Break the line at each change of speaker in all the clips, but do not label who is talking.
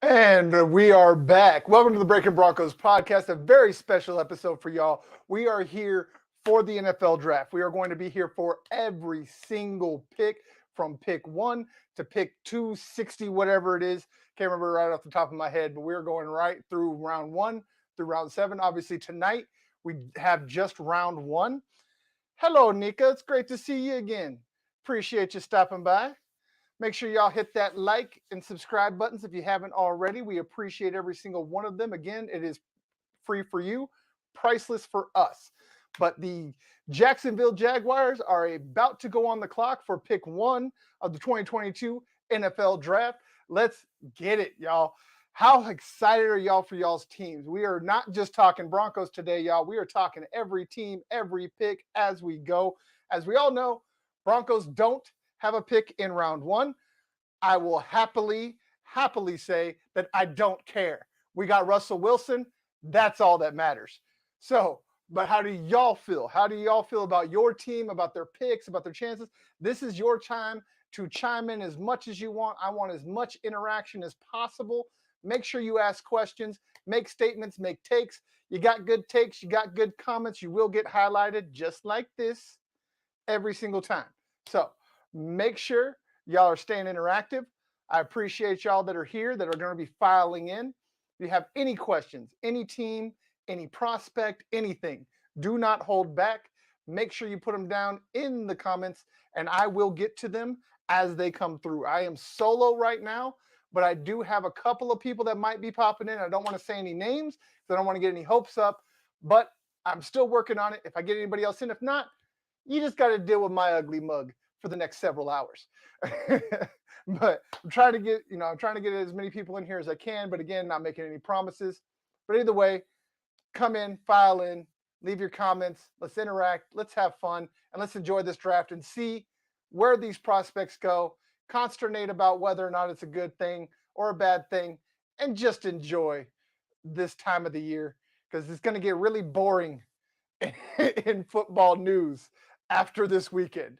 And we are back. Welcome to the Breakin Broncos podcast, a very special episode for y'all. We are here for the NFL draft. We are going to be here for every single pick from pick 1 to pick 260, whatever it is. Can't remember right off the top of my head, but we're going right through round 1 through round 7. Obviously, tonight we have just round 1. Hello, Nika. It's great to see you again. Appreciate you stopping by. Make sure y'all hit that like and subscribe buttons if you haven't already. We appreciate every single one of them. Again, it is free for you, priceless for us. But the Jacksonville Jaguars are about to go on the clock for pick 1 of the 2022 NFL Draft. Let's get it, y'all. How excited are y'all for y'all's teams? We are not just talking Broncos today, y'all. We are talking every team, every pick as we go. As we all know, Broncos don't have a pick in round 1. I will happily say that I don't care. We got Russell Wilson. That's all that matters. So, but how do y'all feel? How do y'all feel about your team, about their picks, about their chances? This is your time to chime in as much as you want. I want as much interaction as possible. Make sure you ask questions, make statements, make takes. You got good takes, you got good comments, you will get highlighted just like this every single time. So, make sure y'all are staying interactive. I appreciate y'all that are here, that are going to be filing in. If you have any questions, any team, any prospect, anything, do not hold back. Make sure you put them down in the comments, and I will get to them as they come through. I am solo right now, but I do have a couple of people that might be popping in. I don't want to say any names because I don't want to get any hopes up, but I'm still working on it. If I get anybody else in, if not, you just got to deal with my ugly mug for the next several hours. But I'm trying to get, as many people in here as I can, but again, not making any promises. But either way, come in, file in, leave your comments, let's interact, let's have fun, and let's enjoy this draft and see where these prospects go, consternate about whether or not it's a good thing or a bad thing, and just enjoy this time of the year, because it's going to get really boring in football news after this weekend.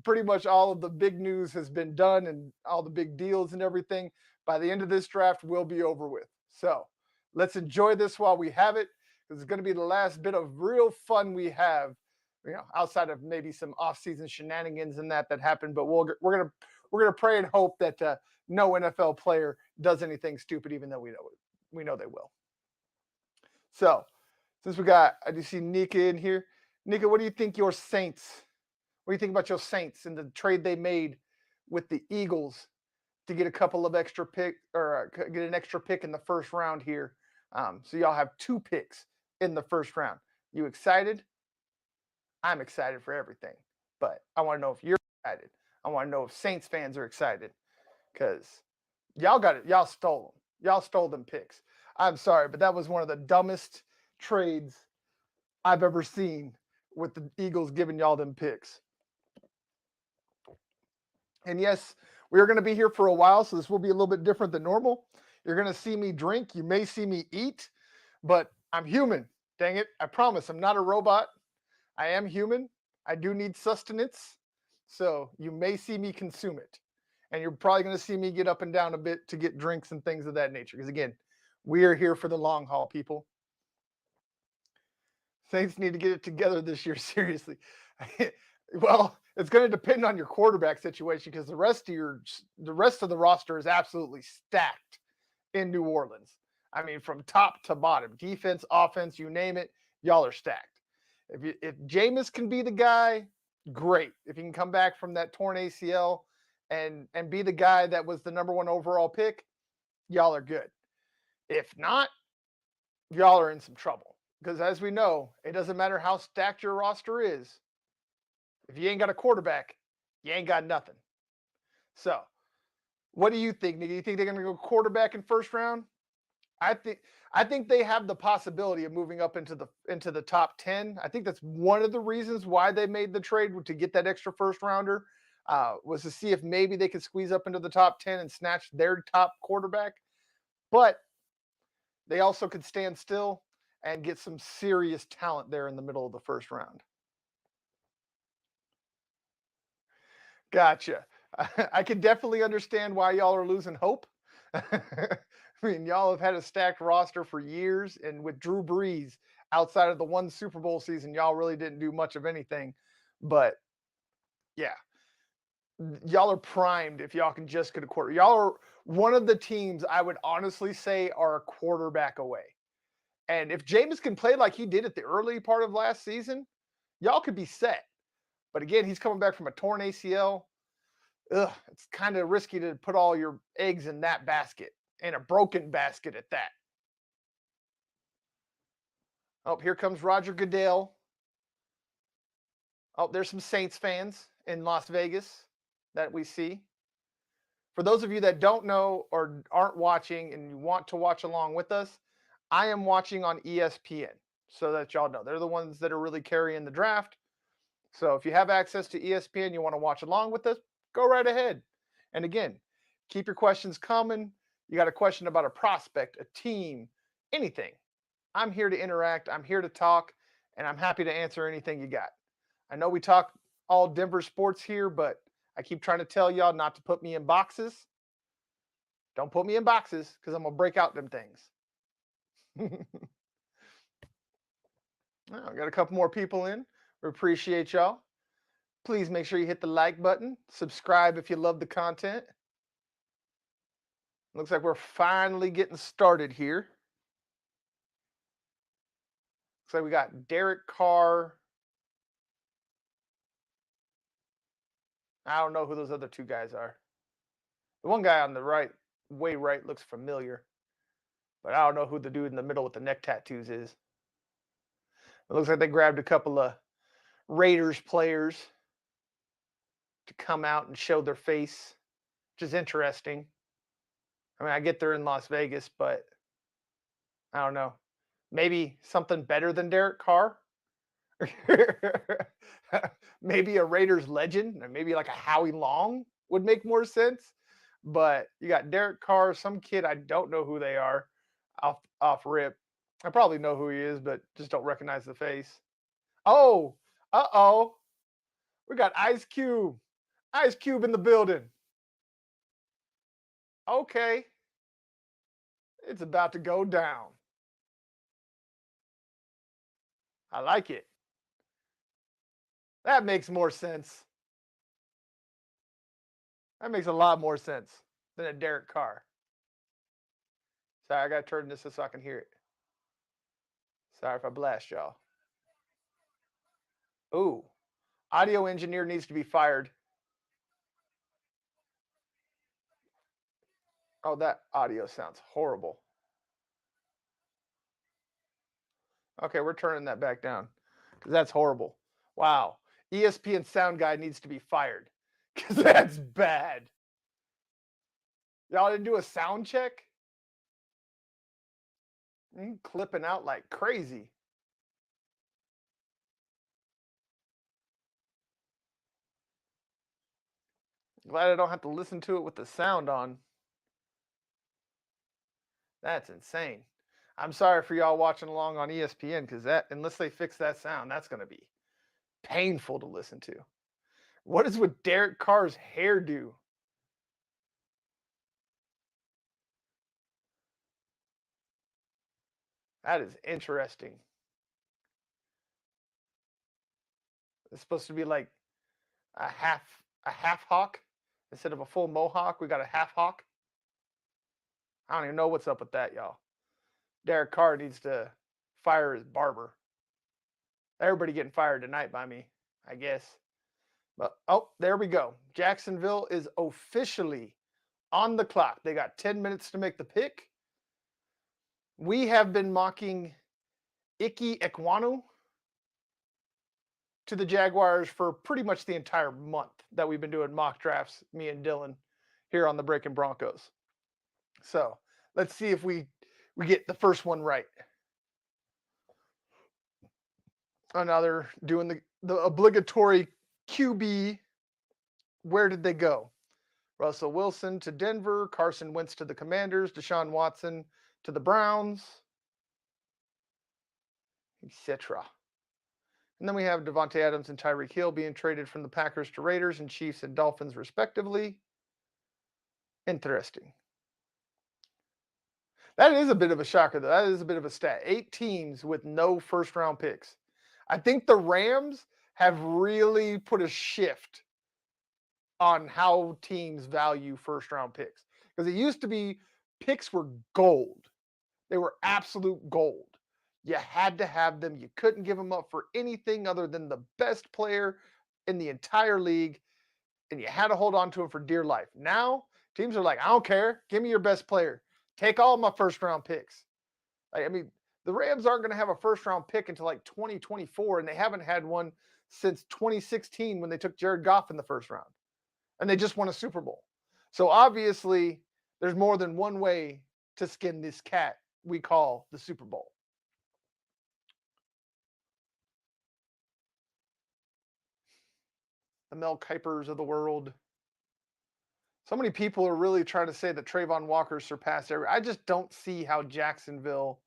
Pretty much all of the big news has been done and all the big deals and everything. By the end of this draft will be over with. So let's enjoy this while we have it, because it's going to be the last bit of real fun we have, outside of maybe some off-season shenanigans and that happen. But we're gonna pray and hope that no NFL player does anything stupid, even though we know they will. So since I do see Nika in here. Nika, what do you think your Saints? What do you think about your Saints and the trade they made with the Eagles to get a couple of extra pick, or get an extra pick in the first round here? So y'all have 2 picks in the first round. You excited? I'm excited for everything, but I want to know if you're excited. I want to know if Saints fans are excited, because y'all got it. Y'all stole them. Y'all stole them picks. I'm sorry, but that was one of the dumbest trades I've ever seen, with the Eagles giving y'all them picks. And yes, we are going to be here for a while, so this will be a little bit different than normal. You're going to see me drink. You may see me eat. but I'm human. Dang it. I promise I'm not a robot. I am human. I do need sustenance. So you may see me consume it. And you're probably going to see me get up and down a bit to get drinks and things of that nature. Because again, we are here for the long haul, people. Saints need to get it together this year, seriously. Well, it's going to depend on your quarterback situation because the rest of the roster is absolutely stacked in New Orleans. I mean, from top to bottom, defense, offense, you name it, y'all are stacked. If Jameis can be the guy, great. If he can come back from that torn ACL and be the guy that was the number 1 overall pick, y'all are good. If not, y'all are in some trouble. Because as we know, it doesn't matter how stacked your roster is. If you ain't got a quarterback, you ain't got nothing. So, what do you think, Nick? Do you think they're going to go quarterback in first round? I think they have the possibility of moving up into the top 10. I think that's one of the reasons why they made the trade to get that extra first rounder, was to see if maybe they could squeeze up into the top 10 and snatch their top quarterback. But they also could stand still and get some serious talent there in the middle of the first round. Gotcha. I can definitely understand why y'all are losing hope. I mean, y'all have had a stacked roster for years, and with Drew Brees, outside of the one Super Bowl season, y'all really didn't do much of anything. But yeah, y'all are primed if y'all can just get a quarter. Y'all are one of the teams I would honestly say are a quarterback away. And if Jameis can play like he did at the early part of last season, y'all could be set. But again, he's coming back from a torn ACL. It's kind of risky to put all your eggs in that basket, and a broken basket at that. Oh, here comes Roger Goodell. Oh, there's some Saints fans in Las Vegas that we see. For those of you that don't know or aren't watching and you want to watch along with us, I am watching on ESPN, so that y'all know. They're the ones that are really carrying the draft. So if you have access to ESPN, you want to watch along with us, go right ahead. And again, keep your questions coming. You got a question about a prospect, a team, anything. I'm here to interact. I'm here to talk, and I'm happy to answer anything you got. I know we talk all Denver sports here, but I keep trying to tell y'all not to put me in boxes. Don't put me in boxes because I'm going to break out them things. I got a couple more people in. We appreciate y'all. Please make sure you hit the like button. Subscribe if you love the content. Looks like we're finally getting started here. Looks like we got Derek Carr. I don't know who those other two guys are. The one guy on the right, way right, looks familiar. But I don't know who the dude in the middle with the neck tattoos is. It looks like they grabbed a couple of Raiders players to come out and show their face, which is interesting. I mean, I get they're in Las Vegas, but I don't know. Maybe something better than Derek Carr? Maybe a Raiders legend, or maybe like a Howie Long would make more sense. But you got Derek Carr, some kid, I don't know who they are, off rip. I probably know who he is, but just don't recognize the face. Oh, uh-oh. We got Ice Cube. Ice Cube in the building. Okay. It's about to go down. I like it. That makes more sense. That makes a lot more sense than a Derek Carr. Sorry, I got to turn this so I can hear it. Sorry if I blast y'all. Ooh, audio engineer needs to be fired. Oh, that audio sounds horrible. Okay, we're turning that back down because that's horrible. Wow. ESPN sound guy needs to be fired because that's bad. Y'all didn't do a sound check? Clipping out like crazy. Glad I don't have to listen to it with the sound on. That's insane. I'm sorry for y'all watching along on ESPN because that, unless they fix that sound, that's going to be painful to listen to. What is with Derek Carr's hairdo? That is interesting. It's supposed to be like a half hawk instead of a full mohawk. We got a half hawk. I don't even know what's up with that, y'all. Derek Carr needs to fire his barber. Everybody getting fired tonight by me, I guess. But oh, there we go. Jacksonville is officially on the clock. They got 10 minutes to make the pick. We have been mocking Ike Ekwonu to the Jaguars for pretty much the entire month that we've been doing mock drafts, me and Dylan, here on the Breakin Broncos. So let's see if we get the first one right. Another doing the obligatory QB. Where did they go? Russell Wilson to Denver, Carson Wentz to the Commanders, Deshaun Watson to the Browns, etc. And then we have Devontae Adams and Tyreek Hill being traded from the Packers to Raiders and Chiefs and Dolphins, respectively. Interesting. That is a bit of a shocker, though. That is a bit of a stat. 8 teams with no first-round picks. I think the Rams have really put a shift on how teams value first-round picks. Because it used to be picks were gold. They were absolute gold. You had to have them. You couldn't give them up for anything other than the best player in the entire league, and you had to hold on to him for dear life. Now, teams are like, I don't care. Give me your best player. Take all my first-round picks. I mean, the Rams aren't going to have a first-round pick until like 2024, and they haven't had one since 2016 when they took Jared Goff in the first round. And they just won a Super Bowl. So obviously, there's more than one way to skin this cat we call the Super Bowl. The Mel Kipers of the world. So many people are really trying to say that Trayvon Walker surpassed every. I just don't see how Jacksonville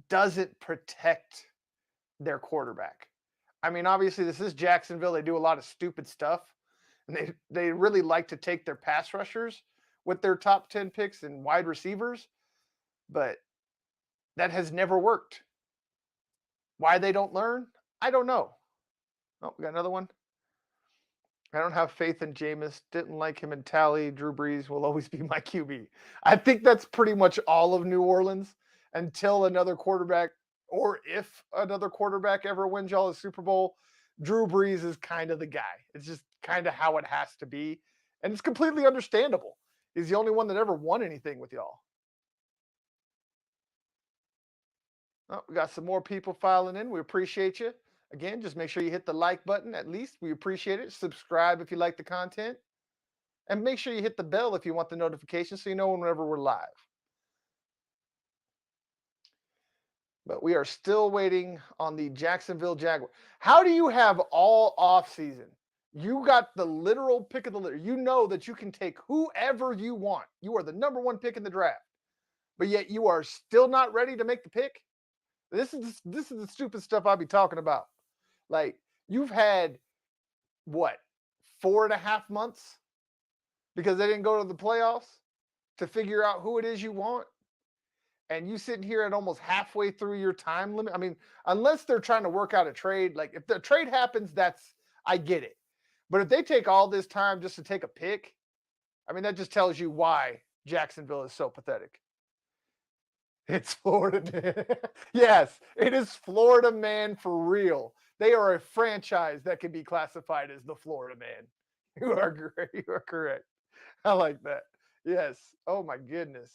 doesn't protect their quarterback. I mean, obviously, this is Jacksonville. They do a lot of stupid stuff. And they really like to take their pass rushers with their top 10 picks and wide receivers. But that has never worked. Why they don't learn? I don't know. Oh, we got another one. I don't have faith in Jameis. Didn't like him in Tally. Drew Brees will always be my QB. I think that's pretty much all of New Orleans until another quarterback, or if another quarterback ever wins y'all a Super Bowl, Drew Brees is kind of the guy. It's just kind of how it has to be. And it's completely understandable. He's the only one that ever won anything with y'all. Oh, we got some more people filing in. We appreciate you. Again, just make sure you hit the like button at least. We appreciate it. Subscribe if you like the content. And make sure you hit the bell if you want the notifications so you know whenever we're live. But we are still waiting on the Jacksonville Jaguars. How do you have all offseason? You got the literal pick of the litter. You know that you can take whoever you want. You are the number 1 pick in the draft. But yet you are still not ready to make the pick? This is the stupid stuff I'll be talking about. Like, you've had, what, 4.5 months because they didn't go to the playoffs to figure out who it is you want? And you sitting here at almost halfway through your time limit? I mean, unless they're trying to work out a trade. Like, if the trade happens, I get it. But if they take all this time just to take a pick, I mean, that just tells you why Jacksonville is so pathetic. It's Florida Man. Yes, it is Florida Man for real. They are a franchise that can be classified as the Florida Man. You are great. You are correct. I like that. Yes. Oh my goodness.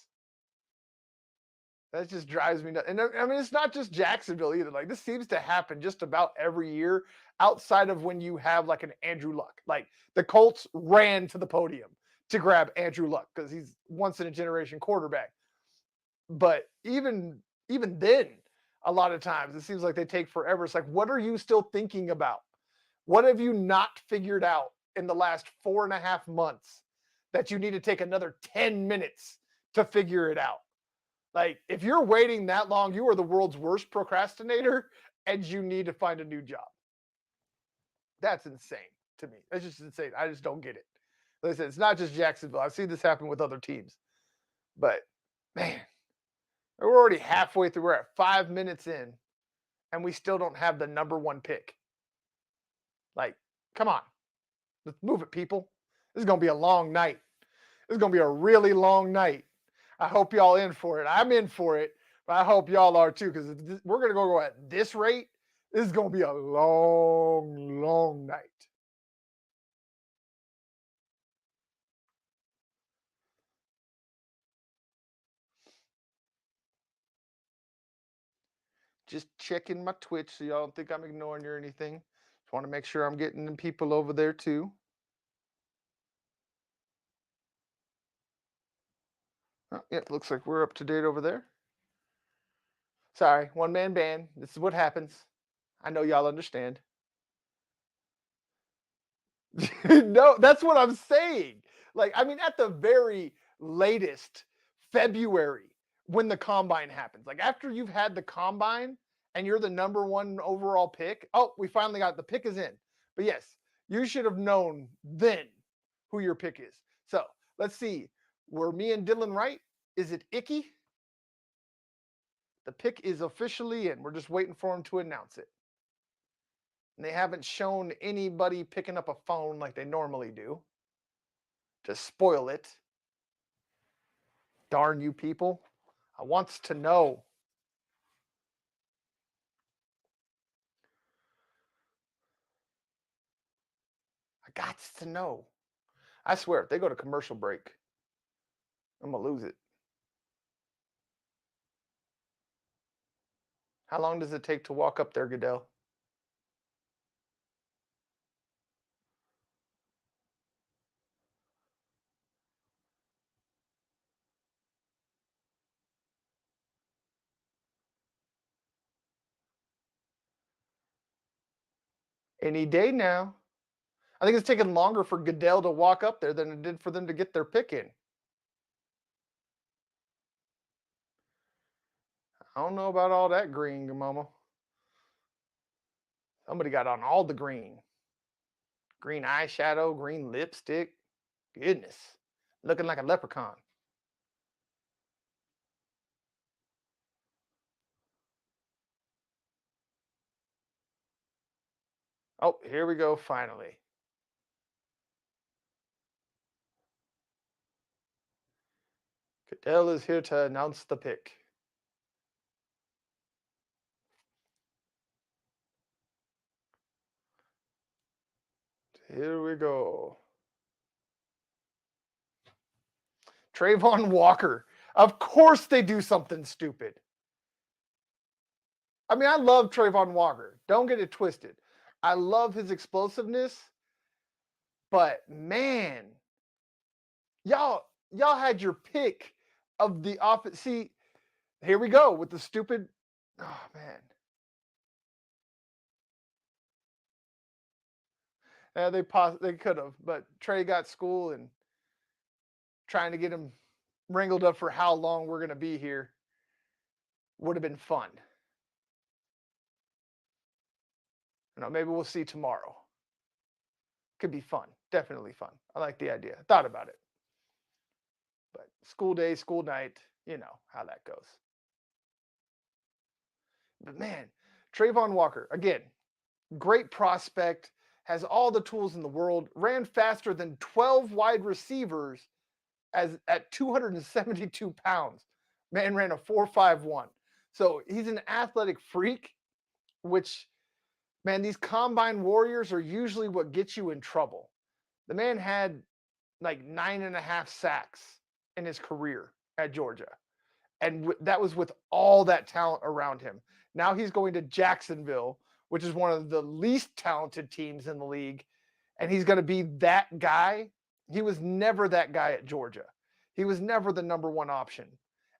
That just drives me nuts. And I mean, it's not just Jacksonville either. Like, this seems to happen just about every year outside of when you have like an Andrew Luck. Like, the Colts ran to the podium to grab Andrew Luck because he's once in a generation quarterback. But even then, a lot of times it seems like they take forever. It's like, what are you still thinking about? What have you not figured out in the last 4.5 months that you need to take another 10 minutes to figure it out? Like, if you're waiting that long, you are the world's worst procrastinator and you need to find a new job. That's insane to me. That's just insane. I just don't get it. Listen, it's not just Jacksonville. I've seen this happen with other teams. But, man, we're already halfway through. We're at 5 minutes in, and we still don't have the number one pick. Like, come on. Let's move it, people. This is going to be a long night. This is going to be a really long night. I hope y'all in for it. I'm in for it, but I hope y'all are too, because we're going to go at this rate. This is going to be a long, long night. Just checking my Twitch so y'all don't think I'm ignoring you or anything. Just want to make sure I'm getting the people over there too. Oh, yeah, looks like we're up to date over there. Sorry, one-man band. This is what happens. I know y'all understand. No, that's what I'm saying. Like, I mean, at the very latest, February, when the combine happens. Like, after you've had the combine and you're the number one overall pick. Oh, we finally got the pick is in. But yes, you should have known then who your pick is. So let's see. Were me and Dylan right? Is it Icky? The pick is officially in. We're just waiting for him to announce it. And they haven't shown anybody picking up a phone like they normally do to spoil it. Darn you people. I wants to know. I gots to know. I swear, if they go to commercial break, I'm going to lose it. How long does it take to walk up there, Goodell? Any day now. I think it's taking longer for Goodell to walk up there than it did for them to get their pick in. I don't know about all that green, Mama. Somebody got on all the green. Green eyeshadow, green lipstick. Goodness. Looking like a leprechaun. Oh, here we go, finally. Goodell is here to announce the pick. Here we go. Trayvon Walker. Of course they do something stupid. I mean, I love Trayvon Walker. Don't get it twisted. I love his explosiveness. But man, y'all had your pick of the offense. See, here we go with the stupid. Oh man. Yeah, they could have, but Trey got school and trying to get him wrangled up for how long we're gonna be here would have been fun. You know, maybe we'll see tomorrow. Could be fun. Definitely fun. I like the idea. Thought about it. But school day, school night, you know how that goes. But man, Trayvon Walker, again, great prospect, has all the tools in the world, ran faster than 12 wide receivers at 272 pounds. Man ran a 4.51. So he's an athletic freak, which, man, these combine warriors are usually what gets you in trouble. The man had like 9.5 sacks in his career at Georgia. And that was with all that talent around him. Now he's going to Jacksonville, which is one of the least talented teams in the league. And he's going to be that guy. He was never that guy at Georgia. He was never the number one option.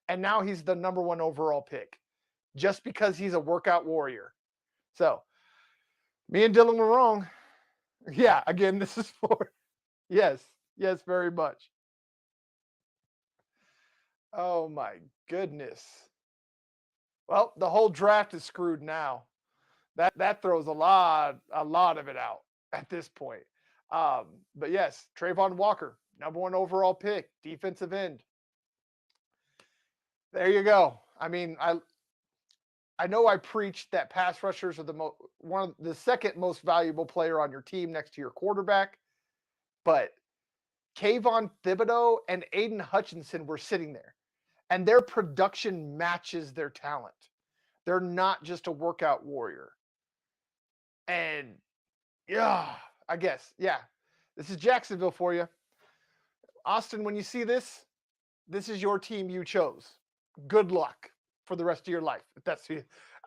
And now he's the number one overall pick just because he's a workout warrior. So me and Dylan were wrong. Yeah, again, this is for, yes, very much. Oh my goodness. Well, the whole draft is screwed now. That throws a lot of it out at this point. But yes, Trayvon Walker, number one overall pick, defensive end. There you go. I mean, I know I preached that pass rushers are one of the second most valuable player on your team next to your quarterback, but Kayvon Thibodeau and Aiden Hutchinson were sitting there, and their production matches their talent. They're not just a workout warrior. And yeah, I guess, yeah, this is Jacksonville for you. Austin, when you see this, this is your team you chose. Good luck for the rest of your life. If that's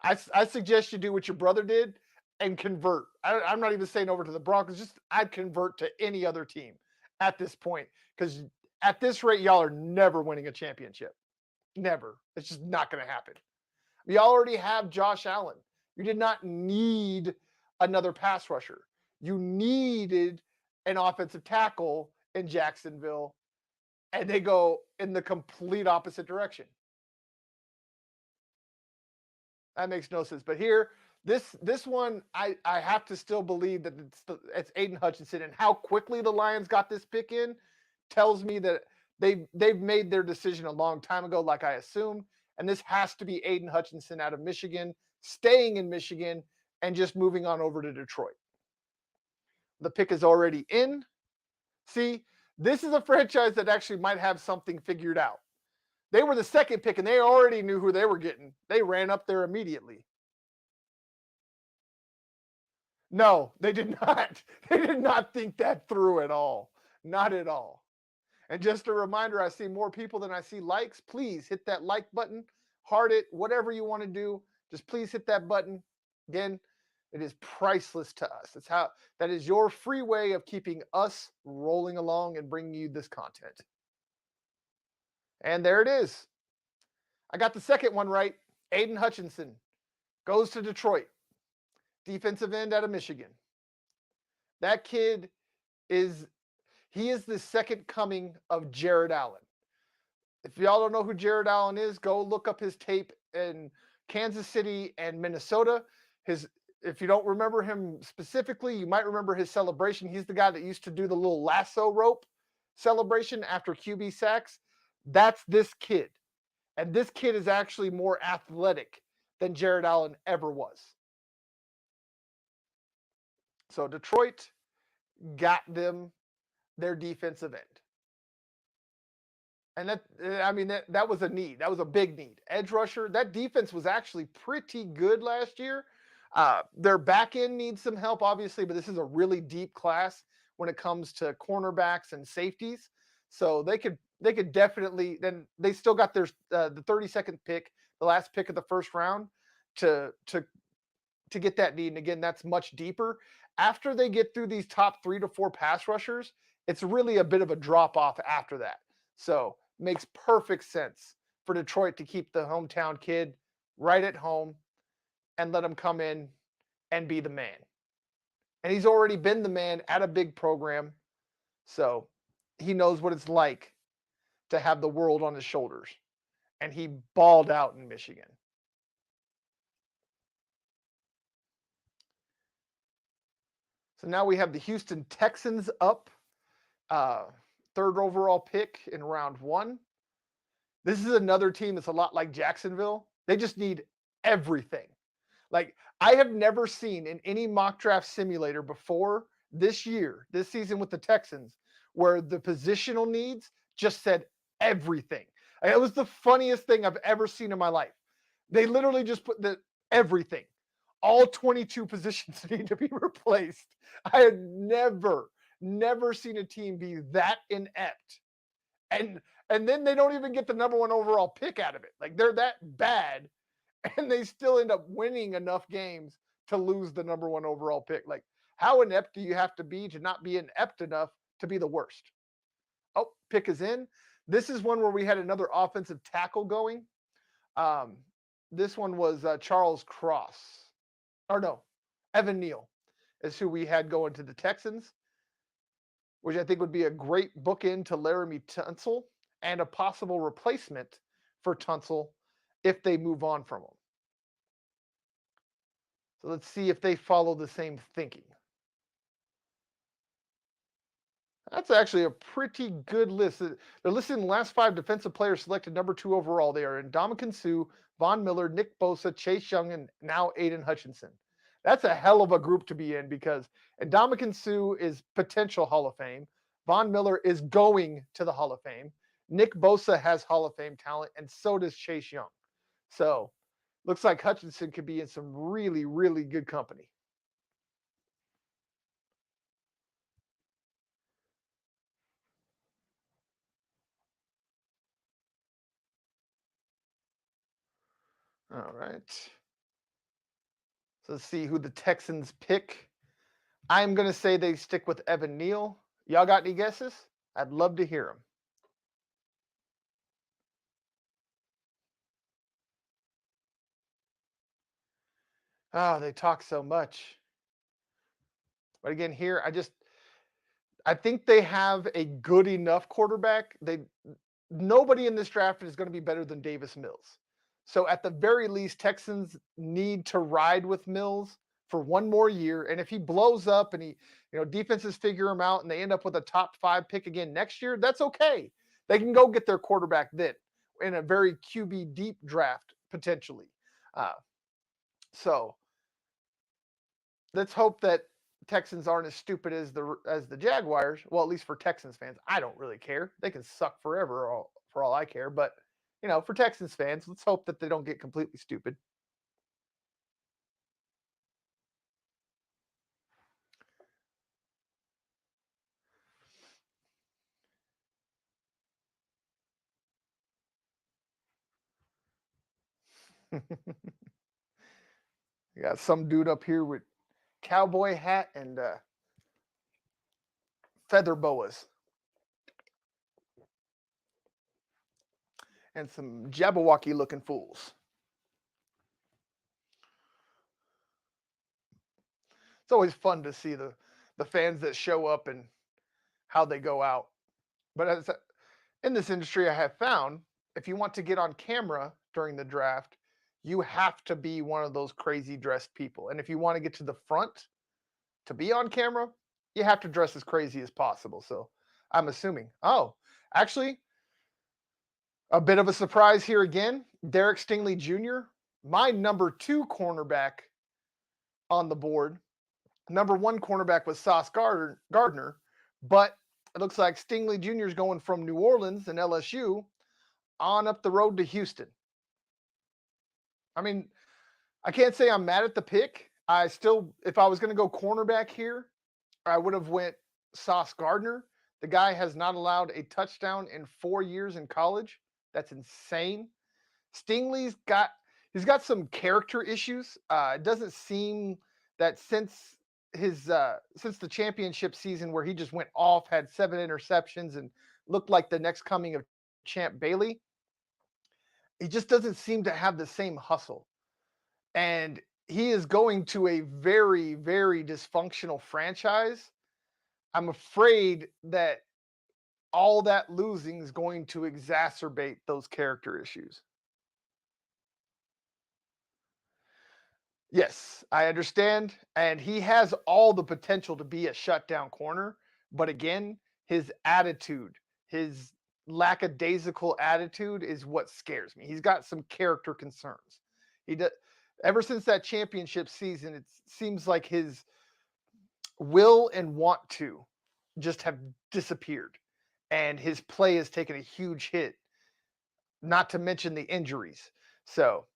I suggest you do what your brother did and convert. I'm not even saying over to the Broncos. Just I'd convert to any other team at this point because at this rate, y'all are never winning a championship. Never. It's just not going to happen. You already have Josh Allen. You did not need another pass rusher. You needed an offensive tackle in Jacksonville, and they go in the complete opposite direction. That makes no sense. But here, this one, I have to still believe that it's Aiden Hutchinson, and how quickly the Lions got this pick in tells me that they've made their decision a long time ago, like I assumed. And this has to be Aiden Hutchinson out of Michigan, staying in Michigan, and just moving on over to Detroit. The pick is already in. See, this is a franchise that actually might have something figured out. They were the second pick, and they already knew who they were getting. They ran up there immediately. No, they did not. They did not think that through at all. Not at all. And just a reminder, I see more people than I see likes. Please hit that like button, heart it, whatever you want to do. Just please hit that button. Again, it is priceless to us. That is your free way of keeping us rolling along and bringing you this content. And there it is. I got the second one right. Aiden Hutchinson goes to Detroit. Defensive end out of Michigan. That kid is the second coming of Jared Allen. If y'all don't know who Jared Allen is, go look up his tape in Kansas City and Minnesota. If you don't remember him specifically, you might remember his celebration. He's the guy that used to do the little lasso rope celebration after QB sacks. That's this kid. And this kid is actually more athletic than Jared Allen ever was. So Detroit got them their defensive end. And that was a need. That was a big need. Edge rusher. That defense was actually pretty good last year. Their back end needs some help, obviously, but this is a really deep class when it comes to cornerbacks and safeties. So they could definitely. Then they still got the 32nd pick, the last pick of the first round, to get that need. And again, that's much deeper. After they get through these top 3 to 4 pass rushers, it's really a bit of a drop off after that. So makes perfect sense for Detroit to keep the hometown kid right at home and let him come in and be the man. And he's already been the man at a big program. So he knows what it's like to have the world on his shoulders. And he balled out in Michigan. So now we have the Houston Texans up. Third overall pick in round 1. This is another team that's a lot like Jacksonville. They just need everything. Like, I have never seen in any mock draft simulator before this season with the Texans, where the positional needs just said everything. It was the funniest thing I've ever seen in my life. They literally just put the everything. All 22 positions need to be replaced. I had never seen a team be that inept. And then they don't even get the number 1 overall pick out of it. Like, they're that bad, and they still end up winning enough games to lose the number 1 overall pick. Like, how inept do you have to be to not be inept enough to be the worst? Oh, pick is in. This is one where we had another offensive tackle going. This one was Charles Cross. Or no, Evan Neal is who we had going to the Texans, which I think would be a great bookend to Laramie Tunsil and a possible replacement for Tunsil if they move on from him. So let's see if they follow the same thinking. That's actually a pretty good list. They're listing the last 5 defensive players selected number 2 overall. They are Ndamukong Suh, Von Miller, Nick Bosa, Chase Young, and now Aiden Hutchinson. That's a hell of a group to be in because Ndamukong Suh is potential Hall of Fame. Von Miller is going to the Hall of Fame. Nick Bosa has Hall of Fame talent, and so does Chase Young. So looks like Hutchinson could be in some really, really good company. All right. So let's see who the Texans pick. I'm going to say they stick with Evan Neal. Y'all got any guesses? I'd love to hear them. Oh, they talk so much. But again, here, I think they have a good enough quarterback. Nobody in this draft is going to be better than Davis Mills. So at the very least, Texans need to ride with Mills for one more year. And if he blows up and defenses figure him out and they end up with a top 5 pick again next year, that's okay. They can go get their quarterback then in a very QB deep draft potentially. So let's hope that Texans aren't as stupid as the Jaguars. Well, at least for Texans fans, I don't really care. They can suck forever for all I care. But for Texans fans, let's hope that they don't get completely stupid. You got some dude up here with cowboy hat and feather boas and some Jabberwocky looking fools. It's always fun to see the fans that show up and how they go out. But in this industry, I have found if you want to get on camera during the draft, you have to be one of those crazy dressed people. And if you want to get to the front to be on camera, you have to dress as crazy as possible. So I'm assuming. Oh, actually, a bit of a surprise here again. Derek Stingley Jr., my number 2 cornerback on the board. Number 1 cornerback was Sauce Gardner, but it looks like Stingley Jr. is going from New Orleans and LSU on up the road to Houston. I mean, I can't say I'm mad at the pick. If I was going to go cornerback here, I would have went Sauce Gardner. The guy has not allowed a touchdown in 4 years in college. That's insane. Stingley's got some character issues. It doesn't seem that since the championship season where he just went off, had 7 interceptions, and looked like the next coming of Champ Bailey, he just doesn't seem to have the same hustle. And he is going to a very, very dysfunctional franchise. I'm afraid that all that losing is going to exacerbate those character issues. Yes, I understand. And he has all the potential to be a shutdown corner. But again, his attitude, his lackadaisical attitude is what scares me. He's got some character concerns. Ever since that championship season, it seems like his will and want to just have disappeared. And his play has taken a huge hit, not to mention the injuries. So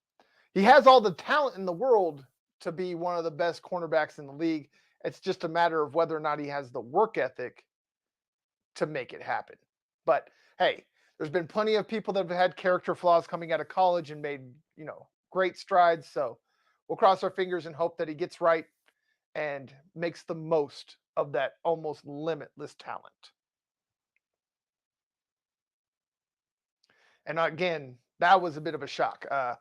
he has all the talent in the world to be one of the best cornerbacks in the league. It's just a matter of whether or not he has the work ethic to make it happen. But hey, there's been plenty of people that have had character flaws coming out of college and made, great strides. So we'll cross our fingers and hope that he gets right and makes the most of that almost limitless talent. And again, that was a bit of a shock. I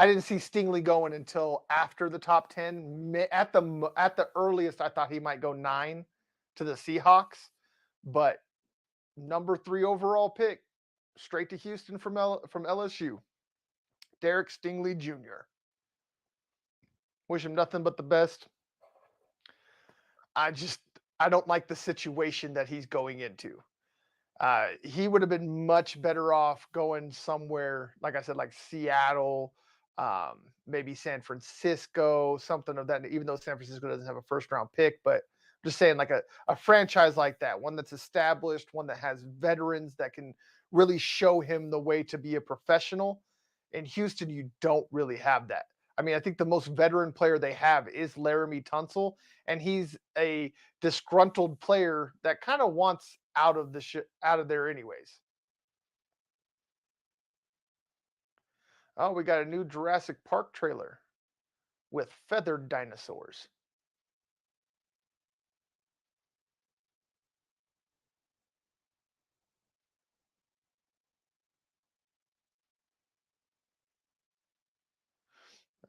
didn't see Stingley going until after the top 10. At the earliest, I thought he might go 9 to the Seahawks. But number 3 overall pick, straight to Houston from LSU, Derek Stingley Jr. Wish him nothing but the best. I just I don't like the situation that he's going into. He would have been much better off going somewhere, like I said, like Seattle, maybe San Francisco, something of that. Even though San Francisco doesn't have a first round pick, but I'm just saying, like a franchise like that, one that's established, one that has veterans that can really show him the way to be a professional. In Houston, you don't really have that. I mean, I think the most veteran player they have is Laramie Tunsil, and he's a disgruntled player that kind of wants out of there anyways. Oh, we got a new Jurassic Park trailer with feathered dinosaurs.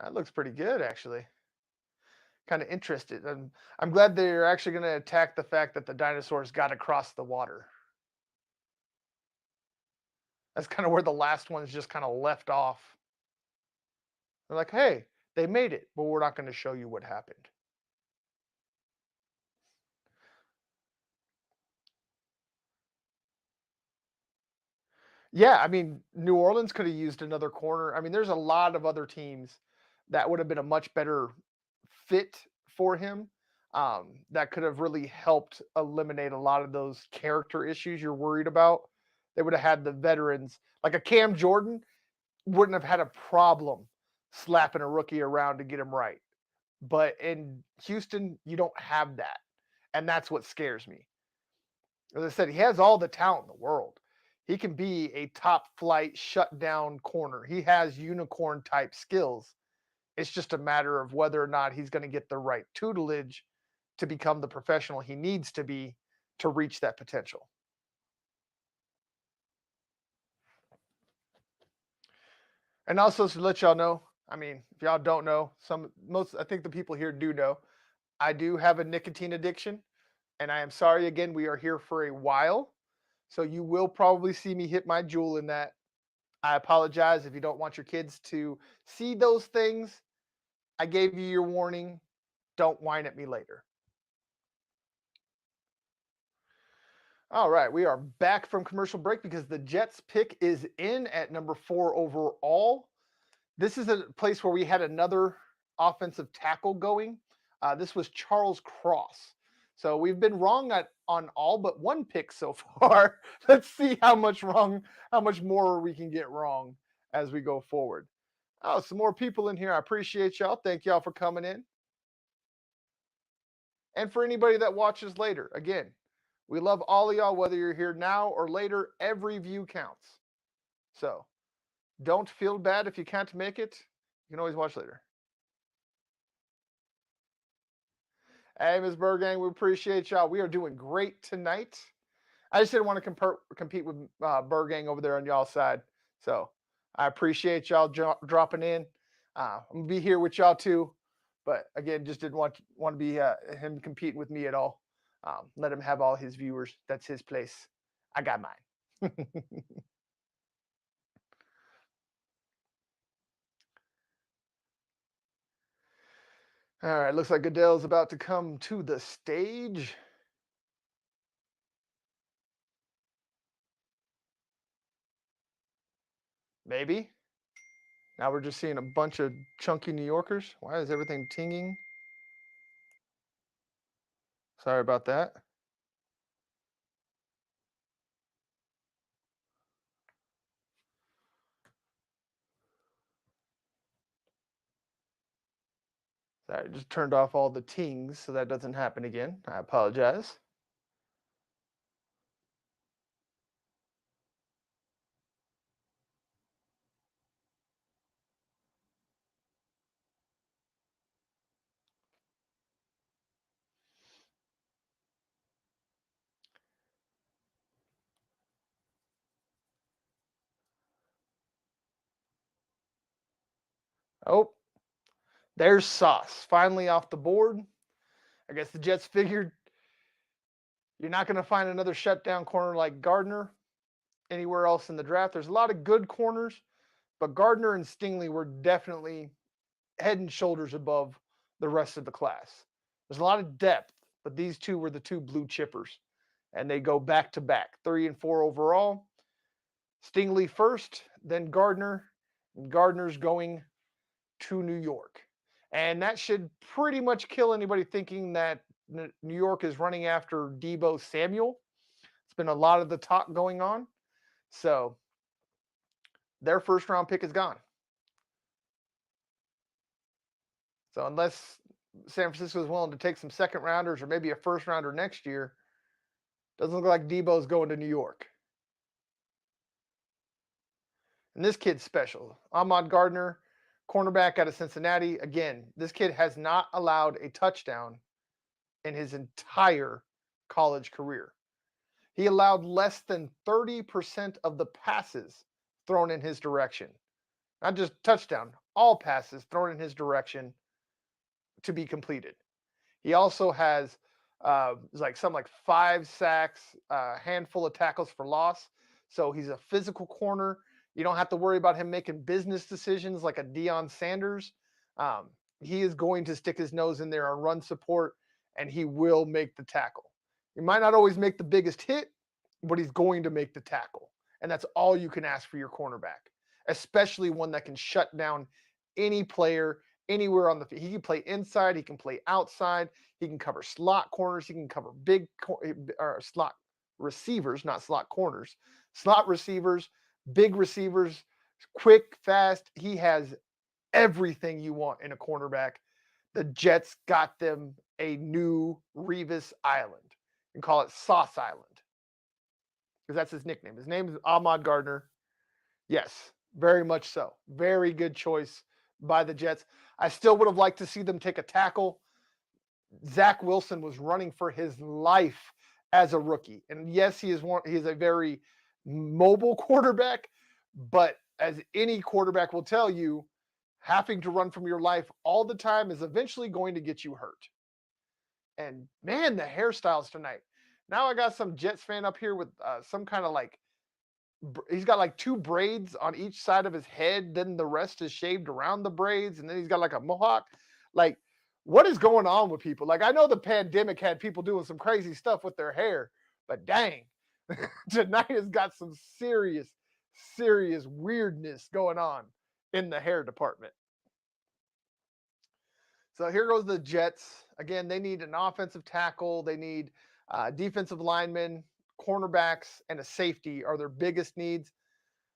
That looks pretty good, actually. Kind of interested. I'm glad they're actually going to attack the fact that the dinosaurs got across the water. That's kind of where the last ones just kind of left off. They're like, hey, they made it, but we're not going to show you what happened. Yeah, I mean, New Orleans could have used another corner. I mean, there's a lot of other teams that would have been a much better fit for him. That could have really helped eliminate a lot of those character issues you're worried about. They would have had the veterans, like a Cam Jordan, wouldn't have had a problem slapping a rookie around to get him right. But in Houston, you don't have that. And that's what scares me. As I said, he has all the talent in the world. He can be a top flight shutdown corner. He has unicorn type skills. It's just a matter of whether or not he's going to get the right tutelage to become the professional he needs to be to reach that potential. And also to let y'all know, I mean, if y'all don't know, I think the people here do know, I do have a nicotine addiction, and I am sorry again, we are here for a while. So you will probably see me hit my jewel in that. I apologize if you don't want your kids to see those things. I gave you your warning. Don't whine at me later. All right, we are back from commercial break because the Jets pick is in at number 4 overall. This is a place where we had another offensive tackle going. This was Charles Cross. So we've been wrong on all but one pick so far. Let's see how much more we can get wrong as we go forward. Oh, some more people in here. I appreciate y'all. Thank y'all for coming in. And for anybody that watches later, again, we love all of y'all, whether you're here now or later. Every view counts. So don't feel bad if you can't make it. You can always watch later. Hey, Ms. Bergang, we appreciate y'all. We are doing great tonight. I just didn't want to compete with Bergang over there on y'all side. So I appreciate y'all dropping in. I'm going to be here with y'all too. But again, just didn't want to be him competing with me at all. Let him have all his viewers. That's his place. I got mine. All right, looks like Goodell's about to come to the stage. Maybe. Now we're just seeing a bunch of chunky New Yorkers. Why is everything tinging? Sorry about that. Sorry, just turned off all the tings so that doesn't happen again. I apologize. Oh, there's Sauce finally off the board. I guess the Jets figured You're not going to find another shutdown corner like Gardner anywhere else in the draft. There's a lot of good corners, but Gardner and Stingley were definitely head and shoulders above the rest of the class. There's a lot of depth, but these two were the two blue chippers, and they go back to back, 3 and 4 overall. Stingley first, then Gardner, and Gardner's going to New York. And that should pretty much kill anybody thinking that New York is running after Deebo Samuel. It's been a lot of the talk going on. So their first round pick is gone. So unless San Francisco is willing to take some second rounders or maybe a first rounder next year, doesn't look like Deebo's going to New York. And this kid's special. Ahmad Gardner, cornerback out of Cincinnati. Again, this kid has not allowed a touchdown in his entire college career. He allowed less than 30% of the passes thrown in his direction. Not just touchdown, all passes thrown in his direction to be completed. He also has like 5 sacks, a handful of tackles for loss. So he's a physical corner. You don't have to worry about him making business decisions like a Deion Sanders. He is going to stick his nose in there on run support, and he will make the tackle. He might not always make the biggest hit, but he's going to make the tackle. And that's all you can ask for your cornerback, especially one that can shut down any player anywhere on the field. He can play inside, he can play outside, he can cover slot corners, he can cover big slot receivers, not slot corners, slot receivers, big receivers, quick, fast. He has everything you want in a cornerback. The Jets got them a new Revis Island. You can call it Sauce Island because that's his nickname. His name is Ahmad Gardner. Yes, very much so. Very good choice by the Jets. I still would have liked to see them take a tackle. Zach Wilson was running for his life as a rookie. And yes, he is a very mobile quarterback, but as any quarterback will tell you, having to run from your life all the time is eventually going to get you hurt. And man, the hairstyles tonight. Now I got some Jets fan up here with some kind of he's got like 2 braids on each side of his head. Then the rest is shaved around the braids. And then he's got like a mohawk. Like, what is going on with people? Like, I know the pandemic had people doing some crazy stuff with their hair, but dang, tonight has got some serious weirdness going on in the hair department. So here goes the Jets. Again, they need an offensive tackle. They need defensive linemen, cornerbacks, and a safety are their biggest needs.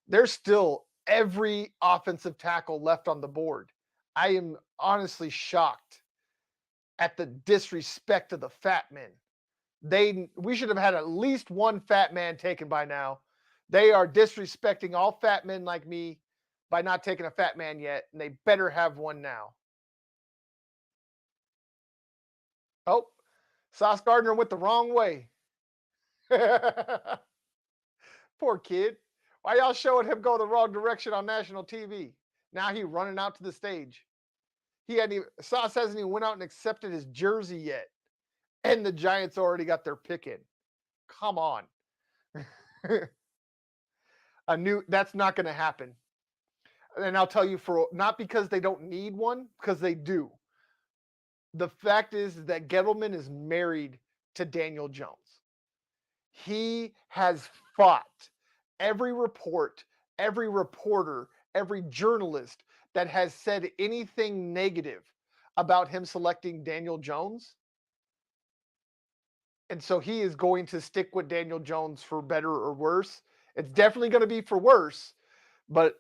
There's still every offensive tackle left on the board. I am honestly shocked at the disrespect of the fat men. We should have had at least one fat man taken by now. They are disrespecting all fat men like me by not taking a fat man yet, and they better have one now. Oh, Sauce Gardner went the wrong way. Poor kid. Why y'all showing him go the wrong direction on national TV? Now he running out to the stage. Sauce hasn't even went out and accepted his jersey yet. And the Giants already got their pick in. Come on. That's not going to happen. And I'll tell you, not because they don't need one, because they do. The fact is that Gettleman is married to Daniel Jones. He has fought every report, every reporter, every journalist that has said anything negative about him selecting Daniel Jones. And so he is going to stick with Daniel Jones for better or worse. It's definitely going to be for worse. But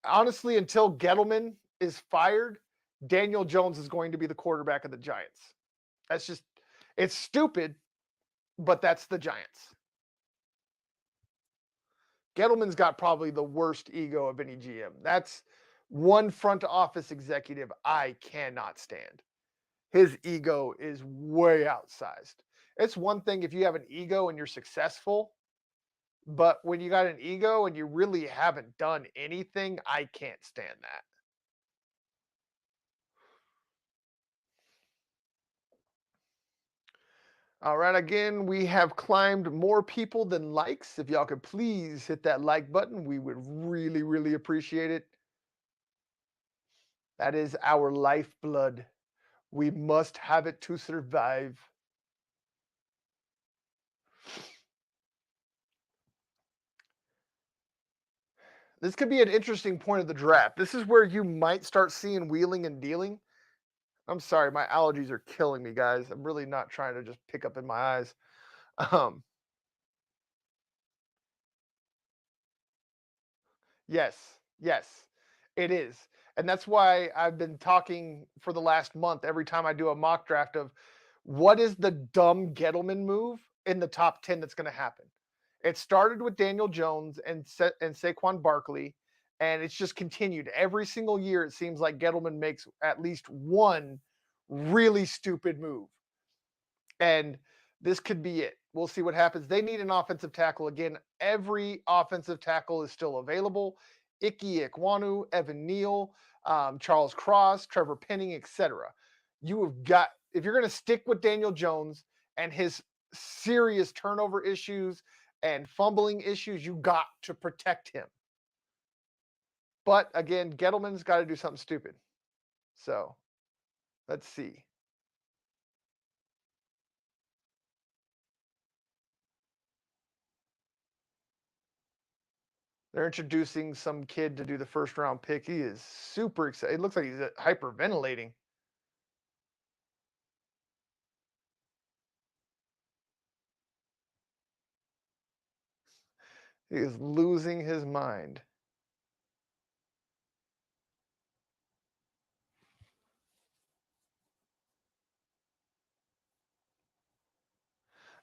honestly, until Gettleman is fired, Daniel Jones is going to be the quarterback of the Giants. It's stupid, but that's the Giants. Gettleman's got probably the worst ego of any GM. That's one front office executive I cannot stand. His ego is way outsized. It's one thing if you have an ego and you're successful, but when you got an ego and you really haven't done anything, I can't stand that. All right, again, we have climbed more people than likes. If y'all could please hit that like button, we would really, really appreciate it. That is our lifeblood. We must have it to survive. This could be an interesting point of the draft. This is where you might start seeing wheeling and dealing. I'm sorry, my allergies are killing me, guys. I'm really not trying to just pick up in my eyes. Um, yes, yes, it is. And that's why I've been talking for the last month every time I do a mock draft of what is the dumb Gettleman move in the top 10 that's going to happen. It started with Daniel Jones and Saquon Barkley, and it's just continued. Every single year, it seems like Gettleman makes at least one really stupid move. And this could be it. We'll see what happens. They need an offensive tackle. Again, every offensive tackle is still available. Ike Ekwonu, Evan Neal, Charles Cross, Trevor Penning, etc. You have got, if you're going to stick with Daniel Jones and his serious turnover issues and fumbling issues, you got to protect him. But again, Gettleman's got to do something stupid. So let's see. They're introducing some kid to do the first round pick. He is super excited. It looks like he's hyperventilating. He is losing his mind.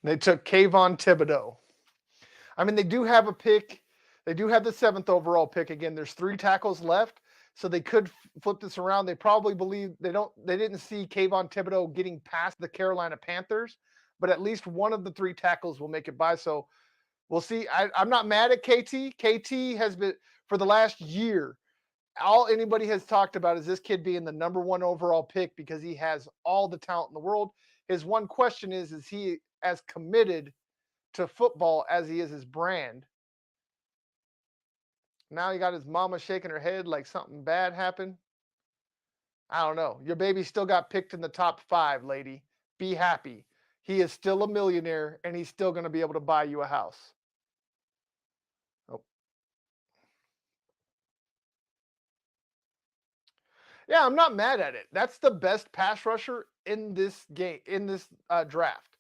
And they took Kayvon Thibodeau. I mean, they do have a pick. They do have the 7th overall pick. Again, there's 3 tackles left, so they could flip this around. They probably believe they didn't see Kayvon Thibodeau getting past the Carolina Panthers, but at least one of the 3 tackles will make it by. So we'll see. I'm not mad at KT. KT has been, for the last year, all anybody has talked about is this kid being the number 1 overall pick because he has all the talent in the world. His one question is he as committed to football as he is his brand? Now he got his mama shaking her head like something bad happened. I don't know. Your baby still got picked in the top 5, lady. Be happy. He is still a millionaire and he's still going to be able to buy you a house. Oh. Yeah, I'm not mad at it. That's the best pass rusher in this game, in this draft.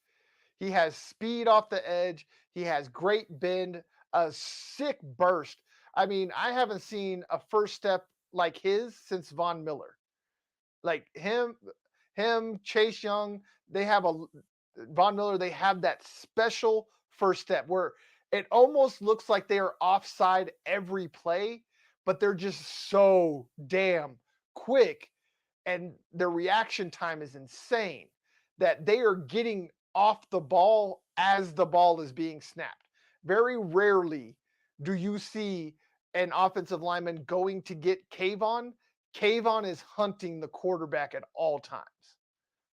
He has speed off the edge. He has great bend, a sick burst. I mean, I haven't seen a first step like his since Von Miller. Like Chase Young, they have a Von Miller, they have that special first step where it almost looks like they are offside every play, but they're just so damn quick and their reaction time is insane that they are getting off the ball as the ball is being snapped. Very rarely do you see an offensive lineman going to get Kayvon. Kayvon is hunting the quarterback at all times.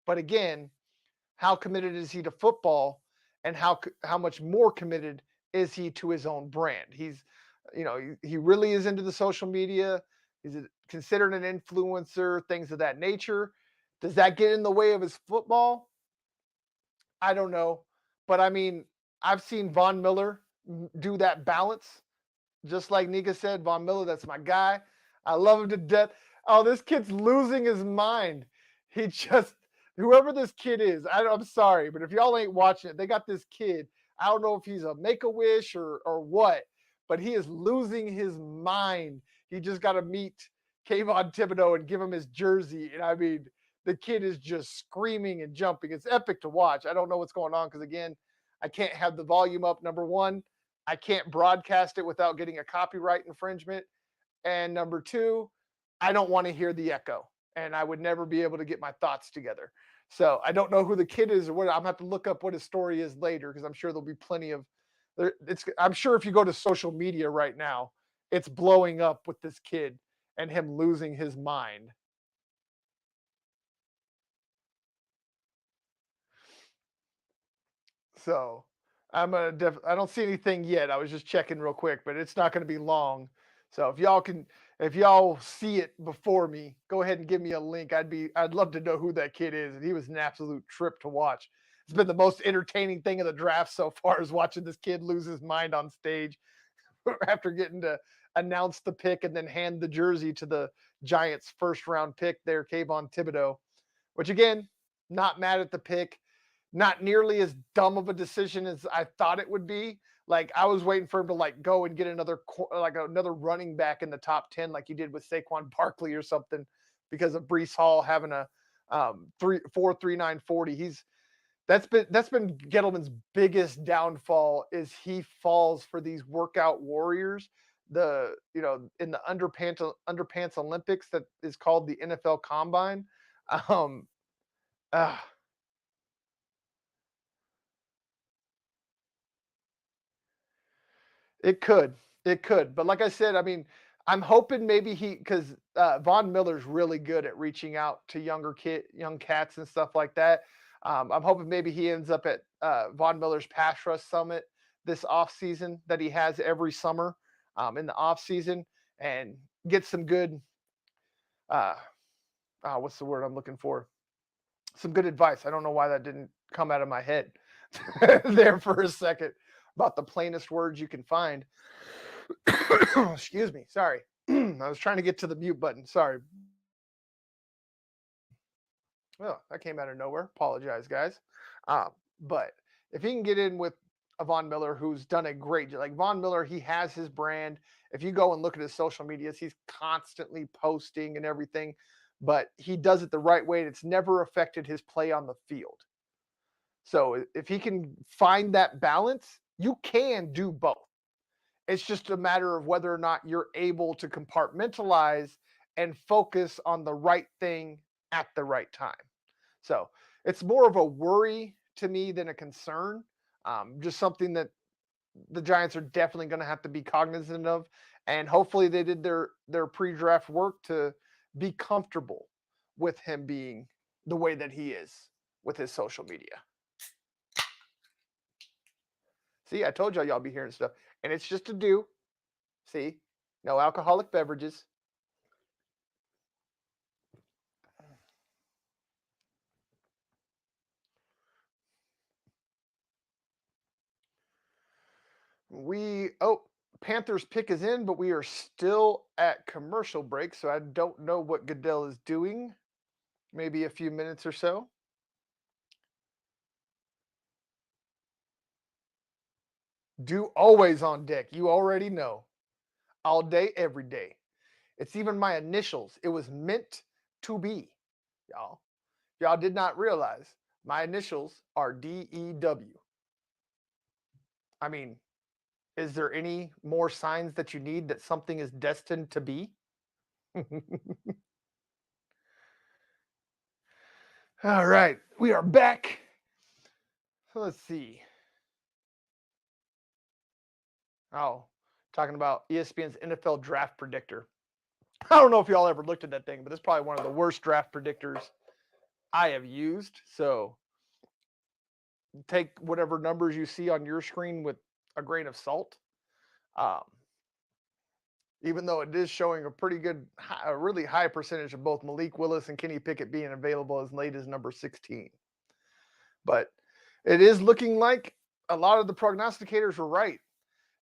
But again, how committed is he to football and how much more committed is he to his own brand? He's he really is into the social media. He's considered an influencer, things of that nature. Does that get in the way of his football? I don't know. But I mean, I've seen Von Miller do that balance. Just like Nika said, Von Miller, that's my guy. I love him to death. Oh, this kid's losing his mind. He just, whoever this kid is, I'm sorry, but if y'all ain't watching it, they got this kid. I don't know if he's a make-a-wish or what, but he is losing his mind. He just got to meet Kayvon Thibodeau and give him his jersey. And I mean, the kid is just screaming and jumping. It's epic to watch. I don't know what's going on because, again, I can't have the volume up, number one. I can't broadcast it without getting a copyright infringement. And number 2, I don't want to hear the echo. And I would never be able to get my thoughts together. So I don't know who the kid is or what. I'm gonna have to look up what his story is later because I'm sure there'll be plenty of I'm sure if you go to social media right now, it's blowing up with this kid and him losing his mind. So I'm gonna. I don't see anything yet. I was just checking real quick, but it's not gonna be long. So if y'all see it before me, go ahead and give me a link. I'd love to know who that kid is. And he was an absolute trip to watch. It's been the most entertaining thing of the draft so far is watching this kid lose his mind on stage after getting to announce the pick and then hand the jersey to the Giants' first round pick there, Kayvon Thibodeau. Which again, not mad at the pick. Not nearly as dumb of a decision as I thought it would be. Like I was waiting for him to like go and get another running back in the top 10, like he did with Saquon Barkley or something, because of Brees Hall having a 4.3940. That's been Gettleman's biggest downfall is he falls for these workout warriors. In the underpants Olympics that is called the NFL Combine. Um, uh, It could. It could. But like I said, I mean, I'm hoping maybe because Von Miller's really good at reaching out to young cats and stuff like that. I'm hoping maybe he ends up at Von Miller's Pass Rush Summit this off season that he has every summer in the off season and get some good, uh, what's the word I'm looking for? Some good advice. I don't know why that didn't come out of my head there for a second about the plainest words you can find. Excuse me. Sorry. I was trying to get to the mute button. Sorry. Oh, that came out of nowhere. Apologize, guys. But if he can get in with a Von Miller who's done a great job, like Von Miller, he has his brand. If you go and look at his social medias, he's constantly posting and everything, but he does it the right way. And it's never affected his play on the field. So if he can find that balance, you can do both. It's just a matter of whether or not you're able to compartmentalize and focus on the right thing at the right time. So it's more of a worry to me than a concern. Just something that the Giants are definitely going to have to be cognizant of, and hopefully they did their pre-draft work to be comfortable with him being the way that he is with his social media. See, I told y'all be hearing stuff, and it's just to do. See, no alcoholic beverages. Panthers pick is in, but we are still at commercial break, so I don't know what Goodell is doing. Maybe a few minutes or so. Do always on deck. You already know. All day, every day. It's even my initials. It was meant to be, y'all. Y'all did not realize my initials are DEW. I mean, is there any more signs that you need that something is destined to be? All right, we are back. So let's see. Oh, talking about ESPN's NFL Draft Predictor. I don't know if y'all ever looked at that thing, but it's probably one of the worst draft predictors I have used. So take whatever numbers you see on your screen with a grain of salt. Um, even though it is showing a really high percentage of both Malik Willis and Kenny Pickett being available as late as number 16. But it is looking like a lot of the prognosticators were right.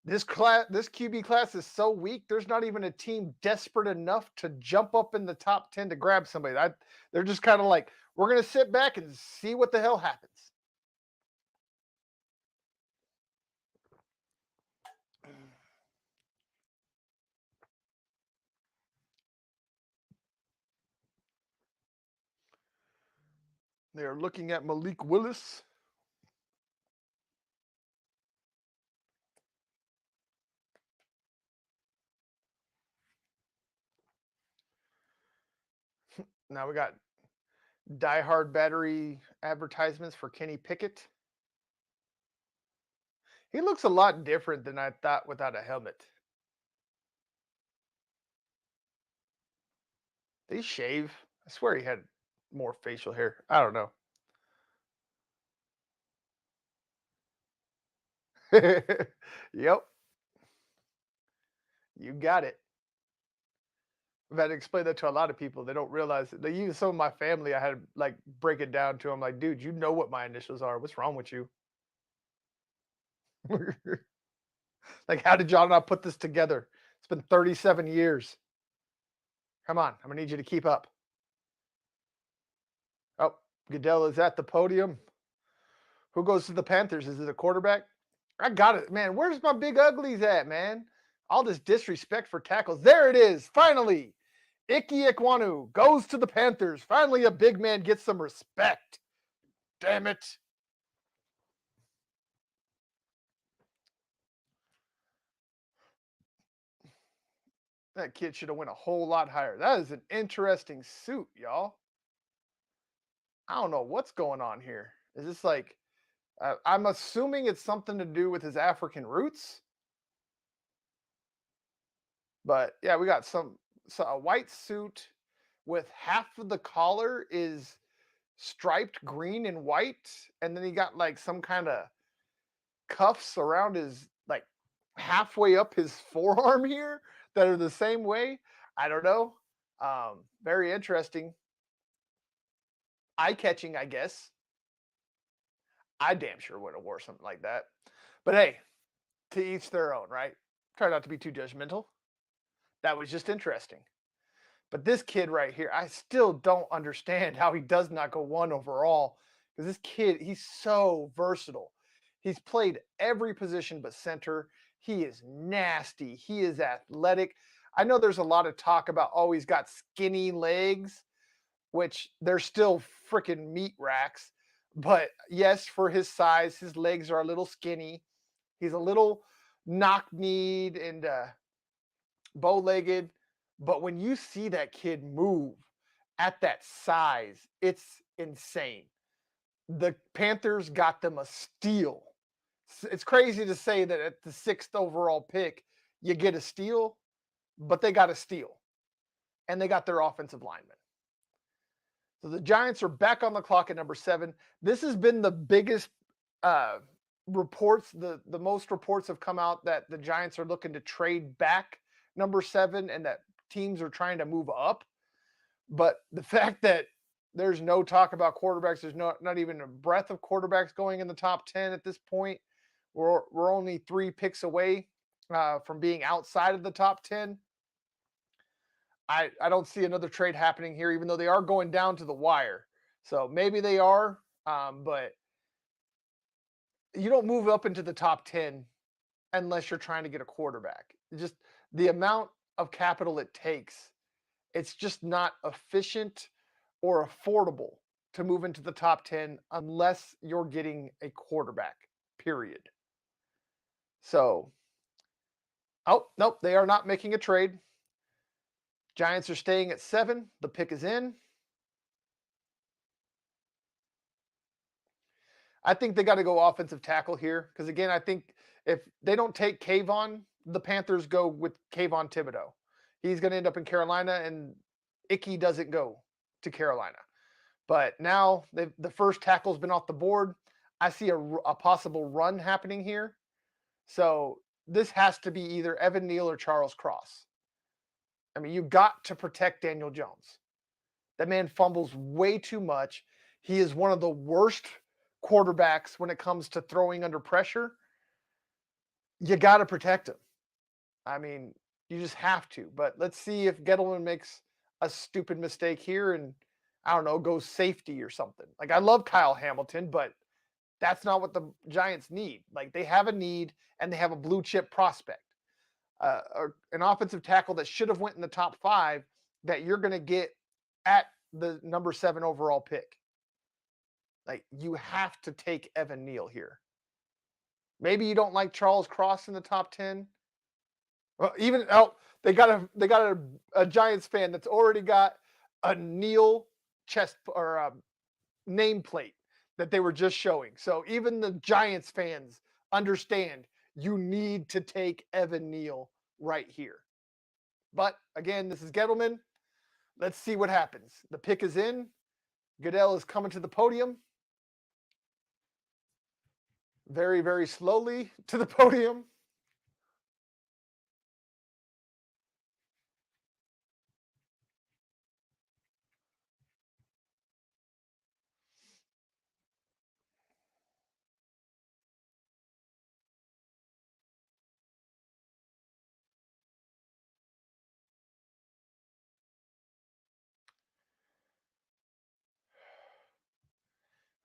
This QB class is so weak. There's not even a team desperate enough to jump up in the top 10 to grab somebody. They're just kind of like, we're going to sit back and see what the hell happens. They are looking at Malik Willis. Now we got Die Hard battery advertisements for Kenny Pickett. He looks a lot different than I thought without a helmet. Did he shave? I swear he had more facial hair. I don't know. Yep, you got it. I've had to explain that to a lot of people. They don't realize it. They use some of my family. I had to like break it down to them. Like, dude, you know what my initials are. What's wrong with you? Like, how did y'all not put this together? It's been 37 years. Come on, I'm gonna need you to keep up. Oh, Goodell is at the podium. Who goes to the Panthers? Is it a quarterback? I got it, man. Where's my big uglies at, man? All this disrespect for tackles. There it is. Finally, Ike Ekwonu goes to the Panthers. Finally, a big man gets some respect. Damn it. That kid should have went a whole lot higher. That is an interesting suit, y'all. I don't know what's going on here. Is this like, I'm assuming it's something to do with his African roots. But yeah, we got so a white suit with half of the collar is striped green and white, and then he got like some kind of cuffs around his like halfway up his forearm here that are the same way. I don't know. Very interesting. Eye catching, I guess. I damn sure would have wore something like that. But hey, to each their own, right? Try not to be too judgmental. That was just interesting. But this kid right here, I still don't understand how he does not go one overall. Because this kid, he's so versatile. He's played every position but center. He is nasty. He is athletic. I know there's a lot of talk about, oh, he's got skinny legs, which they're still freaking meat racks. But yes, for his size, his legs are a little skinny. He's a little knock-kneed and bow-legged. But when you see that kid move at that size, it's insane. The Panthers got them a steal. It's crazy to say that at the 6th overall pick, you get a steal, but they got a steal. And they got their offensive lineman. So the Giants are back on the clock at number 7. This has been the biggest reports. The most reports have come out that the Giants are looking to trade back number 7 and that teams are trying to move up. But the fact that there's no talk about quarterbacks, there's not even a breath of quarterbacks going in the top 10 at this point. We're only 3 picks away from being outside of the top 10. I don't see another trade happening here, even though they are going down to the wire. So maybe they are, but you don't move up into the top 10 unless you're trying to get a quarterback. Just the amount of capital it takes, it's just not efficient or affordable to move into the top 10 unless you're getting a quarterback, period. So, oh, nope, they are not making a trade. Giants are staying at 7. The pick is in. I think they got to go offensive tackle here because, again, I think if they don't take Kayvon, the Panthers go with Kayvon Thibodeau. He's going to end up in Carolina, and Icky doesn't go to Carolina. But now the first tackle's been off the board. I see a possible run happening here. So this has to be either Evan Neal or Charles Cross. I mean, you got to protect Daniel Jones. That man fumbles way too much. He is one of the worst quarterbacks when it comes to throwing under pressure. You got to protect him. I mean, you just have to. But let's see if Gettleman makes a stupid mistake here and, I don't know, goes safety or something. Like, I love Kyle Hamilton, but that's not what the Giants need. Like, they have a need and they have a blue chip prospect. Or an offensive tackle that should have went in the top 5 that you're going to get at the number 7 overall pick. Like, you have to take Evan Neal here. Maybe you don't like Charles Cross in the top 10. Well, even they got a Giants fan that's already got a Neal chest or nameplate that they were just showing. So even the Giants fans understand you need to take Evan Neal right here. But again, this is Gettleman. Let's see what happens. The pick is in. Goodell is coming to the podium. Very, very slowly to the podium.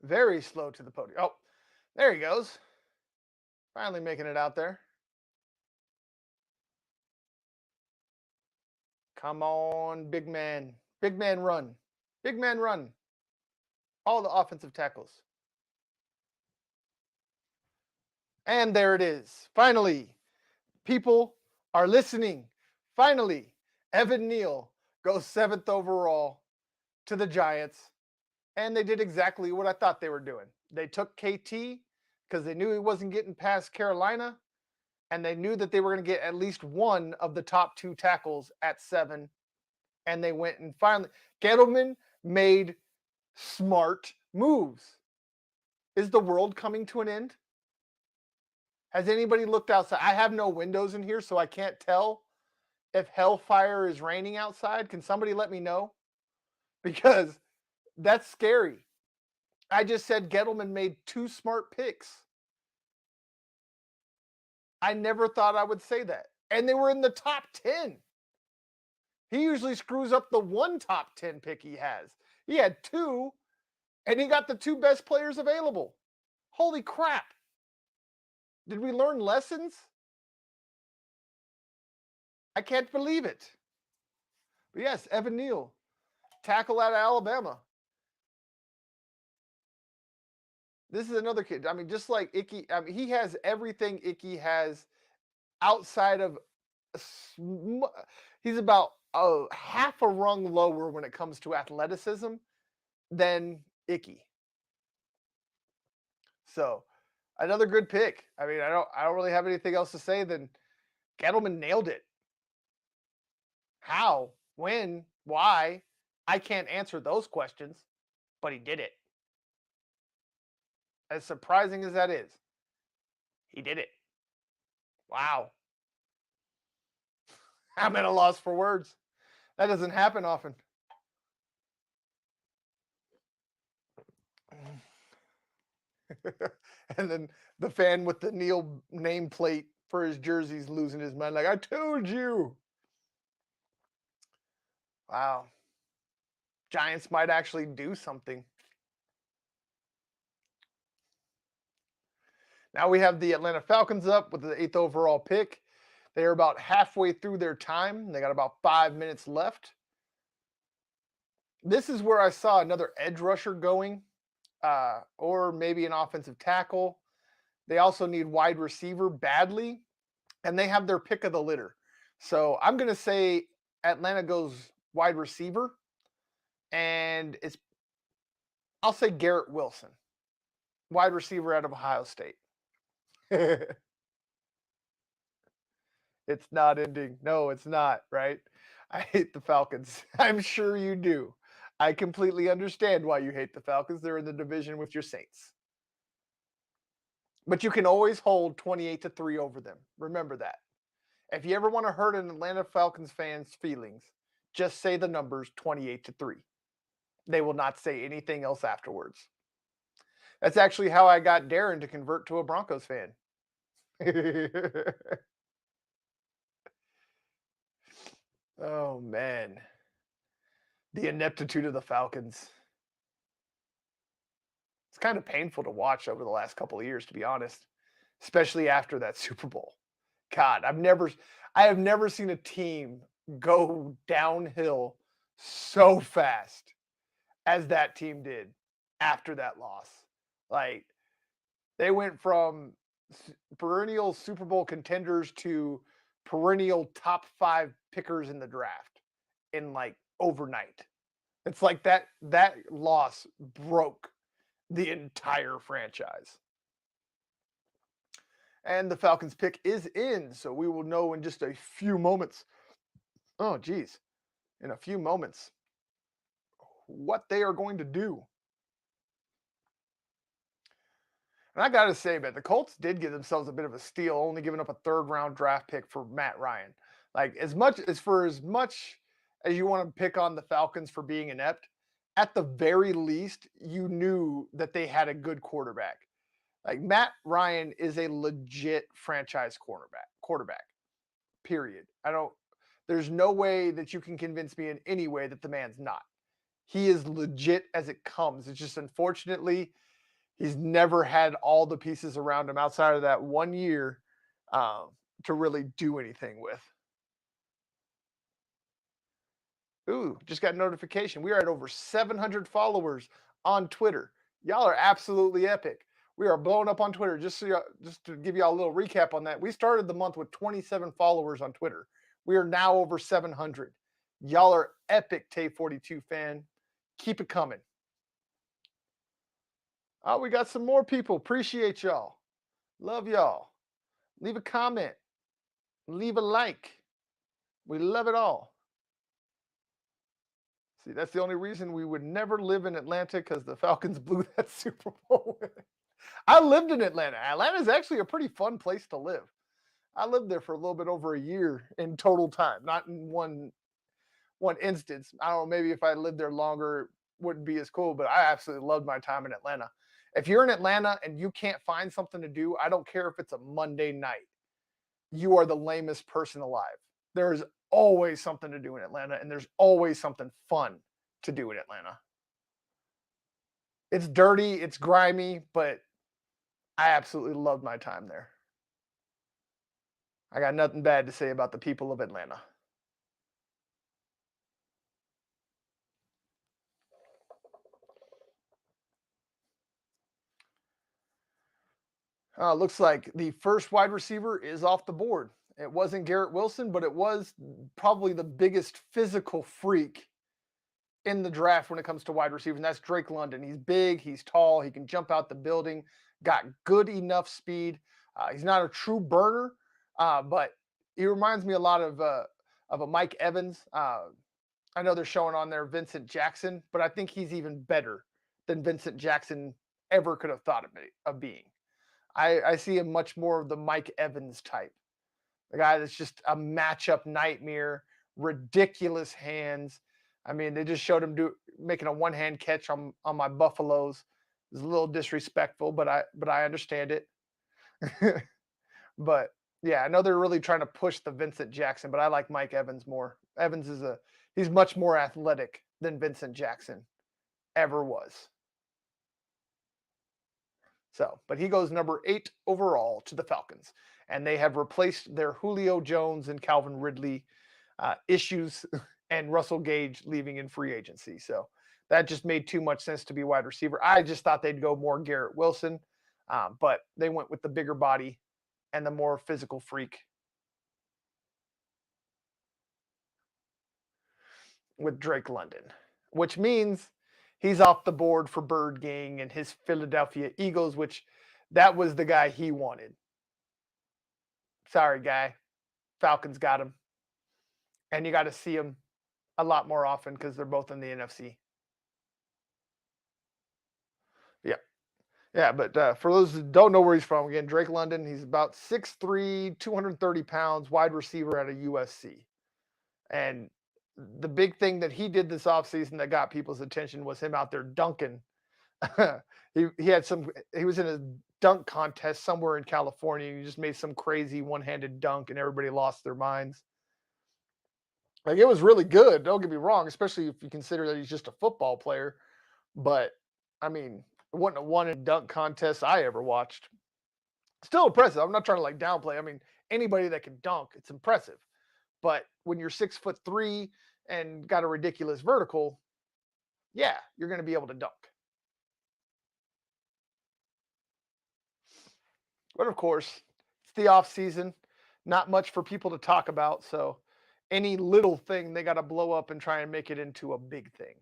Very slow to the podium. Oh, there he goes. Finally making it out there. Come on, big man. Big man run. Big man run. All the offensive tackles. And there it is. Finally, people are listening. Finally, Evan Neal goes 7th overall to the Giants. And they did exactly what I thought they were doing. They took KT because they knew he wasn't getting past Carolina. And they knew that they were going to get at least one of the top 2 tackles at 7. And they went and finally, Gettleman made smart moves. Is the world coming to an end? Has anybody looked outside? I have no windows in here, so I can't tell if hellfire is raining outside. Can somebody let me know? Because that's scary. I just said Gettleman made 2 smart picks. I never thought I would say that. And they were in the top 10. He usually screws up the 1 top 10 pick he has. He had 2, and he got the 2 best players available. Holy crap. Did we learn lessons? I can't believe it. But yes, Evan Neal, tackle out of Alabama. This is another kid. I mean, just like Icky, I mean, he has everything Icky has outside of, he's about half a rung lower when it comes to athleticism than Icky. So, another good pick. I mean, I don't really have anything else to say than Gettleman nailed it. How? When? Why? I can't answer those questions, but he did it. As surprising as that is, he did it. Wow. I'm at a loss for words. That doesn't happen often. And then the fan with the Neal nameplate for his jerseys losing his mind. Like, I told you. Wow. Giants might actually do something. Now we have the Atlanta Falcons up with the 8th overall pick. They are about halfway through their time. They got about 5 minutes left. This is where I saw another edge rusher going, or maybe an offensive tackle. They also need wide receiver badly, and they have their pick of the litter. So I'm going to say Atlanta goes wide receiver, and I'll say Garrett Wilson, wide receiver out of Ohio State. It's not ending. No, it's not, right? I hate the Falcons. I'm sure you do. I completely understand why you hate the Falcons. They're in the division with your Saints. But you can always hold 28-3 over them. Remember that. If you ever want to hurt an Atlanta Falcons fan's feelings, just say the numbers 28-3. They will not say anything else afterwards. That's actually how I got Darren to convert to a Broncos fan. Oh, man. The ineptitude of the Falcons. It's kind of painful to watch over the last couple of years, to be honest, especially after that Super Bowl. God, I have never seen a team go downhill so fast as that team did after that loss. Like, they went from perennial Super Bowl contenders to perennial top 5 pickers in the draft in like overnight. It's like that loss broke the entire franchise. And the Falcons pick is in, so we will know in just a few moments. Oh, geez. In a few moments, what they are going to do. And I got to say, man, the Colts did give themselves a bit of a steal, only giving up a third-round draft pick for Matt Ryan. Like as much as you want to pick on the Falcons for being inept, at the very least, you knew that they had a good quarterback. Like Matt Ryan is a legit franchise quarterback. Period. I don't There's no way that you can convince me in any way that the man's not. He is legit as it comes. It's just unfortunately he's never had all the pieces around him outside of that 1 year um, to really do anything with. Ooh, just got a notification. We are at over 700 followers on Twitter. Y'all are absolutely epic. We are blowing up on Twitter. Just to give y'all a little recap on that, we started the month with 27 followers on Twitter. We are now over 700. Y'all are epic, Tay42 fan. Keep it coming. Oh, we got some more people. Appreciate y'all. Love y'all. Leave a comment. Leave a like. We love it all. See, that's the only reason we would never live in Atlanta because the Falcons blew that Super Bowl. I lived in Atlanta. Atlanta is actually a pretty fun place to live. I lived there for a little bit over a year in total time, not in one instance. I don't know, maybe if I lived there longer, it wouldn't be as cool, but I absolutely loved my time in Atlanta. If you're in Atlanta and you can't find something to do, I don't care if it's a Monday night, you are the lamest person alive. There's always something to do in Atlanta, and there's always something fun to do in Atlanta. It's dirty, it's grimy, but I absolutely loved my time there. I got nothing bad to say about the people of Atlanta. Looks like the first wide receiver is off the board. It wasn't Garrett Wilson, but it was probably the biggest physical freak in the draft when it comes to wide receivers, and that's Drake London. He's big, he's tall, he can jump out the building, got good enough speed. He's not a true burner, but he reminds me a lot of a Mike Evans. I know they're showing on there Vincent Jackson, but I think he's even better than Vincent Jackson ever could have thought of being. I see him much more of the Mike Evans type, the guy that's just a matchup nightmare, ridiculous hands. I mean, they just showed him making a one-hand catch on my Buffaloes. It was a little disrespectful, but I understand it. But yeah, I know they're really trying to push the Vincent Jackson, but I like Mike Evans more. He's much more athletic than Vincent Jackson ever was. So, but he goes number 8 overall to the Falcons, and they have replaced their Julio Jones and Calvin Ridley issues and Russell Gage leaving in free agency. So that just made too much sense to be wide receiver. I just thought they'd go more Garrett Wilson, but they went with the bigger body and the more physical freak with Drake London, which means he's off the board for Bird Gang and his Philadelphia Eagles, which that was the guy he wanted. Sorry, guy. Falcons got him. And you got to see him a lot more often because they're both in the NFC. Yeah. Yeah, but for those who don't know where he's from, again, Drake London, he's about 6'3", 230 pounds, wide receiver out of USC. And the big thing that he did this offseason that got people's attention was him out there dunking. he was in a dunk contest somewhere in California. And he just made some crazy one-handed dunk, and everybody lost their minds. Like, it was really good. Don't get me wrong, especially if you consider that he's just a football player. But I mean, it wasn't a one and dunk contest I ever watched. Still impressive. I'm not trying to like downplay. I mean, anybody that can dunk, it's impressive. But when you're 6'3" and got a ridiculous vertical, yeah, you're going to be able to dunk. But of course, it's the off season, not much for people to talk about. So any little thing they got to blow up and try and make it into a big thing.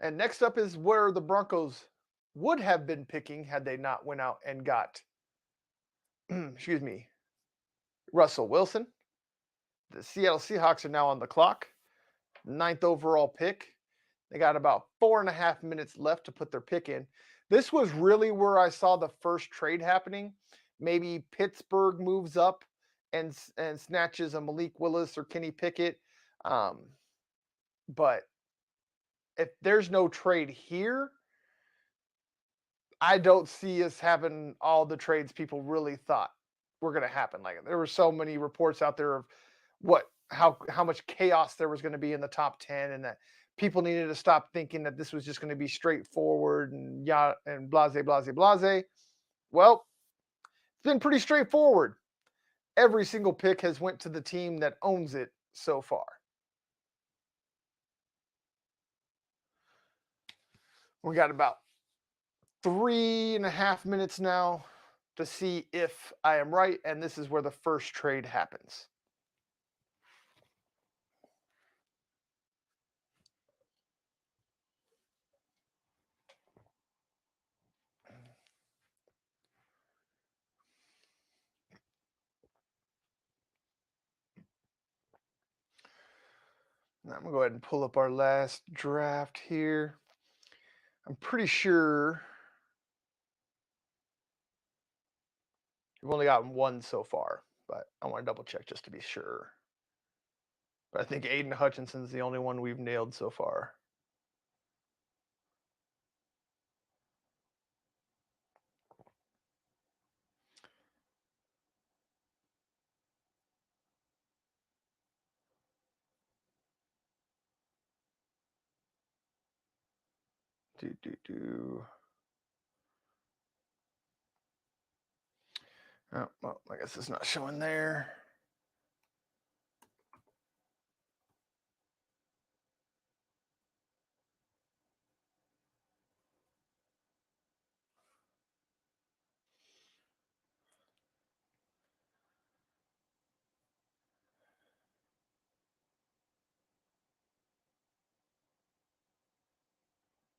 And next up is where the Broncos would have been picking had they not went out and got, excuse me, Russell Wilson. The Seattle Seahawks are now on the clock. 9th overall pick. They got about 4.5 minutes left to put their pick in. This was really where I saw the first trade happening. Maybe Pittsburgh moves up and snatches a Malik Willis or Kenny Pickett. But if there's no trade here, I don't see us having all the trades people really thought were going to happen. Like there were so many reports out there of how much chaos there was going to be in the top 10, and that people needed to stop thinking that this was just going to be straightforward and blase. Well, it's been pretty straightforward. Every single pick has went to the team that owns it so far. We got about 3.5 minutes now to see if I am right, and this is where the first trade happens. Now I'm going to go ahead and pull up our last draft here. I'm pretty sure we've only gotten one so far, but I want to double check just to be sure. But I think Aiden Hutchinson's the only one we've nailed so far. Oh, well, I guess it's not showing there.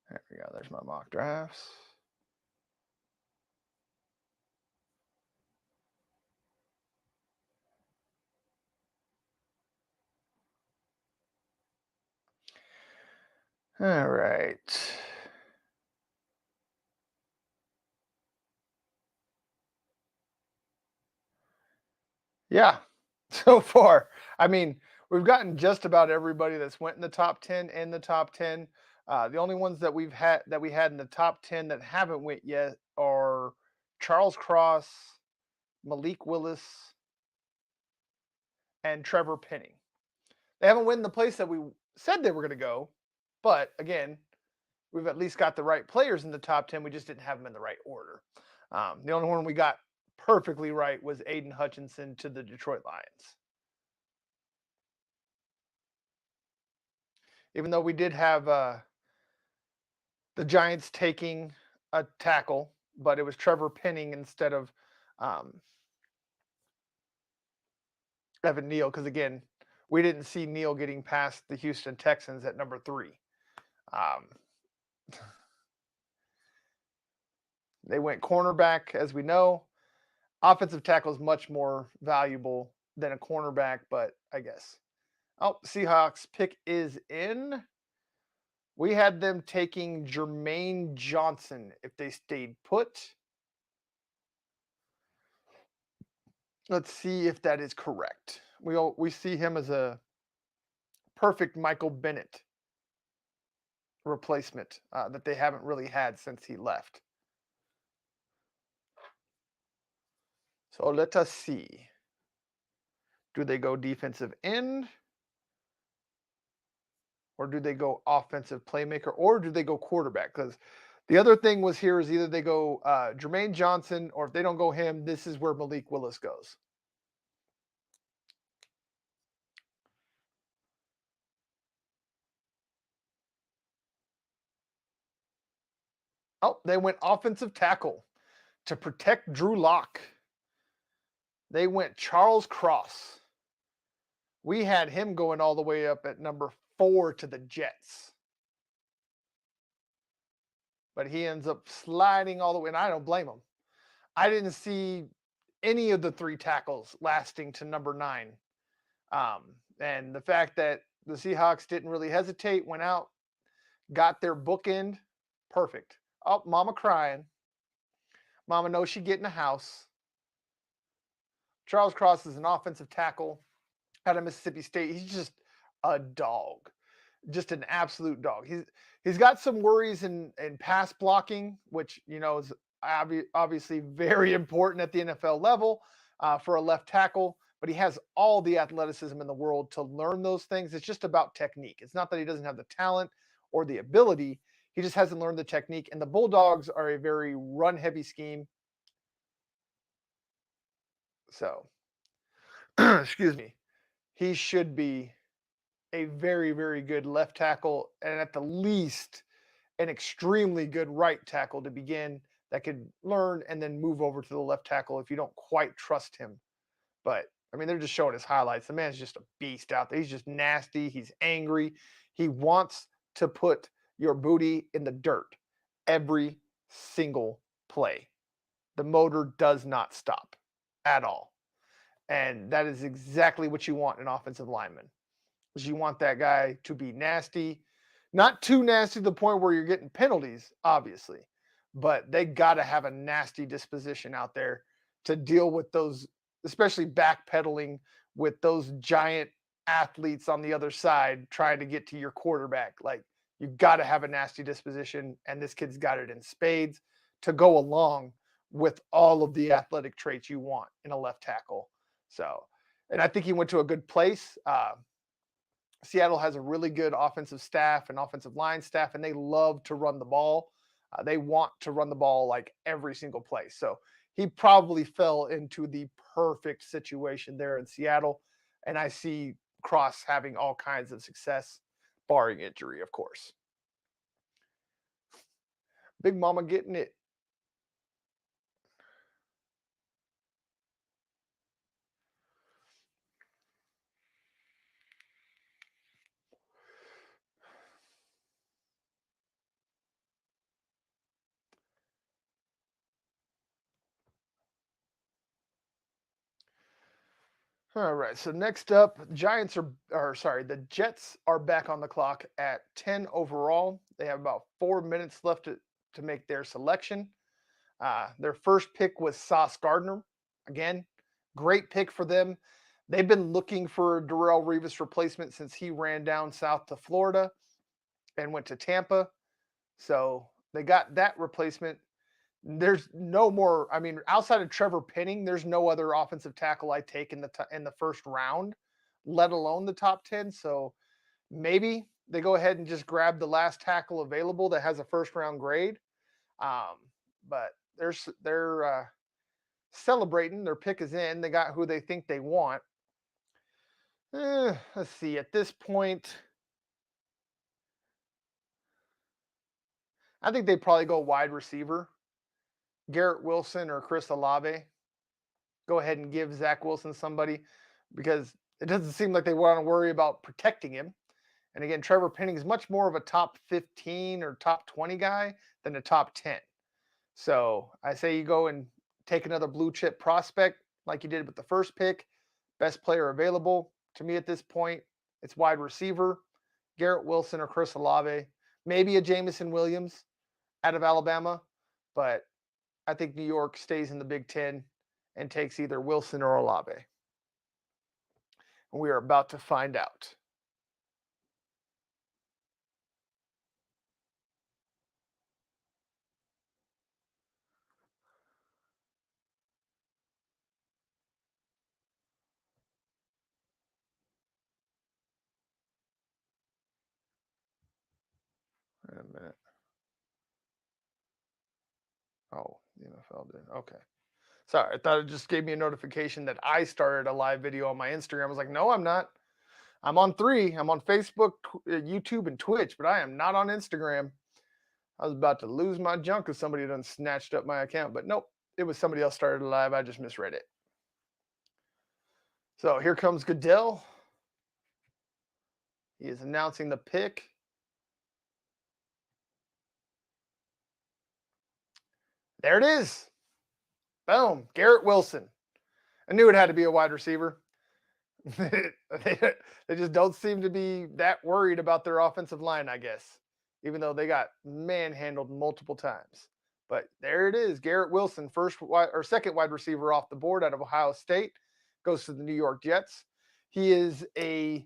There we go. There's my mock drafts. All right. Yeah, so far. I mean, we've gotten just about everybody that's went in the top 10 and the top 10. The only ones that we had in the top 10 that haven't went yet are Charles Cross, Malik Willis, and Trevor Penning. They haven't went in the place that we said they were going to go, but again, we've at least got the right players in the top 10. We just didn't have them in the right order. The only one we got perfectly right was Aiden Hutchinson to the Detroit Lions. Even though we did have the Giants taking a tackle, but it was Trevor Penning instead of Evan Neal, because again, we didn't see Neal getting past the Houston Texans at number 3. They went cornerback, as we know. Offensive tackle is much more valuable than a cornerback, but I guess. Oh, Seahawks pick is in. We had them taking Jermaine Johnson if they stayed put. Let's see if that is correct. We see him as a perfect Michael Bennett replacement that they haven't really had since he left. So let us see. Do they go defensive end? Or do they go offensive playmaker? Or do they go quarterback? Because the other thing was here is either they go Jermaine Johnson, or if they don't go him, this is where Malik Willis goes. Oh, they went offensive tackle to protect Drew Lock. They went Charles Cross. We had him going all the way up at number 4 to the Jets. But he ends up sliding all the way, and I don't blame him. I didn't see any of the 3 tackles lasting to number 9. And the fact that the Seahawks didn't really hesitate, went out, got their bookend. Perfect. Oh, mama crying. Mama knows she getting a house. Charles Cross is an offensive tackle out of Mississippi State. He's just a dog, just an absolute dog. He's got some worries in pass blocking, which is obviously very important at the NFL level for a left tackle. But he has all the athleticism in the world to learn those things. It's just about technique. It's not that he doesn't have the talent or the ability. He just hasn't learned the technique. And the Bulldogs are a very run-heavy scheme. So, excuse me. He should be a very, very good left tackle, and at the least, an extremely good right tackle to begin that could learn and then move over to the left tackle if you don't quite trust him. But I mean, they're just showing his highlights. The man's just a beast out there. He's just nasty. He's angry. He wants to put your booty in the dirt every single play. The motor does not stop at all. And that is exactly what you want in an offensive lineman. Is you want that guy to be nasty, not too nasty to the point where you're getting penalties, obviously, but they got to have a nasty disposition out there to deal with those, especially backpedaling with those giant athletes on the other side trying to get to your quarterback. Like, you've got to have a nasty disposition, and this kid's got it in spades to go along with all of the athletic traits you want in a left tackle. So, and I think he went to a good place. Seattle has a really good offensive staff and offensive line staff, and they love to run the ball. They want to run the ball like every single play. So he probably fell into the perfect situation there in Seattle. And I see Cross having all kinds of success, barring injury, of course. Big Mama getting it. All right. So next up, the Jets are back on the clock at 10 overall. They have about 4 minutes left to make their selection. Their first pick was Sauce Gardner. Again, great pick for them. They've been looking for a Darrelle Revis replacement since he ran down south to Florida and went to Tampa. So they got that replacement. There's no more. I mean, outside of Trevor Penning, there's no other offensive tackle I take in the first round, let alone the top 10. So maybe they go ahead and just grab the last tackle available that has a first round grade. But they're celebrating. Their pick is in. They got who they think they want. Let's see. At this point, I think they probably go wide receiver. Garrett Wilson or Chris Olave. Go ahead and give Zach Wilson somebody because it doesn't seem like they want to worry about protecting him. And again, Trevor Penning is much more of a top 15 or top 20 guy than a top 10. So I say you go and take another blue chip prospect like you did with the first pick. Best player available to me at this point, it's wide receiver, Garrett Wilson or Chris Olave, maybe a Jamison Williams out of Alabama, but I think New York stays in the Big Ten and takes either Wilson or Olave. And we are about to find out. Wait a minute. Oh, the NFL did. Okay. Sorry, I thought it just gave me a notification that I started a live video on my Instagram. I was like, no, I'm not. I'm on 3. I'm on Facebook, YouTube, and Twitch, but I am not on Instagram. I was about to lose my junk because somebody done snatched up my account, but nope, it was somebody else started a live. I just misread it. So here comes Goodell. He is announcing the pick. There it is. Boom. Garrett Wilson. I knew it had to be a wide receiver. They just don't seem to be that worried about their offensive line, I guess. even though they got manhandled multiple times. But there it is. Garrett Wilson, second wide receiver off the board out of Ohio State, goes to the New York Jets. He is a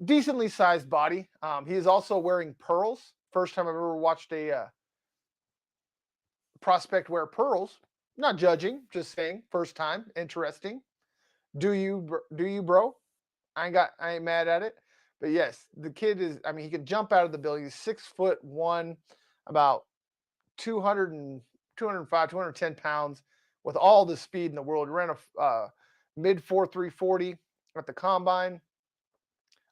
decently sized body. He is also wearing pearls. First time I've ever watched a prospect wear pearls. Not judging, just saying. First time, interesting. Do you, bro? I ain't mad at it. But yes, the kid is. I mean, he can jump out of the building. He's 6'1", about 200 and 205, 210 pounds, with all the speed in the world. He ran a mid 4.340 at the combine.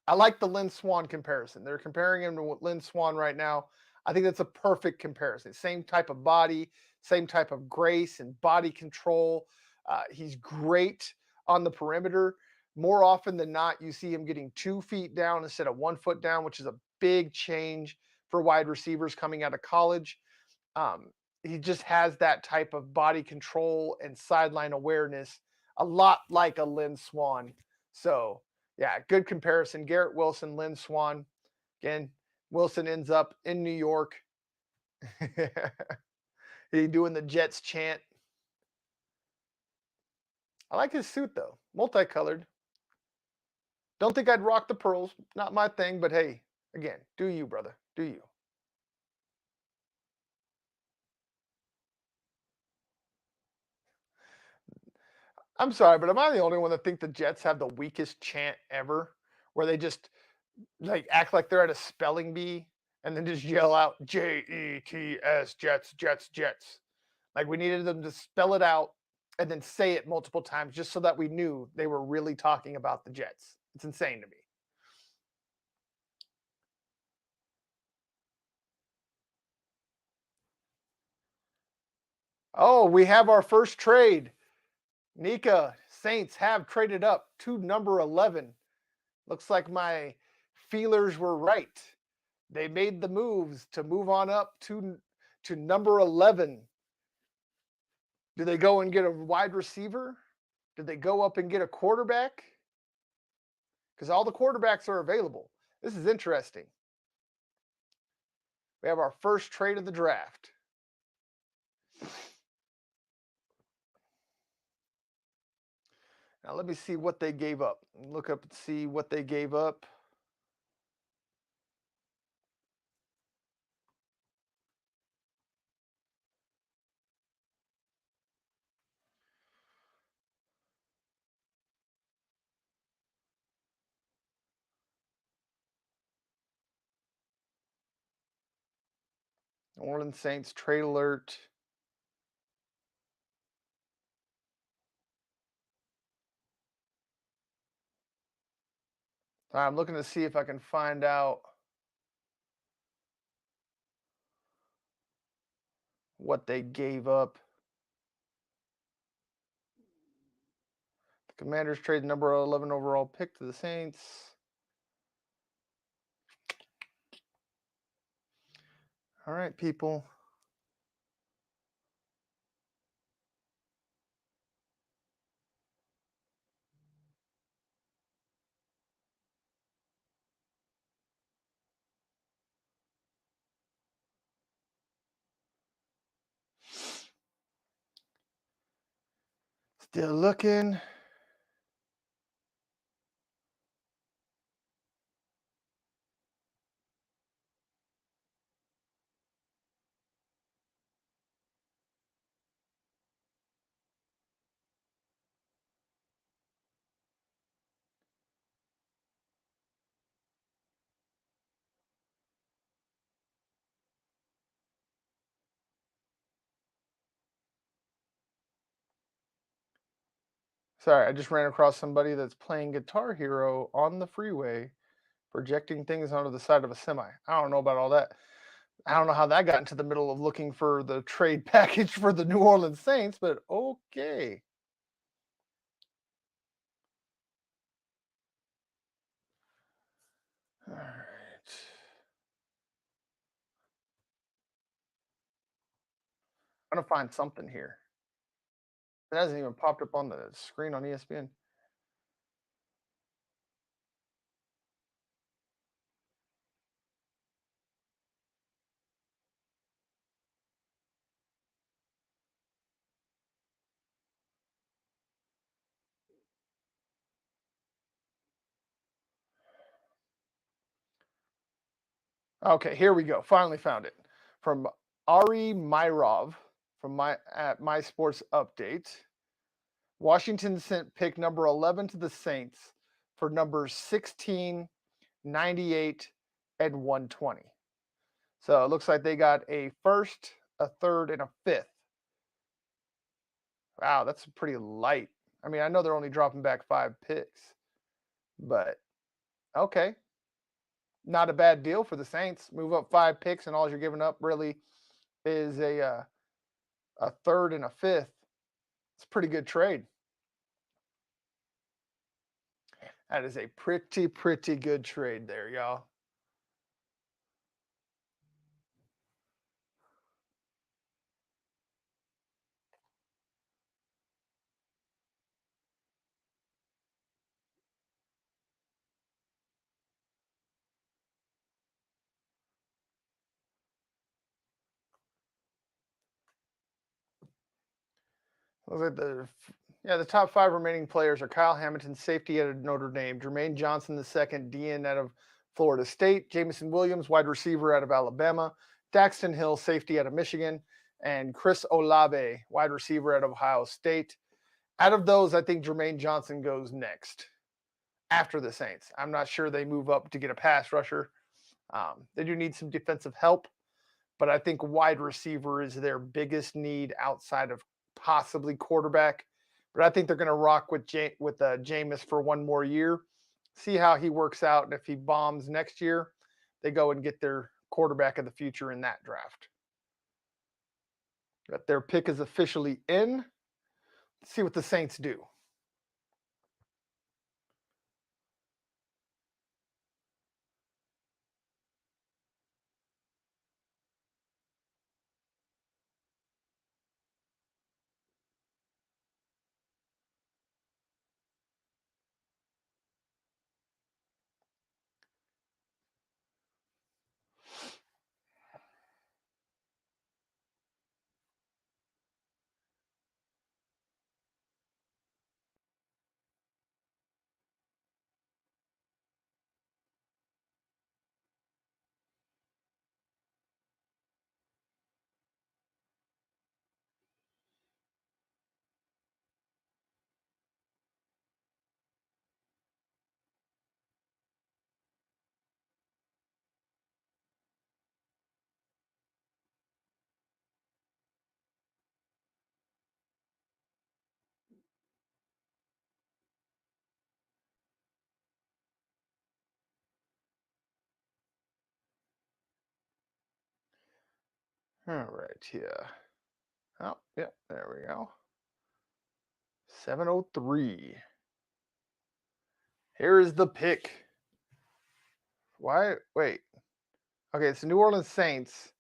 I like the Lynn Swann comparison. They're comparing him to Lynn Swann right now. I think that's a perfect comparison. Same type of body, same type of grace and body control. He's great on the perimeter. More often than not, you see him getting 2 feet down instead of 1 foot down, which is a big change for wide receivers coming out of college. He just has that type of body control and sideline awareness, a lot like a Lynn Swann. So, yeah, good comparison. Garrett Wilson, Lynn Swann. Again, Wilson ends up in New York. He doing the Jets chant. I like his suit, though. Multicolored. Don't think I'd rock the pearls. Not my thing, but hey, again, do you, brother. Do you. I'm sorry, but am I the only one that think the Jets have the weakest chant ever? Where they just like act like they're at a spelling bee and then just yell out Jets, Jets, Jets, Jets. Like we needed them to spell it out and then say it multiple times just so that we knew they were really talking about the Jets. It's insane to me. Oh, we have our first trade. Nika, Saints have traded up to number 11. Looks like my feelers were right. They made the moves to move on up to number 11. Do they go and get a wide receiver? Did they go up and get a quarterback? Because all the quarterbacks are available. This is interesting. We have our first trade of the draft. Now let me see what they gave up. Look up and see what they gave up. New Orleans Saints trade alert. I'm looking to see if I can find out what they gave up. The Commanders trade number 11 overall pick to the Saints. All right, people. Still looking. Sorry, I just ran across somebody that's playing Guitar Hero on the freeway, projecting things onto the side of a semi. I don't know about all that. I don't know how that got into the middle of looking for the trade package for the New Orleans Saints, but okay. All right. I'm gonna find something here. It hasn't even popped up on the screen on ESPN. Okay, here we go. Finally found it. From Ari Myrov from my Sports Update. Washington sent pick number 11 to the Saints for numbers 16, 98, and 120. So it looks like they got a first, a third, and a fifth. Wow, that's pretty light. I mean, I know they're only dropping back 5 picks, but okay. Not a bad deal for the Saints. Move up 5 picks, and all you're giving up really is a third and a fifth. It's a pretty good trade. That is a pretty good trade there, y'all. Look at the top 5 remaining players are Kyle Hamilton, safety out of Notre Dame, Jermaine Johnson II, DN out of Florida State, Jamison Williams, wide receiver out of Alabama, Daxton Hill, safety out of Michigan, and Chris Olavey, wide receiver out of Ohio State. Out of those, I think Jermaine Johnson goes next after the Saints. I'm not sure they move up to get a pass rusher. They do need some defensive help, but I think wide receiver is their biggest need outside of possibly quarterback. But I think they're going to rock with Jameis for one more year, see how he works out, and if he bombs next year, they go and get their quarterback of the future in that draft. But their pick is officially in. Let's see what the Saints do. All right, here. Oh, yeah, there we go. 703. Here is the pick. Why? Wait. Okay, it's the New Orleans Saints,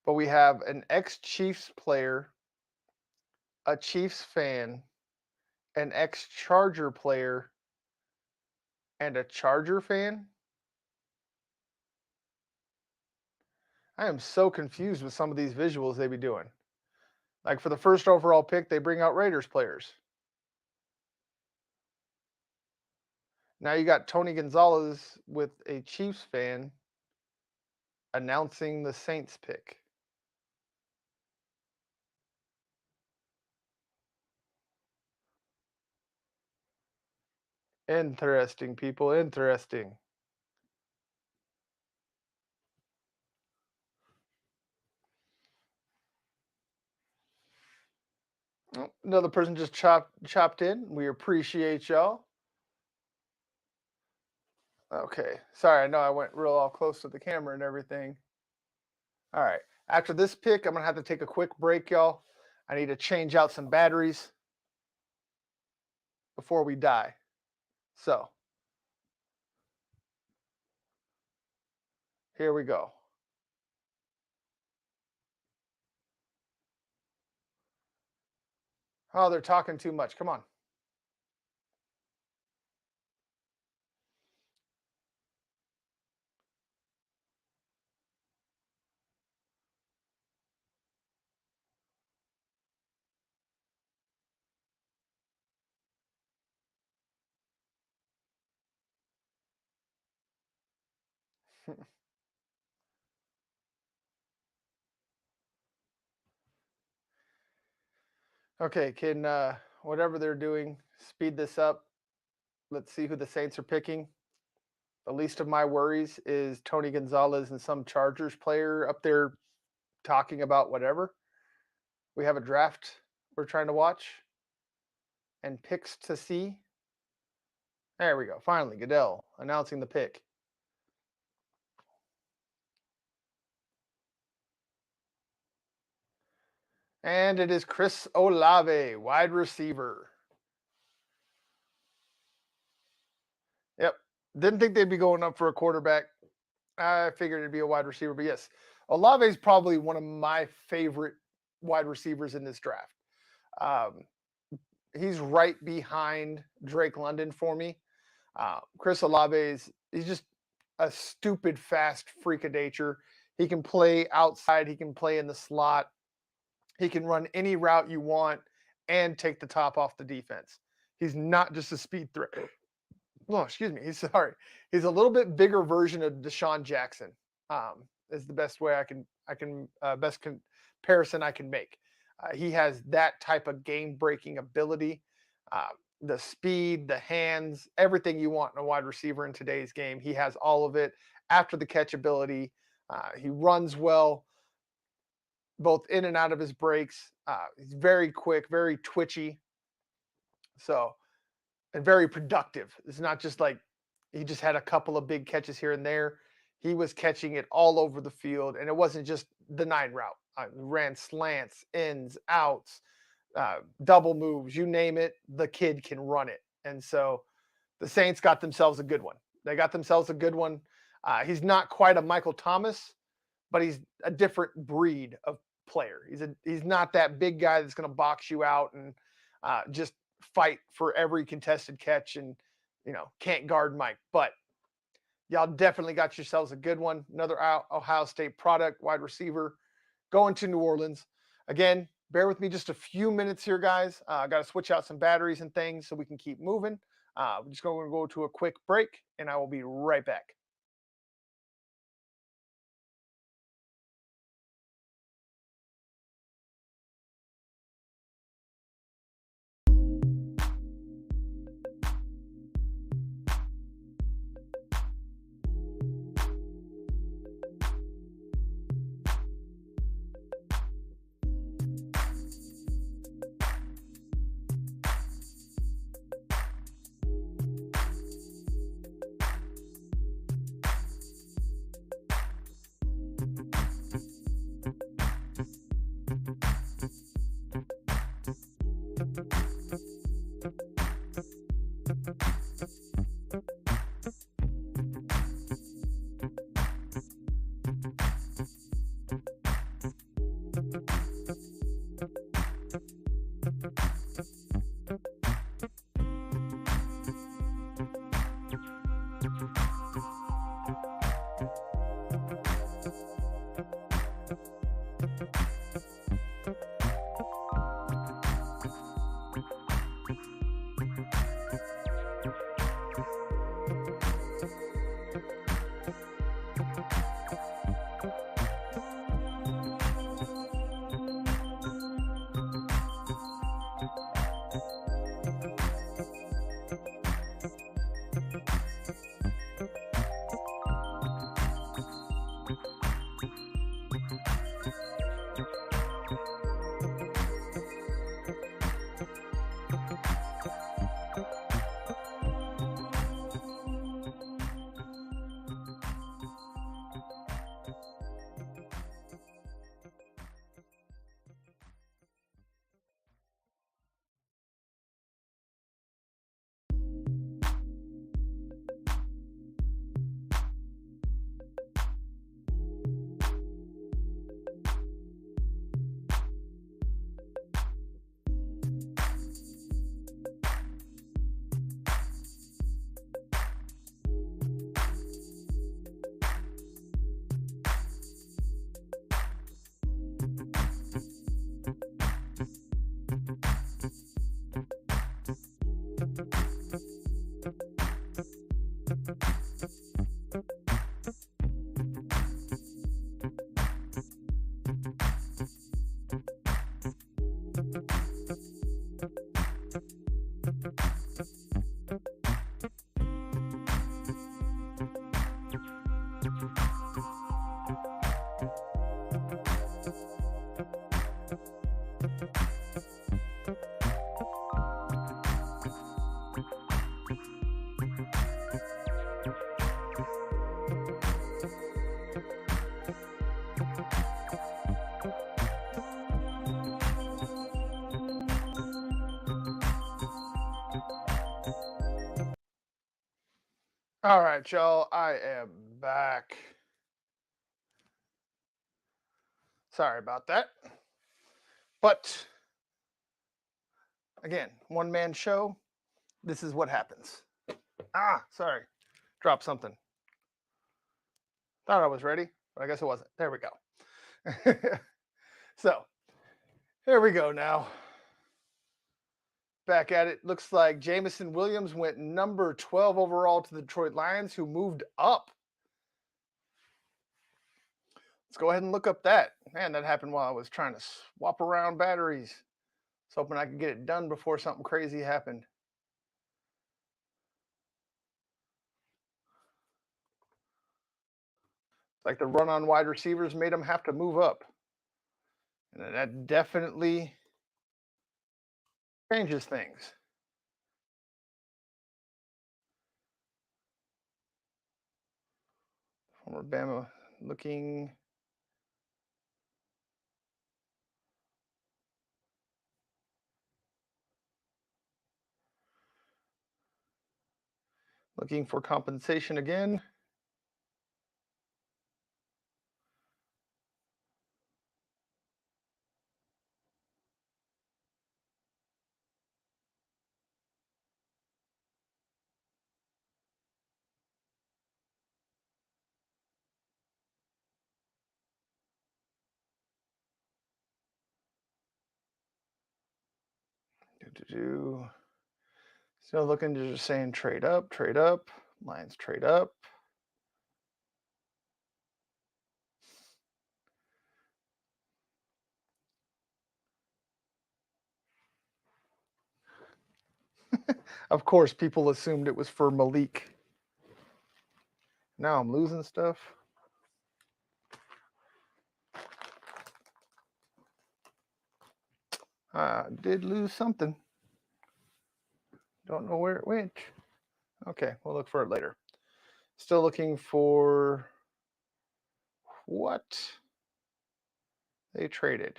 but we have an ex-Chiefs player, a Chiefs fan, an ex-Charger player, and a Charger fan. I am so confused with some of these visuals they be doing. Like for the first overall pick, they bring out Raiders players. Now you got Tony Gonzalez with a Chiefs fan announcing the Saints pick. Interesting, people. Interesting. Oh, another person just chopped in. We appreciate y'all. Okay. Sorry, I know I went real all close to the camera and everything. All right. After this pick, I'm going to have to take a quick break, y'all. I need to change out some batteries before we die. So, here we go. Oh, they're talking too much. Come on. Okay, can whatever they're doing, speed this up. Let's see who the Saints are picking. The least of my worries is Tony Gonzalez and some Chargers player up there talking about whatever. We have a draft we're trying to watch and picks to see. There we go. Finally, Goodell announcing the pick. And it is Chris Olavey, wide receiver. Yep. Didn't think they'd be going up for a quarterback. I figured it'd be a wide receiver, but yes, Olave is probably one of my favorite wide receivers in this draft. Um, he's right behind Drake London for me. Chris Olave he's just a stupid fast freak of nature. He can play outside. He can play in the slot. He can run any route you want and take the top off the defense. He's not just a speed threat. No, excuse me. He's a little bit bigger version of Deshaun Jackson. Is the best way I can best comparison I can make. He has that type of game breaking ability, the speed, the hands, everything you want in a wide receiver in today's game. He has all of it. After the catch ability, he runs well, both in and out of his breaks. He's very quick, very twitchy. So. And very productive. It's not just like he just had a couple of big catches here and there. He was catching it all over the field, and it wasn't just the 9 route. Ran slants, ins, outs, double moves, you name it, the kid can run it. And so the Saints got themselves a good one. They got themselves a good one. He's not quite a Michael Thomas, but he's a different breed of player. He's not that big guy that's going to box you out and just fight for every contested catch and can't guard Mike, but y'all definitely got yourselves a good one. Another Ohio State product, wide receiver, going to New Orleans. Again, bear with me just a few minutes here, guys. I got to switch out some batteries and things so we can keep moving. We're just going to go to a quick break, and I will be right back. All right, y'all, I am back. Sorry about that. But again, one-man show. This is what happens. Sorry. Dropped something. Thought I was ready, but I guess it wasn't. There we go. So, here we go now. Back at it. Looks like Jameson Williams went number 12 overall to the Detroit Lions, who moved up. Let's go ahead and look up that. Man, that happened while I was trying to swap around batteries. I was hoping I could get it done before something crazy happened. Like the run on wide receivers made them have to move up. And that definitely changes things. Former Bama looking. Looking for compensation again. Still looking to just saying trade up. Lions trade up. Of course, people assumed it was for Malik. Now I'm losing stuff. I did lose something. Don't know where it went. Okay, we'll look for it later. Still looking for what they traded.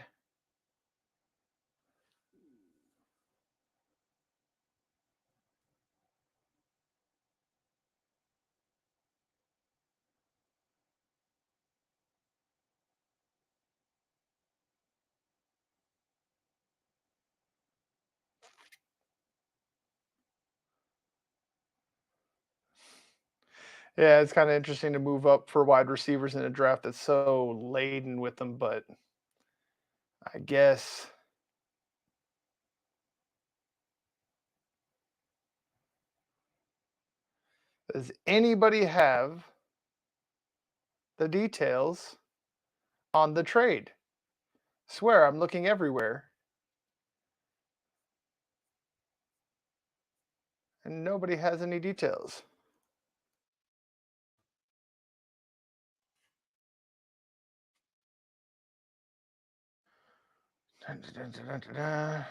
Yeah, it's kind of interesting to move up for wide receivers in a draft that's so laden with them, but I guess does anybody have the details on the trade? Swear I'm looking everywhere. And nobody has any details. Dun, dun, dun, dun, dun, dun.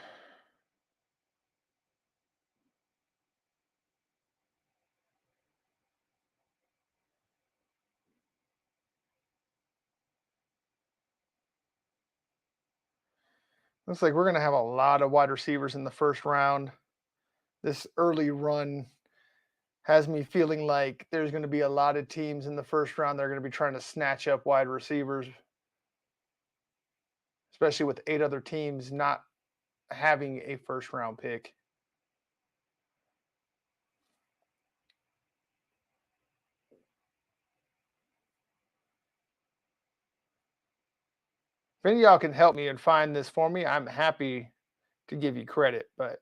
Looks like we're going to have a lot of wide receivers in the first round. This early run has me feeling like there's going to be a lot of teams in the first round that are going to be trying to snatch up wide receivers, especially with 8 other teams not having a first round pick. If any of y'all can help me and find this for me, I'm happy to give you credit, but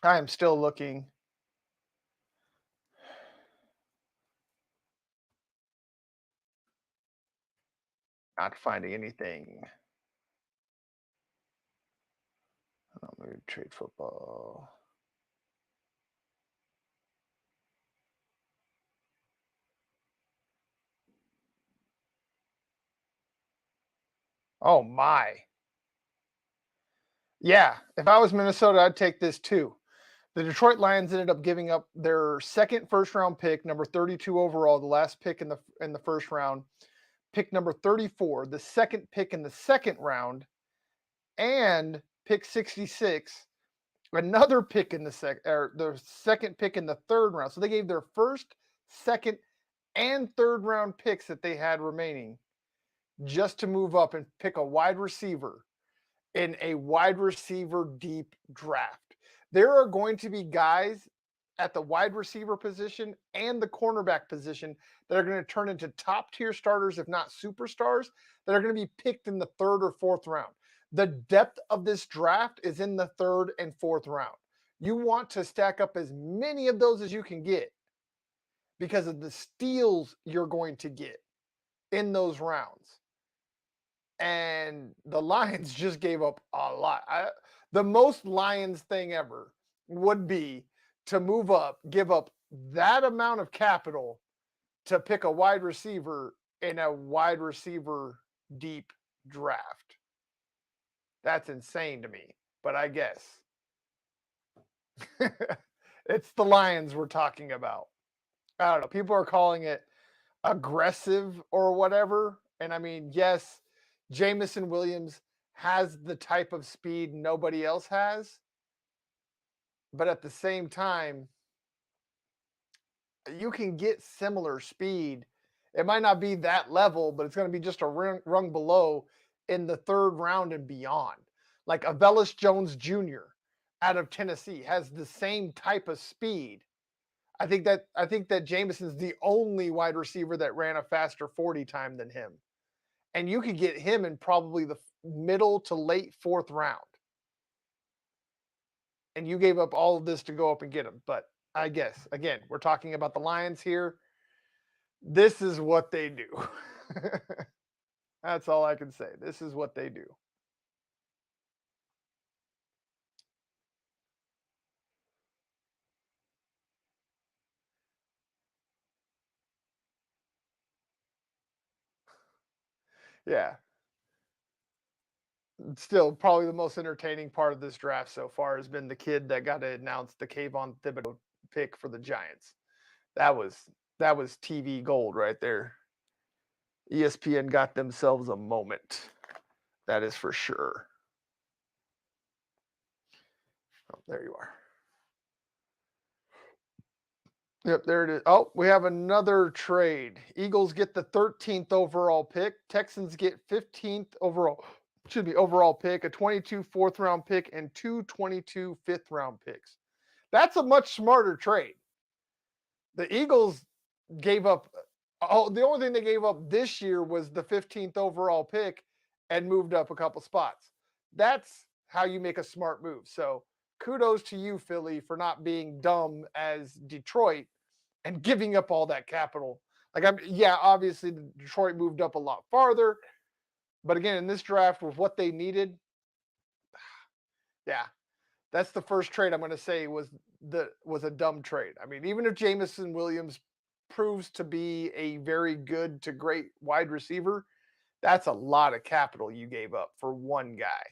I am still looking. Not finding anything. Maybe trade football. Oh my. Yeah, if I was Minnesota, I'd take this too. The Detroit Lions ended up giving up their second first round pick, number 32 overall, the last pick in the first round, pick number 34, the second pick in the second round, and pick 66, another pick in the second pick in the third round. So they gave their first, second, and third round picks that they had remaining just to move up and pick a wide receiver in a wide receiver deep draft. There are going to be guys at the wide receiver position and the cornerback position that are going to turn into top tier starters, if not superstars, that are going to be picked in the third or fourth round. The depth of this draft is in the third and fourth round. You want to stack up as many of those as you can get because of the steals you're going to get in those rounds. And the Lions just gave up a lot. The most Lions thing ever would be to move up, give up that amount of capital to pick a wide receiver in a wide receiver deep draft. That's insane to me, but I guess it's the Lions we're talking about. I don't know. People are calling it aggressive or whatever. And I mean, yes, Jamison Williams has the type of speed nobody else has. But at the same time, you can get similar speed. It might not be that level, but it's going to be just a rung below in the third round and beyond. Like Velus Jones Jr. out of Tennessee has the same type of speed. I think that Jamison's the only wide receiver that ran a faster 40 time than him. And you could get him in probably the middle to late fourth round. And you gave up all of this to go up and get him. But I guess, again, we're talking about the Lions here. This is what they do. That's all I can say. This is what they do. Yeah. Still, probably the most entertaining part of this draft so far has been the kid that got to announce the Kayvon Thibodeau pick for the Giants. That was TV gold right there. ESPN got themselves a moment. That is for sure. Oh, there you are. Yep, there it is. Oh, we have another trade. Eagles get the 13th overall pick. Texans get 15th overall pick, a 22 fourth round pick, and two 22 fifth round picks. That's a much smarter trade. The Eagles gave up, the only thing they gave up this year was the 15th overall pick and moved up a couple spots. That's how you make a smart move. So kudos to you, Philly, for not being dumb as Detroit and giving up all that capital. Obviously Detroit moved up a lot farther, but again, in this draft with what they needed, yeah, that's the first trade I'm going to say was a dumb trade. I mean, even if Jamison Williams proves to be a very good to great wide receiver, that's a lot of capital you gave up for one guy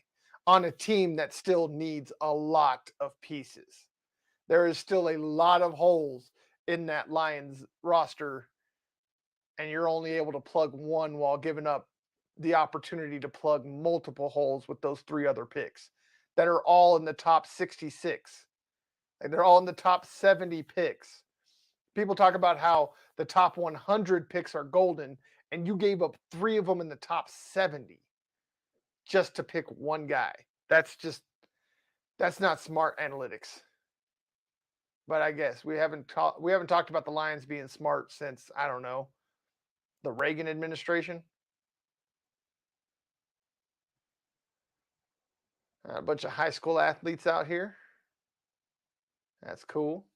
on a team that still needs a lot of pieces. There is still a lot of holes in that Lions roster, and you're only able to plug one while giving up the opportunity to plug multiple holes with those three other picks that are all in the top 66. Like they're all in the top 70 picks. People talk about how the top 100 picks are golden, and you gave up three of them in the top 70 just to pick one guy. That's not smart analytics. But I guess we haven't talked about the Lions being smart since, I don't know, the Reagan administration. A bunch of high school athletes out here. That's cool.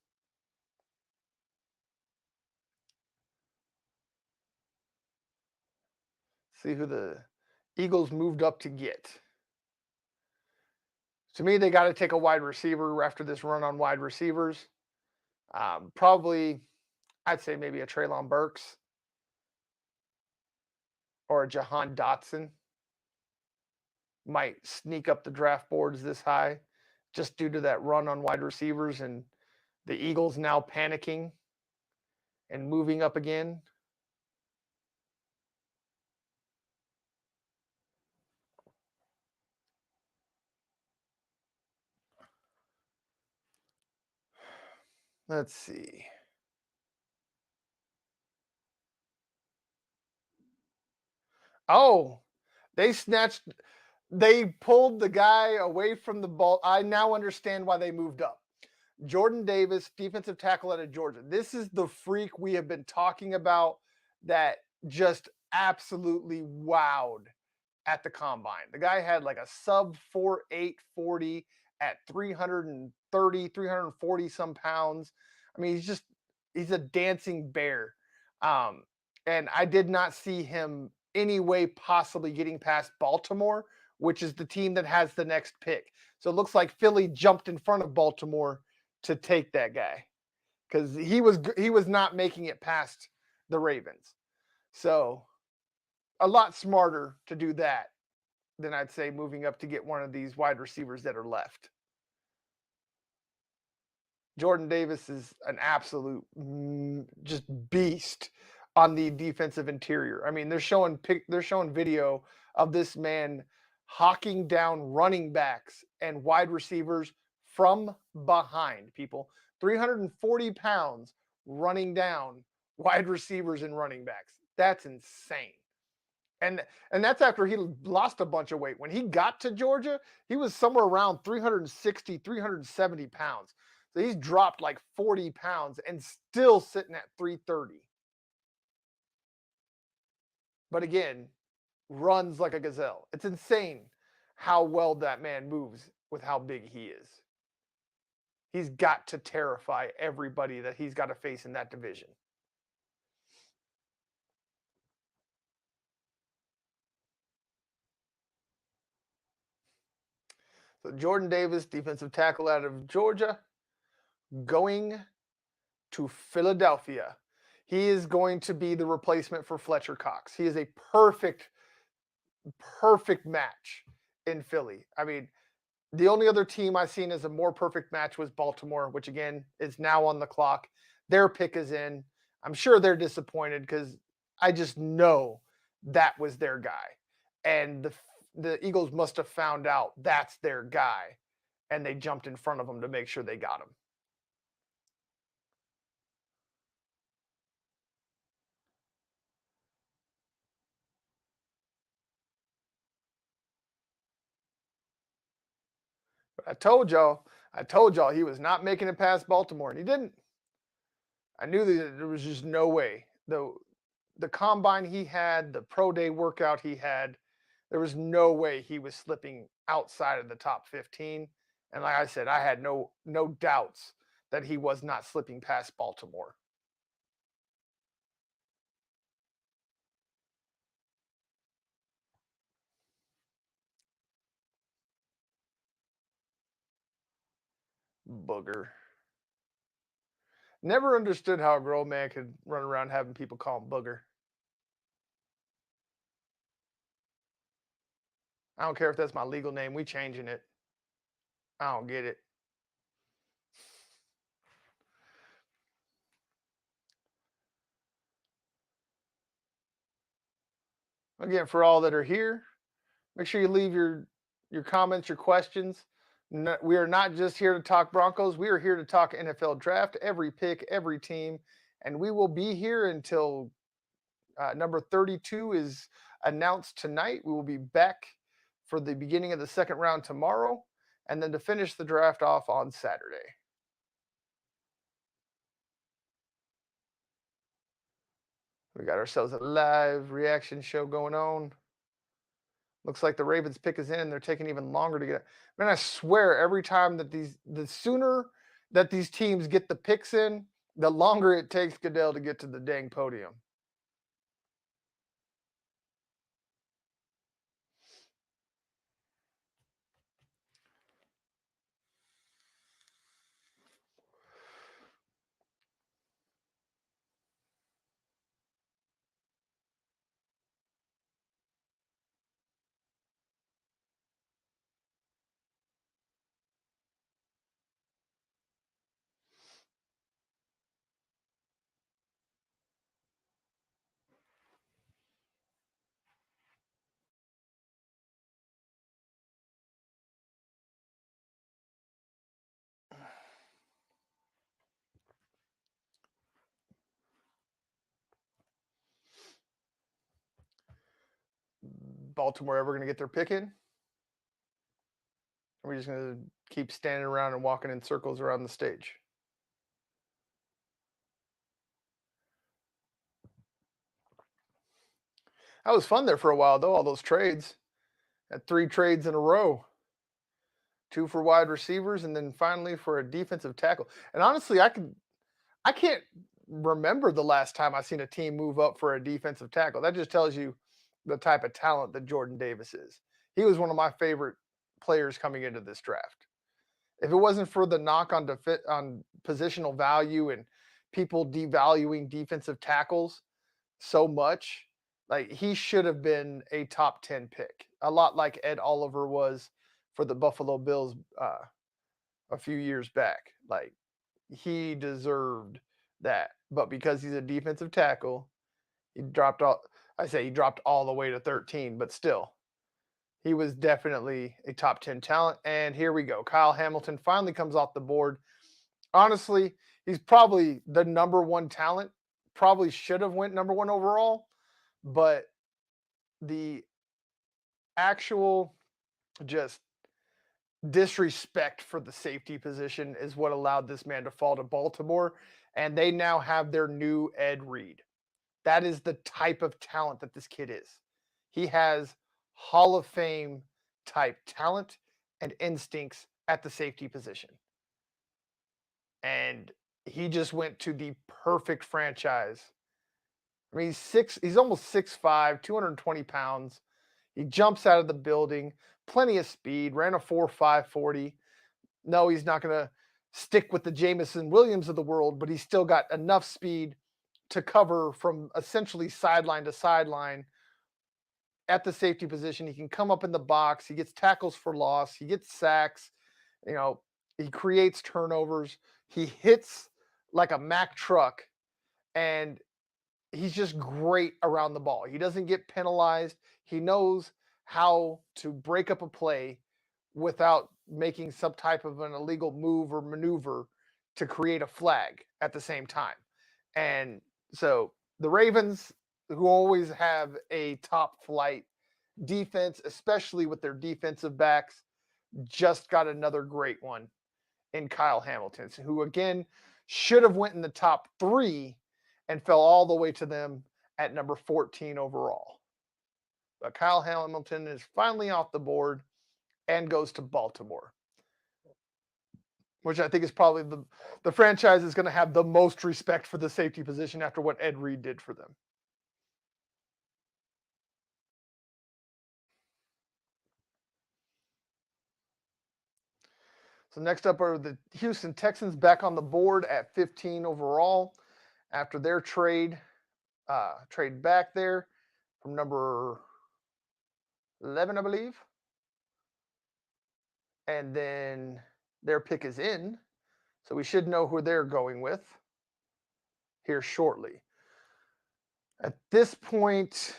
See who the Eagles moved up to get. To me, they got to take a wide receiver after this run on wide receivers. Probably, I'd say maybe a Treylon Burks or a Johan Dotson. might sneak up the draft boards this high just due to that run on wide receivers and the Eagles now panicking and moving up again. Let's see. Oh, they pulled the guy away from the ball. I now understand why they moved up. Jordan Davis, defensive tackle out of Georgia. This is the freak we have been talking about that just absolutely wowed at the combine. The guy had like a sub 4.8 40 at 330, 340 some pounds. I mean, he's a dancing bear. And I did not see him any way possibly getting past Baltimore, which is the team that has the next pick. So it looks like Philly jumped in front of Baltimore to take that guy because he was not making it past the Ravens. So a lot smarter to do that than I'd say moving up to get one of these wide receivers that are left. Jordan Davis is an absolute just beast on the defensive interior. I mean, they're showing video of this man hawking down running backs and wide receivers from behind. People, 340 pounds running down wide receivers and running backs. That's insane. And that's after he lost a bunch of weight. When he got to Georgia, he was somewhere around 360, 370 pounds. So he's dropped like 40 pounds and still sitting at 330. But again, runs like a gazelle. It's insane how well that man moves with how big he is. He's got to terrify everybody that he's got to face in that division. So Jordan Davis, defensive tackle out of Georgia, going to Philadelphia. He is going to be the replacement for Fletcher Cox. He is a perfect match in Philly. I mean, the only other team I've seen as a more perfect match was Baltimore, which again is now on the clock. Their pick is in. I'm sure they're disappointed because I just know that was their guy. And the Eagles must have found out that's their guy, and they jumped in front of him to make sure they got him. I told y'all he was not making it past Baltimore, and he didn't. I knew that there was just no way. The combine he had, the pro day workout he had, there was no way he was slipping outside of the top 15. And like I said, I had no doubts that he was not slipping past Baltimore. Booger. Never understood how a grown man could run around having people call him Booger. I don't care if that's my legal name. We changing it. I don't get it. Again, for all that are here, make sure you leave your comments, your questions. We are not just here to talk Broncos. We are here to talk NFL draft, every pick, every team, and we will be here until number 32 is announced tonight. We will be back for the beginning of the second round tomorrow, and then to finish the draft off on Saturday. We got ourselves a live reaction show going on. Looks like the Ravens pick is in, and they're taking even longer to get. Man, I swear, every time that the sooner that these teams get the picks in, the longer it takes Goodell to get to the dang podium. Baltimore ever going to get their pick in? Or are we just going to keep standing around and walking in circles around the stage? That was fun there for a while, though, all those trades. Had 3 trades in a row. 2 for wide receivers, and then finally for a defensive tackle. And honestly, I can't remember the last time I seen a team move up for a defensive tackle. That just tells you the type of talent that Jordan Davis is. He was one of my favorite players coming into this draft. If it wasn't for the knock on on positional value and people devaluing defensive tackles so much, like he should have been a top 10 pick. A lot like Ed Oliver was for the Buffalo Bills a few years back. Like he deserved that. But because he's a defensive tackle, he dropped all he dropped all the way to 13, but still. He was definitely a top 10 talent. And here we go. Kyle Hamilton finally comes off the board. Honestly, he's probably the number 1 talent. Probably should have went number 1 overall, but the actual just disrespect for the safety position is what allowed this man to fall to Baltimore, and they now have their new Ed Reed. That is the type of talent that this kid is. He has Hall of Fame type talent and instincts at the safety position. And he just went to the perfect franchise. I mean, he's almost 6'5", 220 pounds. He jumps out of the building, plenty of speed, ran a 4.5 40. No, he's not going to stick with the Jamison Williams of the world, but he's still got enough speed to cover from essentially sideline to sideline at the safety position. He can come up in the box. He gets tackles for loss. He gets sacks. You know, he creates turnovers. He hits like a Mack truck, and he's just great around the ball. He doesn't get penalized. He knows how to break up a play without making some type of an illegal move or maneuver to create a flag at the same time. And so the Ravens, who always have a top flight defense, especially with their defensive backs, just got another great one in Kyle Hamilton, who again should have went in the top 3 and fell all the way to them at number 14 overall. But Kyle Hamilton is finally off the board and goes to Baltimore, which I think is probably the franchise is going to have the most respect for the safety position after what Ed Reed did for them. So next up are the Houston Texans back on the board at 15 overall after their trade back there from number 11, I believe. And then their pick is in. So we should know who they're going with here shortly. At this point,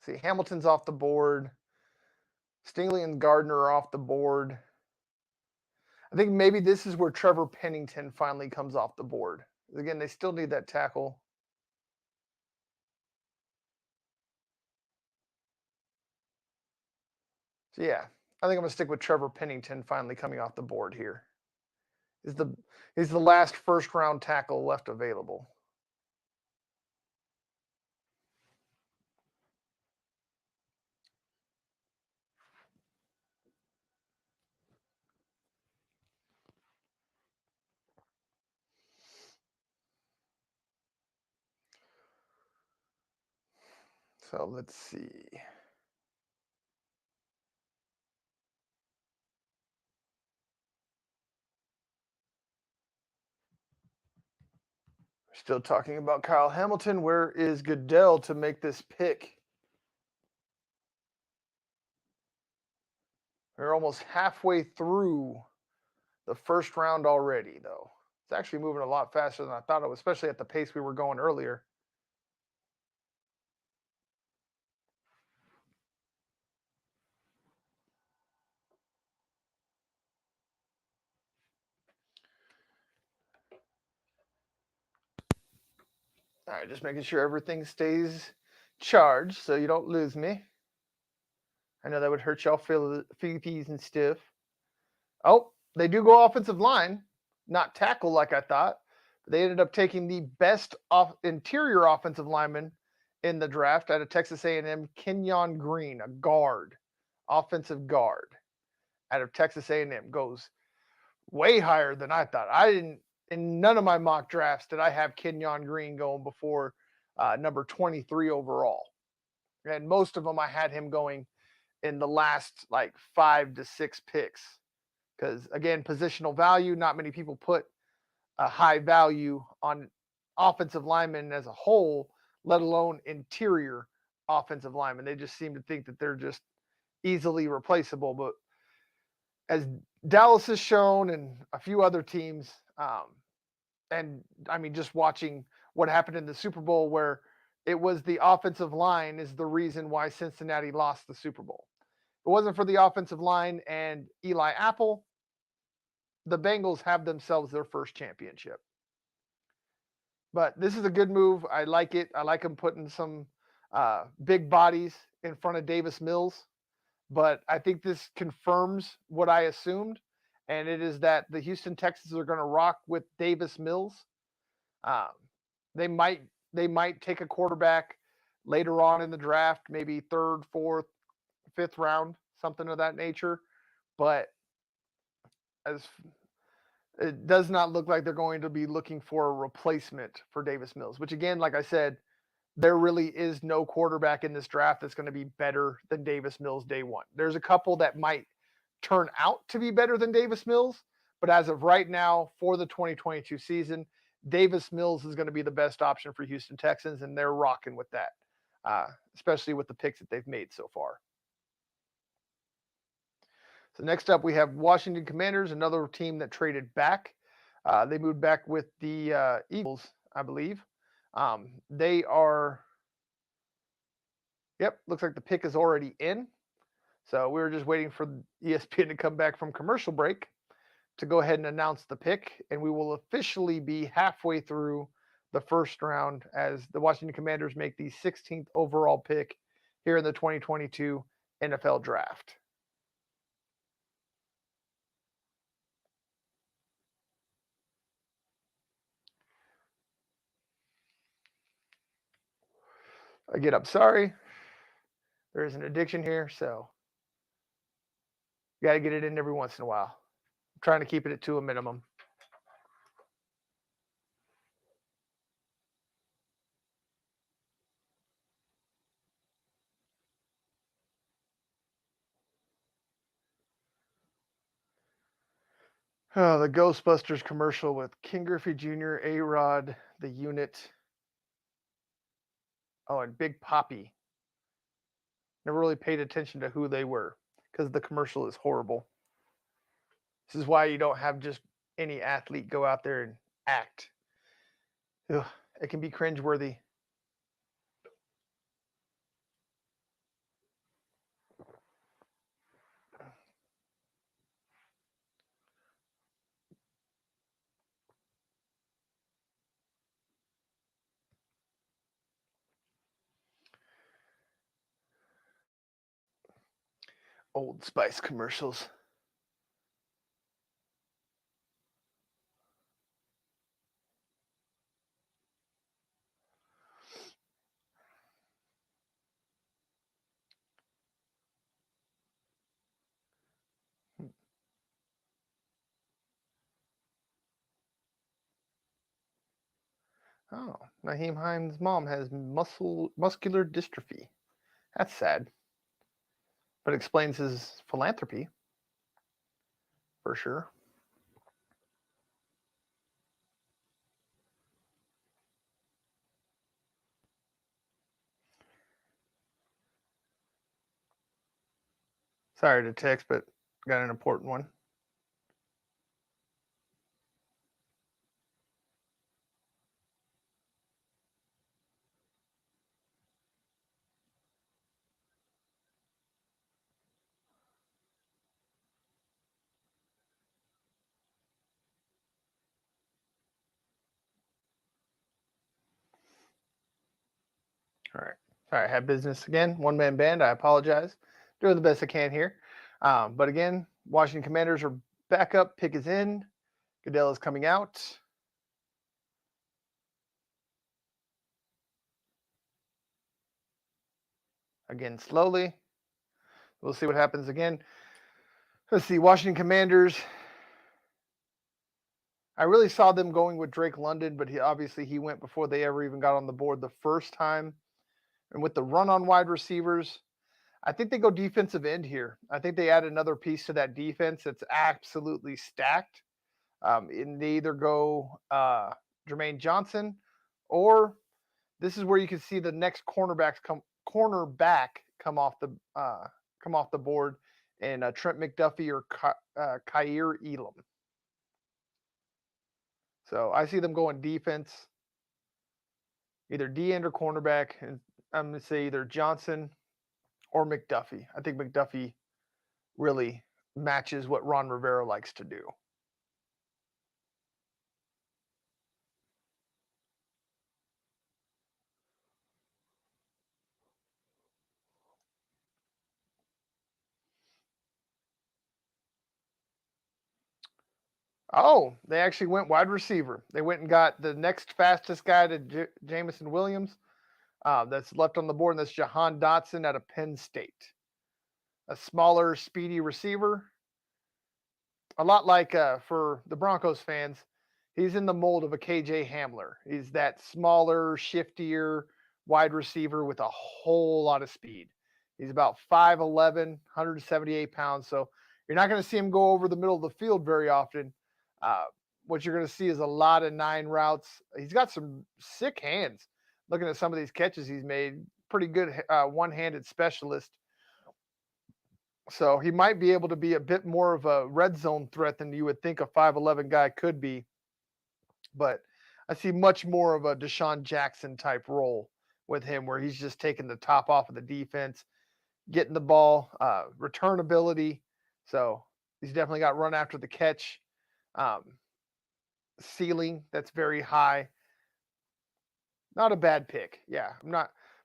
see, Hamilton's off the board. Stingley and Gardner are off the board. I think maybe this is where Trevor Pennington finally comes off the board. Again, they still need that tackle. So yeah, I think I'm gonna stick with Trevor Pennington finally coming off the board here. He's the last first round tackle left available. So let's see. We're still talking about Kyle Hamilton. Where is Goodell to make this pick? We're almost halfway through the first round already, though. It's actually moving a lot faster than I thought it was, especially at the pace we were going earlier. All right, just making sure everything stays charged so you don't lose me. I know that would hurt y'all feeties and stiff. Oh, they do go offensive line, not tackle like I thought. They ended up taking the best interior offensive lineman in the draft out of Texas A&M, Kenyon Green, a guard, offensive guard out of Texas A&M. Goes way higher than I thought. I didn't, in none of my mock drafts did I have Kenyon Green going before number 23 overall. And most of them I had him going in the last like 5 to 6 picks. Because again, positional value, not many people put a high value on offensive linemen as a whole, let alone interior offensive linemen. They just seem to think that they're just easily replaceable. But as Dallas has shown and a few other teams, and I mean, just watching what happened in the Super Bowl where it was the offensive line is the reason why Cincinnati lost the Super Bowl. If it wasn't for the offensive line and Eli Apple, the Bengals have themselves their first championship. But this is a good move. I like it. I like them putting some big bodies in front of Davis Mills. But I think this confirms what I assumed, and it is that the Houston Texans are going to rock with Davis Mills. They might take a quarterback later on in the draft, maybe 3rd, 4th, 5th round, something of that nature. But as it does not look like they're going to be looking for a replacement for Davis Mills, which again, like I said, there really is no quarterback in this draft that's going to be better than Davis Mills day one. There's a couple that might turn out to be better than Davis Mills, but as of right now, for the 2022 season, Davis Mills is going to be the best option for Houston Texans, and they're rocking with that, especially with the picks that they've made so far. So next up, we have Washington Commanders, another team that traded back. They moved back with the Eagles, I believe. They are, yep, looks like the pick is already in. So we were just waiting for ESPN to come back from commercial break to go ahead and announce the pick. And we will officially be halfway through the first round as the Washington Commanders make the 16th overall pick here in the 2022 NFL Draft. Again, I'm sorry. There is an addiction here, so you got to get it in every once in a while. I'm trying to keep it to a minimum. Oh, the Ghostbusters commercial with King Griffey Jr., A-Rod, the unit. Oh, and Big Poppy. Never really paid attention to who they were because the commercial is horrible. This is why you don't have just any athlete go out there and act. Ugh, it can be cringeworthy. Old Spice commercials. Oh, Naheem Hines' mom has muscular dystrophy. That's sad. But explains his philanthropy. For sure. Sorry to text, but got an important one. All right. Sorry, I have business again. One-man band. I apologize. Doing the best I can here. But again, Washington Commanders are back up. Pick is in. Goodell is coming out. Again, slowly. We'll see what happens again. Let's see. Washington Commanders. I really saw them going with Drake London, but he went before they ever even got on the board the first time. And with the run on wide receivers, I think they go defensive end here. I think they add another piece to that defense that's absolutely stacked. And they either go Jermaine Johnson, or this is where you can see the next cornerback come off the board, and Trent McDuffie or Kyrielum. So I see them going defense, either D end or cornerback, and I'm going to say either Johnson or McDuffie. I think McDuffie really matches what Ron Rivera likes to do. Oh, they actually went wide receiver. They went and got the next fastest guy to Jameson Williams that's left on the board, and that's Johan Dotson out of Penn State. A smaller, speedy receiver. A lot like for the Broncos fans, he's in the mold of a KJ Hamler. He's that smaller, shiftier wide receiver with a whole lot of speed. He's about 5'11", 178 pounds. So you're not going to see him go over the middle of the field very often. What you're going to see is a lot of 9 routes. He's got some sick hands. Looking at some of these catches he's made, pretty good one-handed specialist. So he might be able to be a bit more of a red zone threat than you would think a 5'11" guy could be. But I see much more of a Deshaun Jackson type role with him, where he's just taking the top off of the defense, getting the ball, return ability. So he's definitely got run after the catch. Ceiling that's very high. Not a bad pick. Yeah, I'm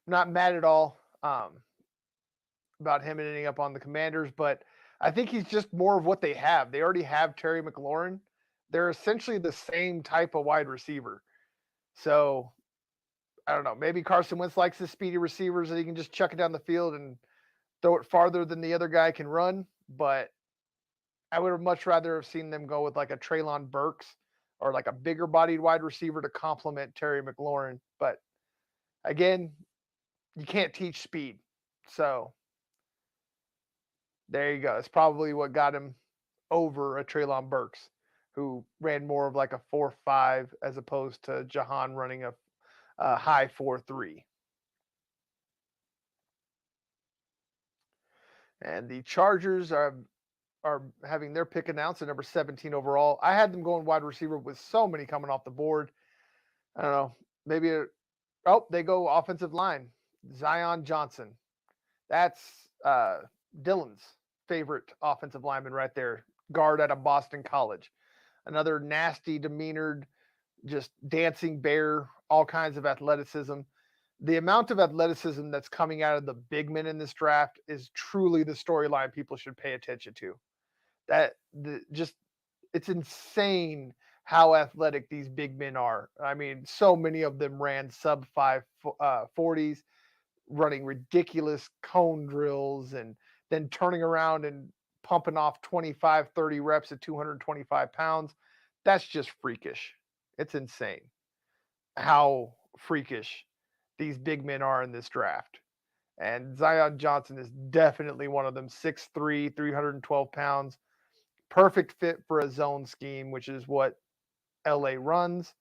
not mad at all about him ending up on the Commanders, but I think he's just more of what they have. They already have Terry McLaurin. They're essentially the same type of wide receiver. So I don't know. Maybe Carson Wentz likes the speedy receivers that he can just chuck it down the field and throw it farther than the other guy can run. But I would have much rather have seen them go with like a Treylon Burks or like a bigger bodied wide receiver to complement Terry McLaurin. But again, you can't teach speed. So there you go. It's probably what got him over a Treylon Burks, who ran more of like a 4.5 as opposed to Jahan running a high 4.3. And the Chargers are having their pick announced at number 17 overall. I had them going wide receiver with so many coming off the board. I don't know. Maybe they go offensive line. Zion Johnson. That's Dylan's favorite offensive lineman right there. Guard out of Boston College. Another nasty, demeanored, just dancing bear, all kinds of athleticism. The amount of athleticism that's coming out of the big men in this draft is truly the storyline people should pay attention to. It's insane how athletic these big men are. I mean, so many of them ran sub 540s, running ridiculous cone drills, and then turning around and pumping off 25, 30 reps at 225 pounds. That's just freakish. It's insane how freakish these big men are in this draft. And Zion Johnson is definitely one of them. 6'3", 312 pounds. Perfect fit for a zone scheme, which is what LA runs.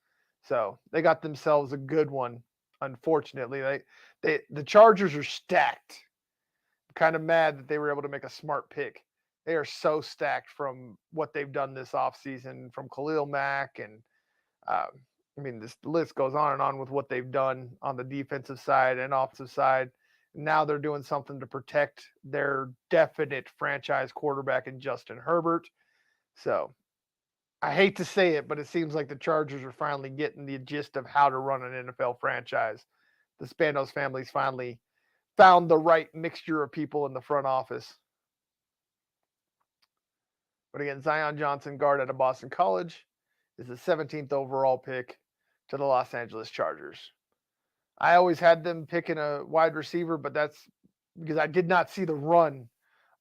So they got themselves a good one. Unfortunately, the Chargers are stacked. I'm kind of mad that they were able to make a smart pick. They are so stacked from what they've done this offseason, from Khalil Mack, and this list goes on and on with what they've done on the defensive side and offensive side. Now they're doing something to protect their definite franchise quarterback in Justin Herbert. So I hate to say it, but it seems like the Chargers are finally getting the gist of how to run an NFL franchise. the Spanos family's finally found the right mixture of people in the front office. But again, Zion Johnson, guard out of Boston College, is the 17th overall pick to the Los Angeles Chargers. I always had them picking a wide receiver, but that's because I did not see the run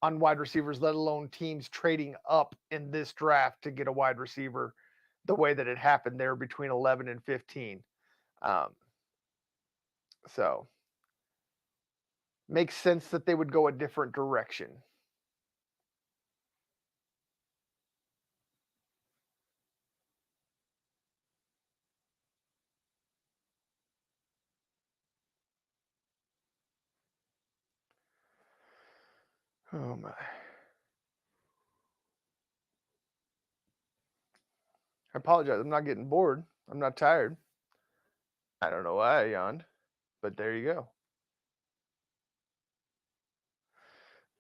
on wide receivers, let alone teams trading up in this draft to get a wide receiver the way that it happened there between 11 and 15. So makes sense that they would go a different direction. Oh my. I apologize. I'm not getting bored. I'm not tired. I don't know why I yawned, but there you go.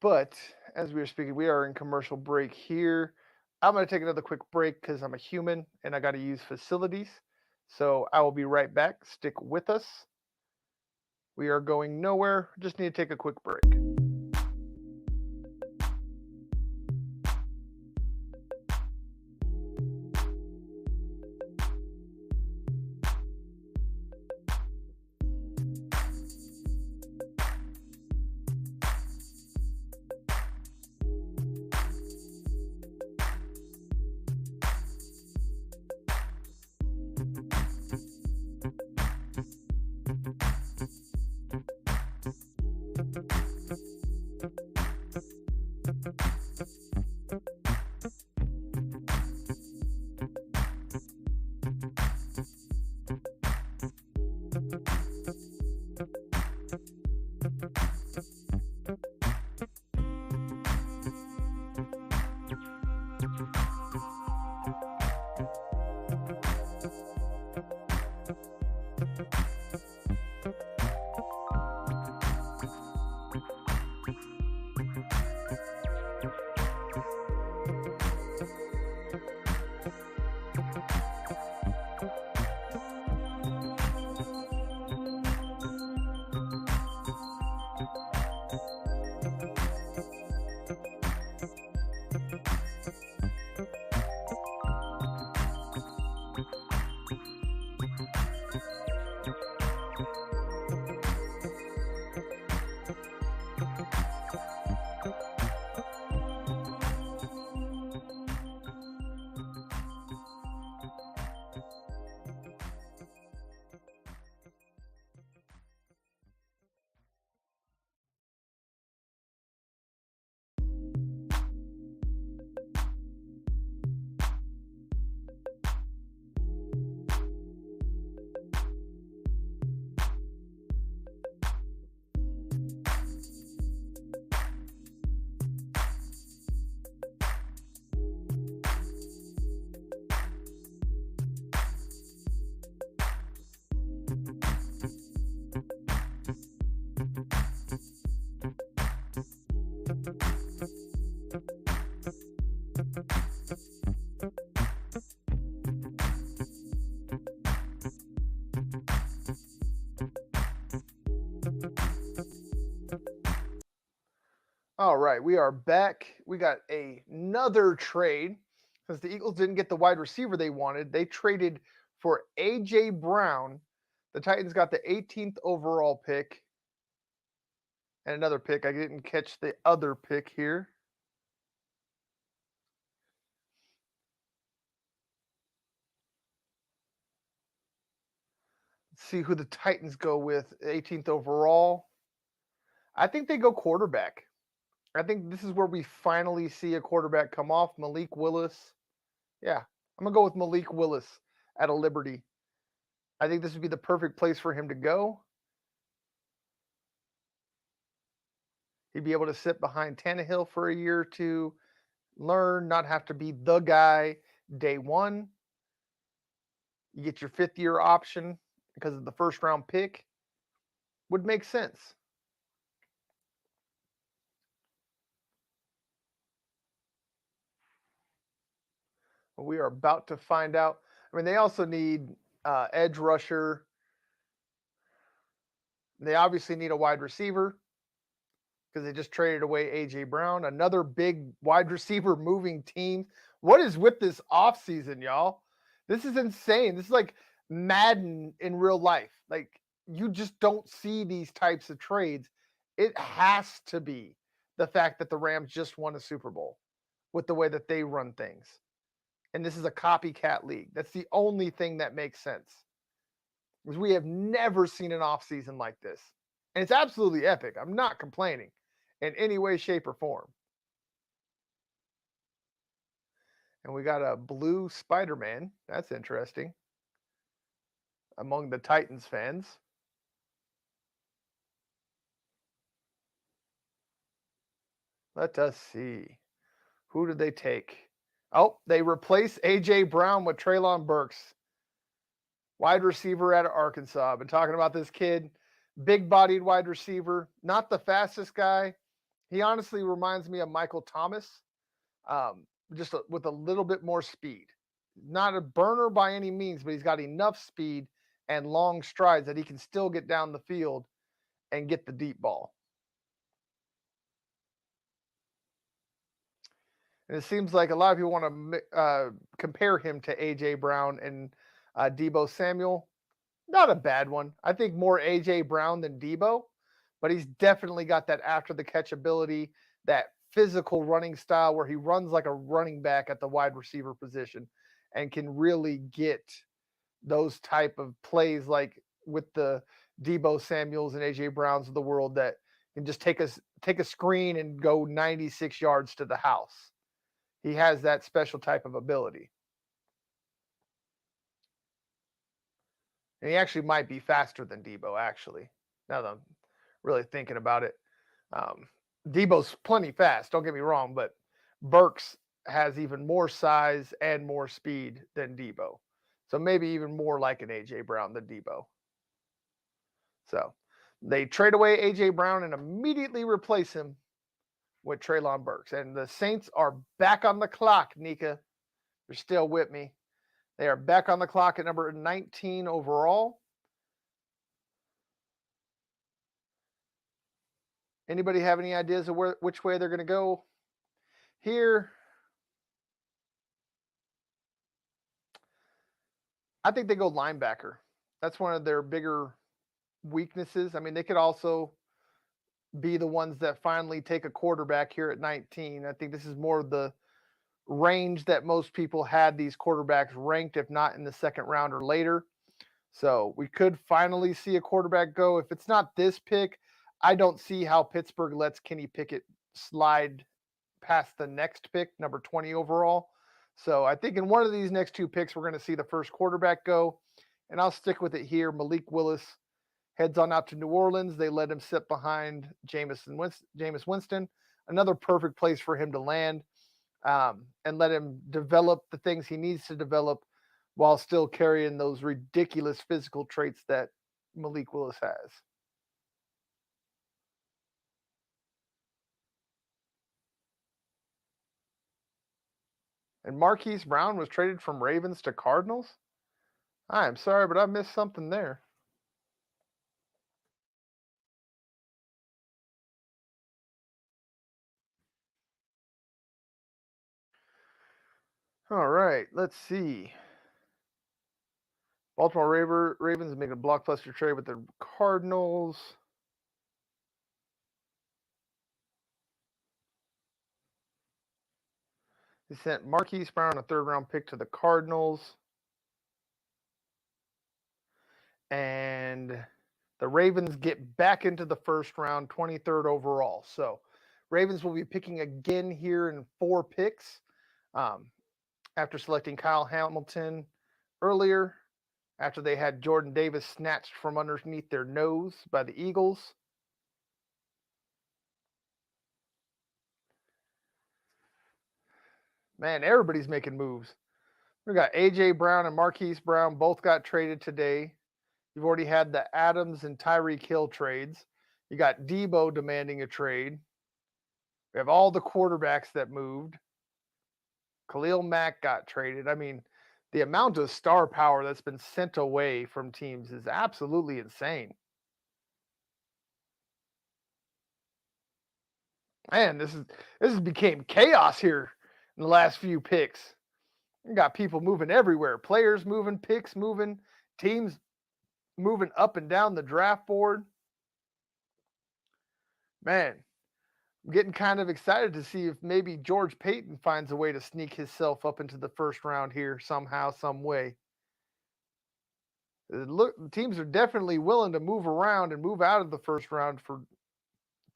But as we were speaking, we are in commercial break here. I'm going to take another quick break because I'm a human and I got to use facilities. So I will be right back. Stick with us. We are going nowhere. Just need to take a quick break. All right, we are back. We got another trade because the Eagles didn't get the wide receiver they wanted. They traded for A.J. Brown. The Titans got the 18th overall pick and another pick. I didn't catch the other pick here. Let's see who the Titans go with. 18th overall. I think they go quarterback. I think this is where we finally see a quarterback come off. Malik Willis. Yeah, I'm going to go with Malik Willis out of Liberty. I think this would be the perfect place for him to go. He'd be able to sit behind Tannehill for a year or two, learn, not have to be the guy day one. You get your fifth year option because of the first round pick. Would make sense. We are about to find out. I mean, they also need edge rusher. They obviously need a wide receiver because they just traded away A.J. Brown, another big wide receiver moving team. What is with this offseason, y'all? This is insane. This is like Madden in real life. Like, you just don't see these types of trades. It has to be the fact that the Rams just won a Super Bowl with the way that they run things. And this is a copycat league. That's the only thing that makes sense. Because we have never seen an offseason like this. And it's absolutely epic. I'm not complaining in any way, shape, or form. And we got a blue Spider-Man. That's interesting. Among the Titans fans. Let us see. Who did they take? Oh, they replaced A.J. Brown with Treylon Burks, wide receiver out of Arkansas. I've been talking about this kid, big-bodied wide receiver, not the fastest guy. He honestly reminds me of Michael Thomas, just with a little bit more speed. Not a burner by any means, but he's got enough speed and long strides that he can still get down the field and get the deep ball. And it seems like a lot of people want to compare him to A.J. Brown and Deebo Samuel. Not a bad one. I think more A.J. Brown than Deebo, but he's definitely got that after the catch ability, that physical running style where he runs like a running back at the wide receiver position and can really get those type of plays like with the Deebo Samuels and A.J. Browns of the world that can just take a screen and go 96 yards to the house. He has that special type of ability. And he actually might be faster than Deebo, actually, now that I'm really thinking about it. Deebo's plenty fast, don't get me wrong, but Burks has even more size and more speed than Deebo. So maybe even more like an A.J. Brown than Deebo. So they trade away A.J. Brown and immediately replace him with Treylon Burks. And the Saints are back on the clock, Nika. You're still with me. They are back on the clock at number 19 overall. Anybody have any ideas of which way they're going to go here? I think they go linebacker. That's one of their bigger weaknesses. I mean, they could also be the ones that finally take a quarterback here at 19. I think this is more the range that most people had these quarterbacks ranked, if not in the second round or later. So we could finally see a quarterback go. If it's not this pick, I don't see how Pittsburgh lets Kenny Pickett slide past the next pick, number 20 overall. So I think in one of these next two picks, we're going to see the first quarterback go. And I'll stick with it here. Malik Willis heads on out to New Orleans. They let him sit behind Jameis Winston. Another perfect place for him to land and let him develop the things he needs to develop while still carrying those ridiculous physical traits that Malik Willis has. And Marquise Brown was traded from Ravens to Cardinals? I am sorry, but I missed something there. All right, let's see. Baltimore Ravens making a blockbuster trade with the Cardinals. They sent Marquise Brown, a third-round pick, to the Cardinals. And the Ravens get back into the first round, 23rd overall. So Ravens will be picking again here in 4 picks after selecting Kyle Hamilton earlier, after they had Jordan Davis snatched from underneath their nose by the Eagles. Man, everybody's making moves. We got A.J. Brown and Marquise Brown both got traded today. You've already had the Adams and Tyreek Hill trades. You got Deebo demanding a trade. We have all the quarterbacks that moved. Khalil Mack got traded. I mean, the amount of star power that's been sent away from teams is absolutely insane. Man, this has became chaos here in the last few picks. You got people moving everywhere, players moving, picks moving, teams moving up and down the draft board. Man, I'm getting kind of excited to see if maybe George Payton finds a way to sneak himself up into the first round here somehow, some way. Look, teams are definitely willing to move around and move out of the first round for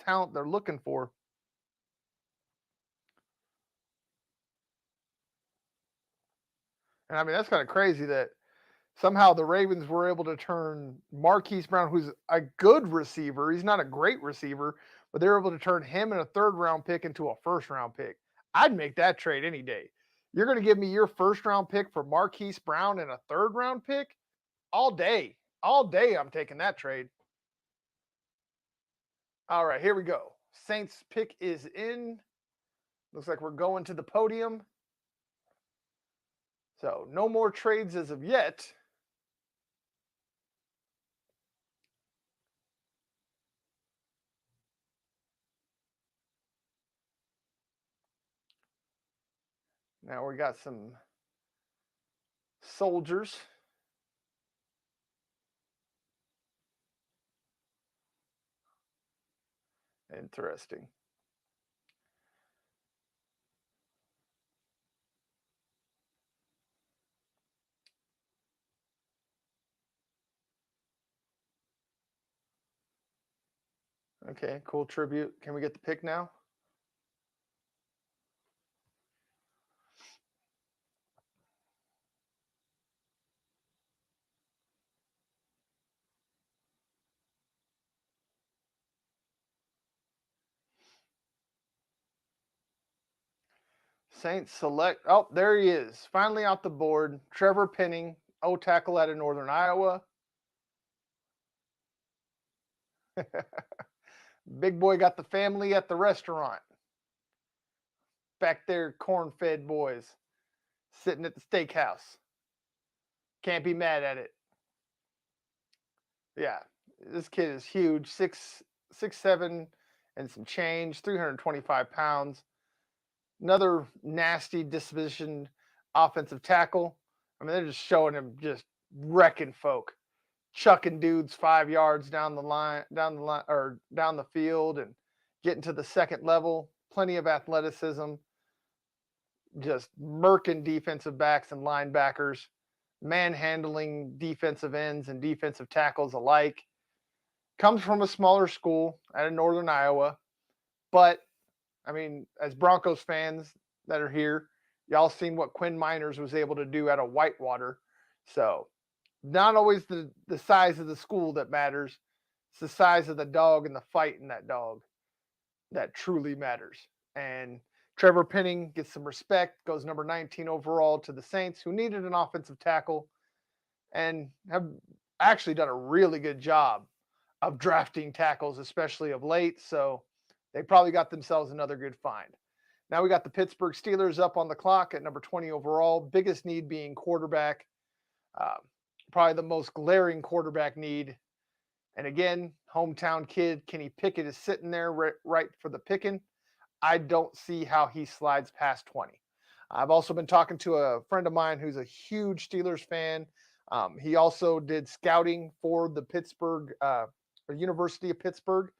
talent they're looking for. And I mean, that's kind of crazy that somehow the Ravens were able to turn Marquise Brown, who's a good receiver, he's not a great receiver, but they're able to turn him and a third round pick into a first round pick. I'd make that trade any day. You're going to give me your first round pick for Marquise Brown and a third round pick? All day. All day, I'm taking that trade. All right, here we go. Saints pick is in. Looks like we're going to the podium. So no more trades as of yet. Now we got some soldiers. Interesting. Okay, cool tribute. Can we get the pick now? Saints select. Oh, there he is. Finally out the board. Trevor Penning, O tackle out of Northern Iowa. Big boy got the family at the restaurant. Back there, corn fed boys sitting at the steakhouse. Can't be mad at it. Yeah, this kid is huge. 6'7" and some change, 325 pounds. Another nasty disposition offensive tackle. I mean, they're just showing him just wrecking folk, chucking dudes 5 yards down the line, or down the field, and getting to the second level. Plenty of athleticism, just murking defensive backs and linebackers, manhandling defensive ends and defensive tackles alike. Comes from a smaller school out of Northern Iowa, but I mean, as Broncos fans that are here, y'all seen what Quinn Miners was able to do out of Whitewater. So, not always the size of the school that matters. It's the size of the dog and the fight in that dog that truly matters. And Trevor Penning gets some respect, goes number 19 overall to the Saints, who needed an offensive tackle and have actually done a really good job of drafting tackles, especially of late. So they probably got themselves another good find. Now we got the Pittsburgh Steelers up on the clock at number 20 overall. Biggest need being quarterback. Uh, Probably the most glaring quarterback need. And again, hometown kid Kenny Pickett is sitting there right for the picking. I don't see how he slides past 20. I've also been talking to a friend of mine who's a huge Steelers fan. He also did scouting for the University of Pittsburgh.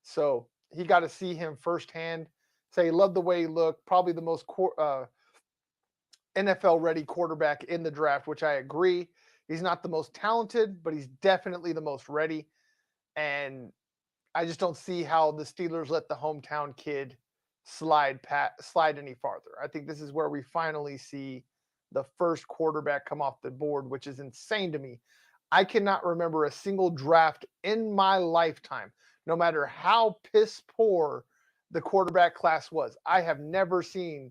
So he got to see him firsthand. Say he loved the way he looked. Probably the most NFL ready quarterback in the draft, which I agree. He's not the most talented, but he's definitely the most ready. And I just don't see how the Steelers let the hometown kid slide any farther. I think this is where we finally see the first quarterback come off the board, which is insane to me. I cannot remember a single draft in my lifetime, no matter how piss poor the quarterback class was. I have never seen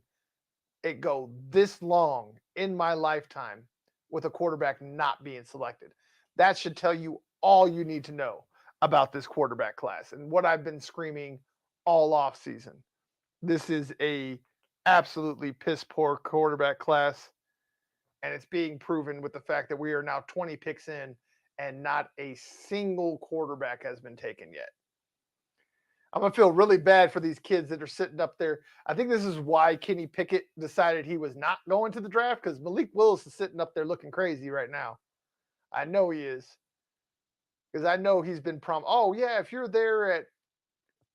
it go this long in my lifetime with a quarterback not being selected. That should tell you all you need to know about this quarterback class and what I've been screaming all off season. This is a absolutely piss poor quarterback class, and it's being proven with the fact that we are now 20 picks in and not a single quarterback has been taken yet. I'm going to feel really bad for these kids that are sitting up there. I think this is why Kenny Pickett decided he was not going to the draft, because Malik Willis is sitting up there looking crazy right now. I know he is. Because I know he's been oh, yeah, if you're there at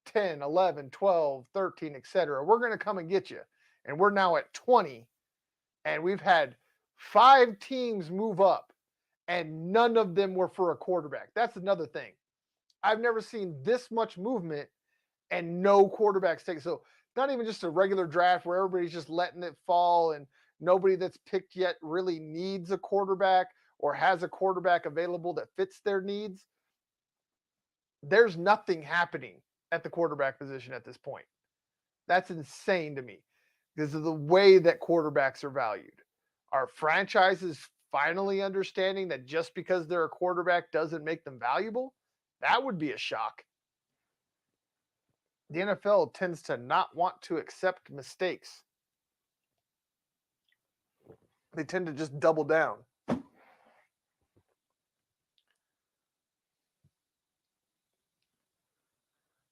10, 11, 12, 13, etc., we're going to come and get you. And we're now at 20, and we've had 5 teams move up, and none of them were for a quarterback. That's another thing. I've never seen this much movement and no quarterbacks taken. So not even just a regular draft where everybody's just letting it fall and nobody that's picked yet really needs a quarterback or has a quarterback available that fits their needs. There's nothing happening at the quarterback position at this point. That's insane to me because of the way that quarterbacks are valued. Are franchises finally understanding that just because they're a quarterback doesn't make them valuable? That would be a shock. The NFL tends to not want to accept mistakes. They tend to just double down.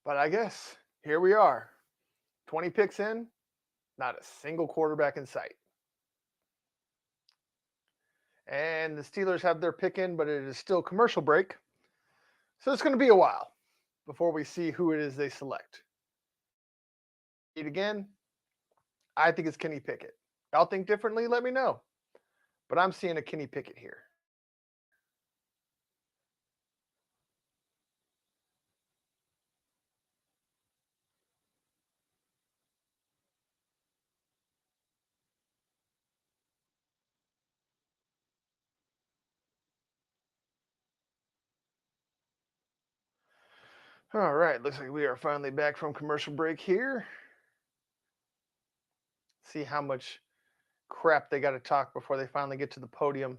But I guess here we are. 20 picks in, not a single quarterback in sight. And the Steelers have their pick in, but it is still commercial break. So it's going to be a while before we see who it is they select. Again, I think it's Kenny Pickett. Y'all think differently? Let me know. But I'm seeing a Kenny Pickett here. All right, looks like we are finally back from commercial break here. See how much crap they got to talk before they finally get to the podium.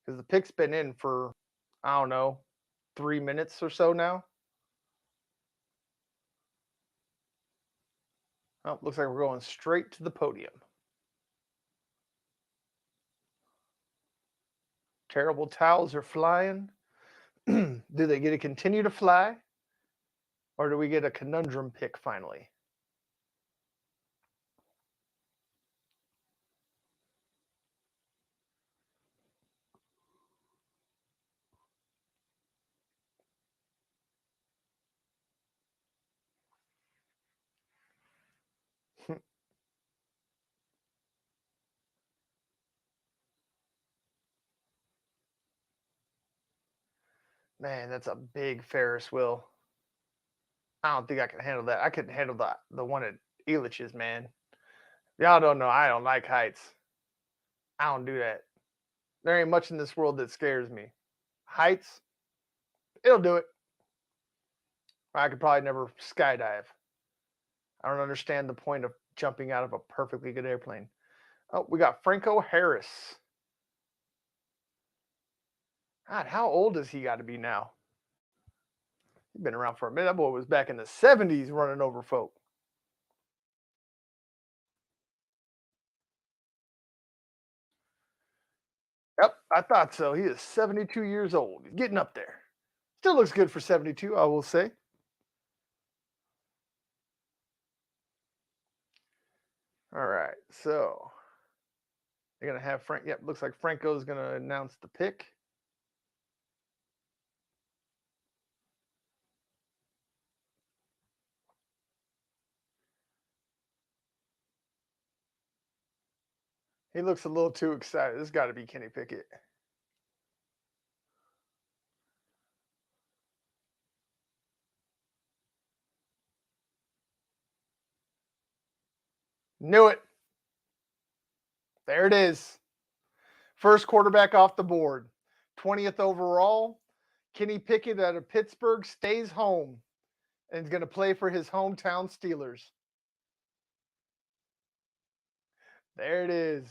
Because the pick's been in for, I don't know, 3 minutes or so now. Oh, looks like we're going straight to the podium. Terrible towels are flying. Do they get to continue to fly? Or do we get a conundrum pick finally? Man, that's a big Ferris wheel. I don't think I can handle that. I couldn't handle the one at Elitch's, man. Y'all don't know. I don't like heights. I don't do that. There ain't much in this world that scares me. Heights, it'll do it. I could probably never skydive. I don't understand the point of jumping out of a perfectly good airplane. Oh, we got Franco Harris. God, how old has he got to be now? He's been around for a minute. That boy was back in the 70s running over folk. Yep, I thought so. He is 72 years old. He's getting up there. Still looks good for 72, I will say. All right, so they're going to have Frank. Yep, looks like Franco's going to announce the pick. He looks a little too excited. This has got to be Kenny Pickett. Knew it. There it is. First quarterback off the board. 20th overall. Kenny Pickett out of Pittsburgh stays home and is going to play for his hometown Steelers. There it is.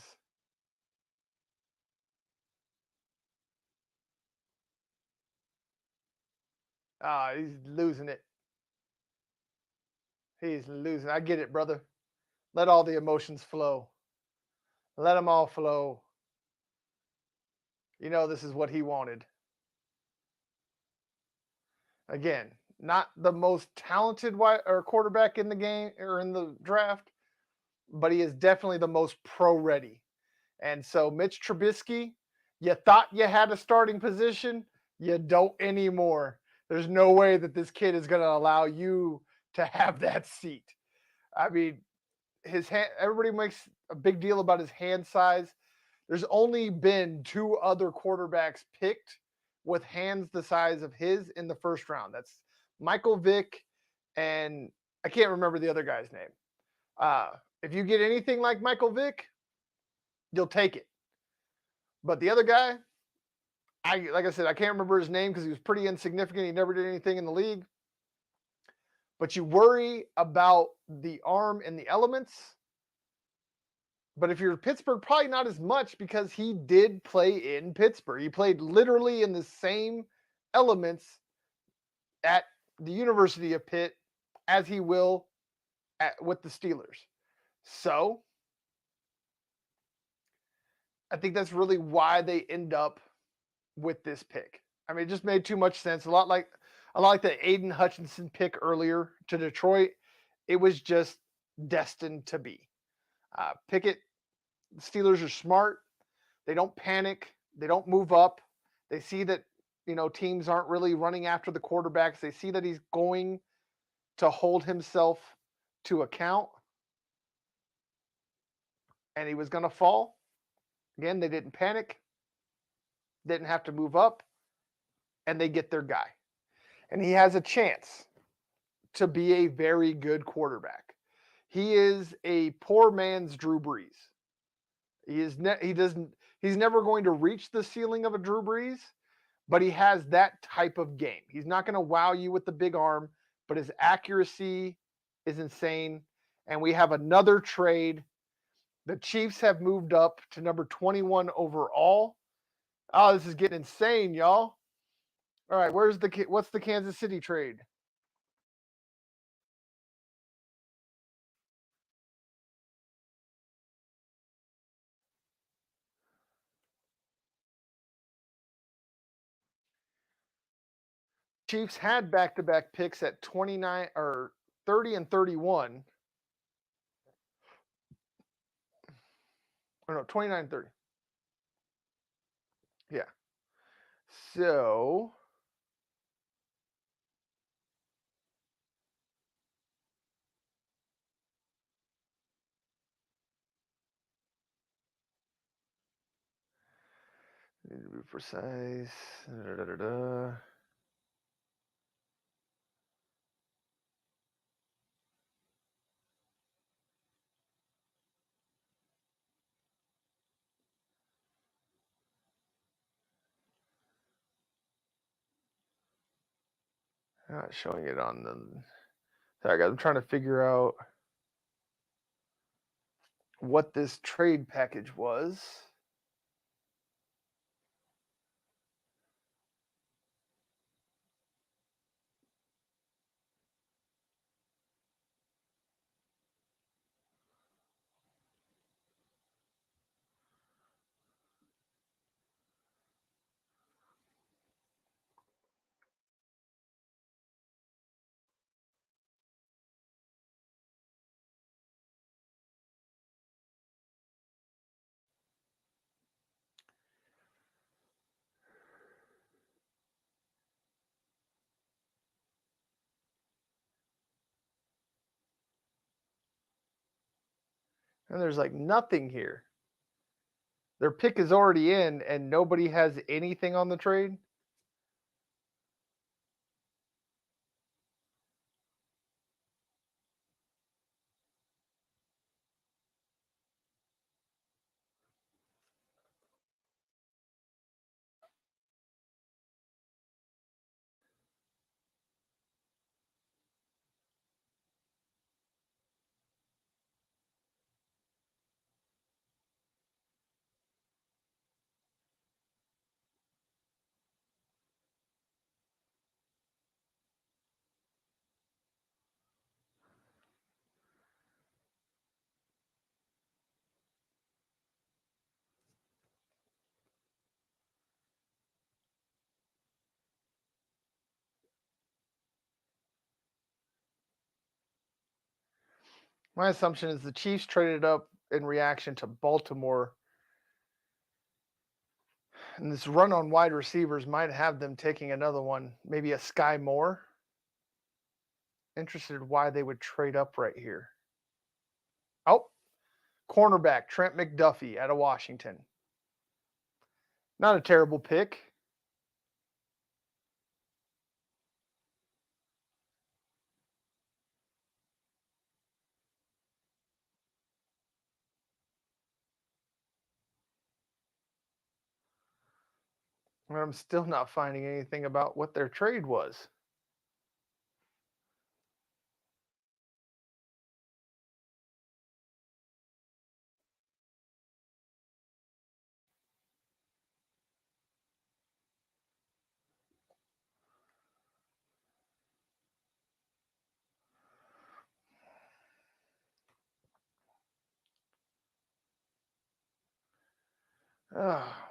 Ah, he's losing it. He's losing. I get it, brother. Let all the emotions flow. Let them all flow. You know, this is what he wanted. Again, not the most talented quarterback in the game or in the draft, but he is definitely the most pro ready. And so, Mitch Trubisky, you thought you had a starting position, you don't anymore. There's no way that this kid is going to allow you to have that seat. I mean, his hand, everybody makes a big deal about his hand size. There's only been two other quarterbacks picked with hands the size of his in the first round. That's Michael Vick, and I can't remember the other guy's name. If you get anything like Michael Vick, you'll take it. But the other guy, like I said, I can't remember his name because he was pretty insignificant. He never did anything in the league. But you worry about the arm and the elements. But if you're Pittsburgh, probably not as much because he did play in Pittsburgh. He played literally in the same elements at the University of Pitt as he will with the Steelers. So I think that's really why they end up with this pick. I mean, it just made too much sense. A lot like the Aiden Hutchinson pick earlier to Detroit. It was just destined to be. Pickett, the Steelers are smart. They don't panic. They don't move up. They see that, teams aren't really running after the quarterbacks. They see that he's going to hold himself to account. And he was going to fall. Again, they didn't panic. Didn't have to move up. And they get their guy. And he has a chance to be a very good quarterback. He is a poor man's Drew Brees. He's never going to reach the ceiling of a Drew Brees, but he has that type of game. He's not going to wow you with the big arm, but his accuracy is insane. And we have another trade. The Chiefs have moved up to number 21 overall. Oh, this is getting insane, y'all. All right, what's the Kansas City trade? Chiefs had back-to-back picks at 29 or 30 and 31. Or no, 29 30. Yeah. So need to be precise. Da, da, da, da. Not showing it on the. Sorry, guys. I'm trying to figure out what this trade package was. And there's like nothing here. Their pick is already in, and nobody has anything on the trade. My assumption is the Chiefs traded up in reaction to Baltimore. And this run on wide receivers might have them taking another one, maybe a Sky Moore. Interested why they would trade up right here. Oh, cornerback Trent McDuffie out of Washington. Not a terrible pick. And I'm still not finding anything about what their trade was.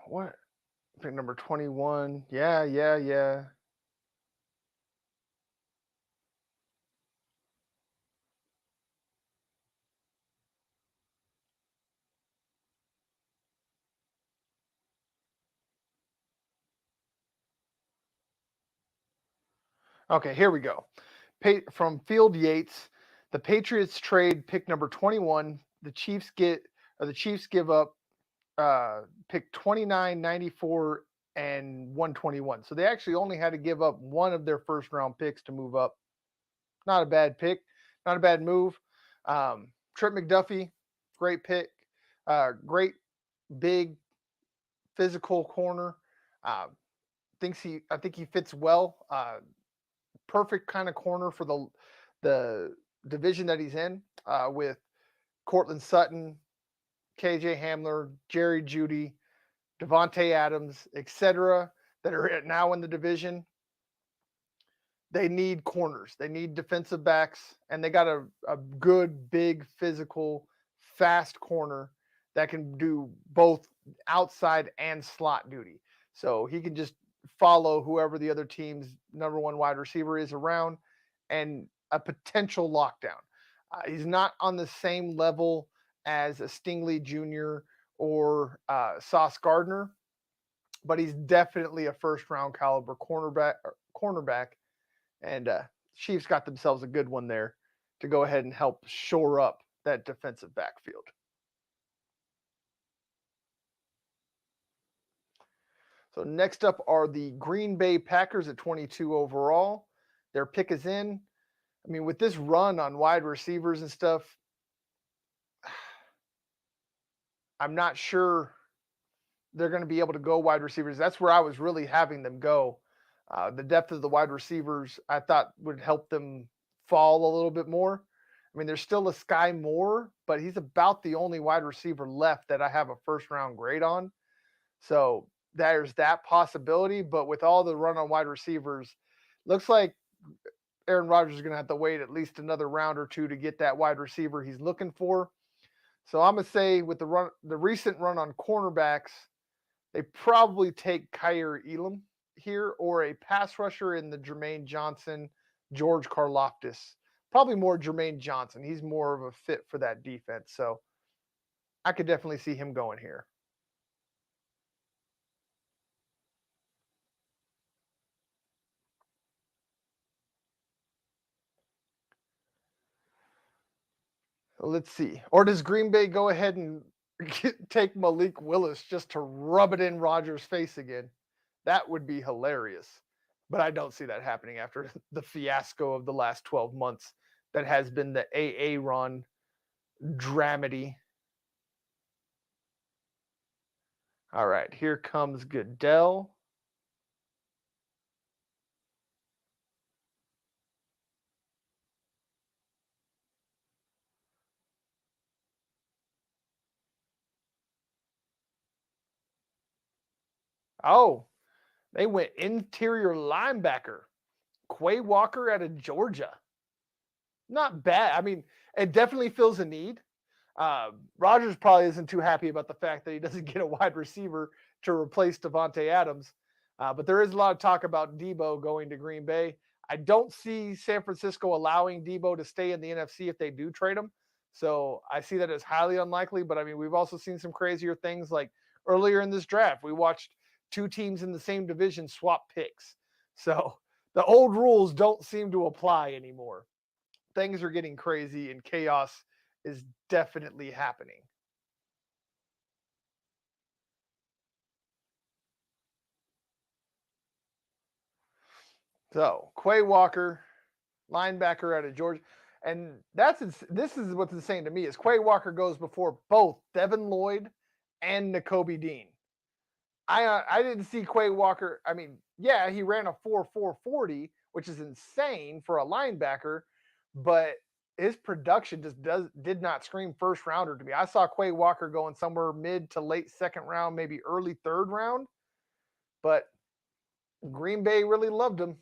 What? Pick number 21. Yeah. Okay, here we go. From Field Yates, the Patriots trade pick number 21. The Chiefs give up pick 29, 94, and 121. So they actually only had to give up one of their first round picks to move up. Not a bad pick, not a bad move. Trent McDuffie, great pick, great big physical corner. I think he fits well. Perfect kind of corner for the division that he's in with Cortland Sutton, KJ Hamler, Jerry Jeudy, Devontae Adams, etc. that are now in the division. They need corners. They need defensive backs, and they got a good, big, physical, fast corner that can do both outside and slot duty. So he can just follow whoever the other team's number one wide receiver is around and a potential lockdown. He's not on the same level as a Stingley Jr. or Sauce Gardner, but he's definitely a first-round caliber cornerback. And Chiefs got themselves a good one there to go ahead and help shore up that defensive backfield. So next up are the Green Bay Packers at 22 overall. Their pick is in. I mean, with this run on wide receivers and stuff, I'm not sure they're going to be able to go wide receivers. That's where I was really having them go. The depth of the wide receivers, I thought, would help them fall a little bit more. I mean, there's still a Sky Moore, but he's about the only wide receiver left that I have a first-round grade on. So there's that possibility. But with all the run on wide receivers, looks like Aaron Rodgers is going to have to wait at least another round or two to get that wide receiver he's looking for. So I'm going to say with the recent run on cornerbacks, they probably take Kyrielum here or a pass rusher in the Jermaine Johnson, George Karlaftis. Probably more Jermaine Johnson. He's more of a fit for that defense. So I could definitely see him going here. Let's see. Or does Green Bay go ahead and take Malik Willis just to rub it in Rodgers' face again? That would be hilarious. But I don't see that happening after the fiasco of the last 12 months that has been the Aaron dramedy. All right, here comes Goodell. Oh, they went interior linebacker. Quay Walker out of Georgia. Not bad. I mean, it definitely fills a need. Rodgers probably isn't too happy about the fact that he doesn't get a wide receiver to replace Devontae Adams. But there is a lot of talk about Debo going to Green Bay. I don't see San Francisco allowing Debo to stay in the NFC if they do trade him. So I see that as highly unlikely. But I mean, we've also seen some crazier things like earlier in this draft, we watched two teams in the same division swap picks. So the old rules don't seem to apply anymore. Things are getting crazy and chaos is definitely happening. So Quay Walker, linebacker out of Georgia. And this is what's insane to me is Quay Walker goes before both Devin Lloyd and Nakobe Dean. I didn't see Quay Walker. I mean, yeah, he ran a 4.40, which is insane for a linebacker, but his production just did not scream first rounder to me. I saw Quay Walker going somewhere mid to late second round, maybe early third round, but Green Bay really loved him.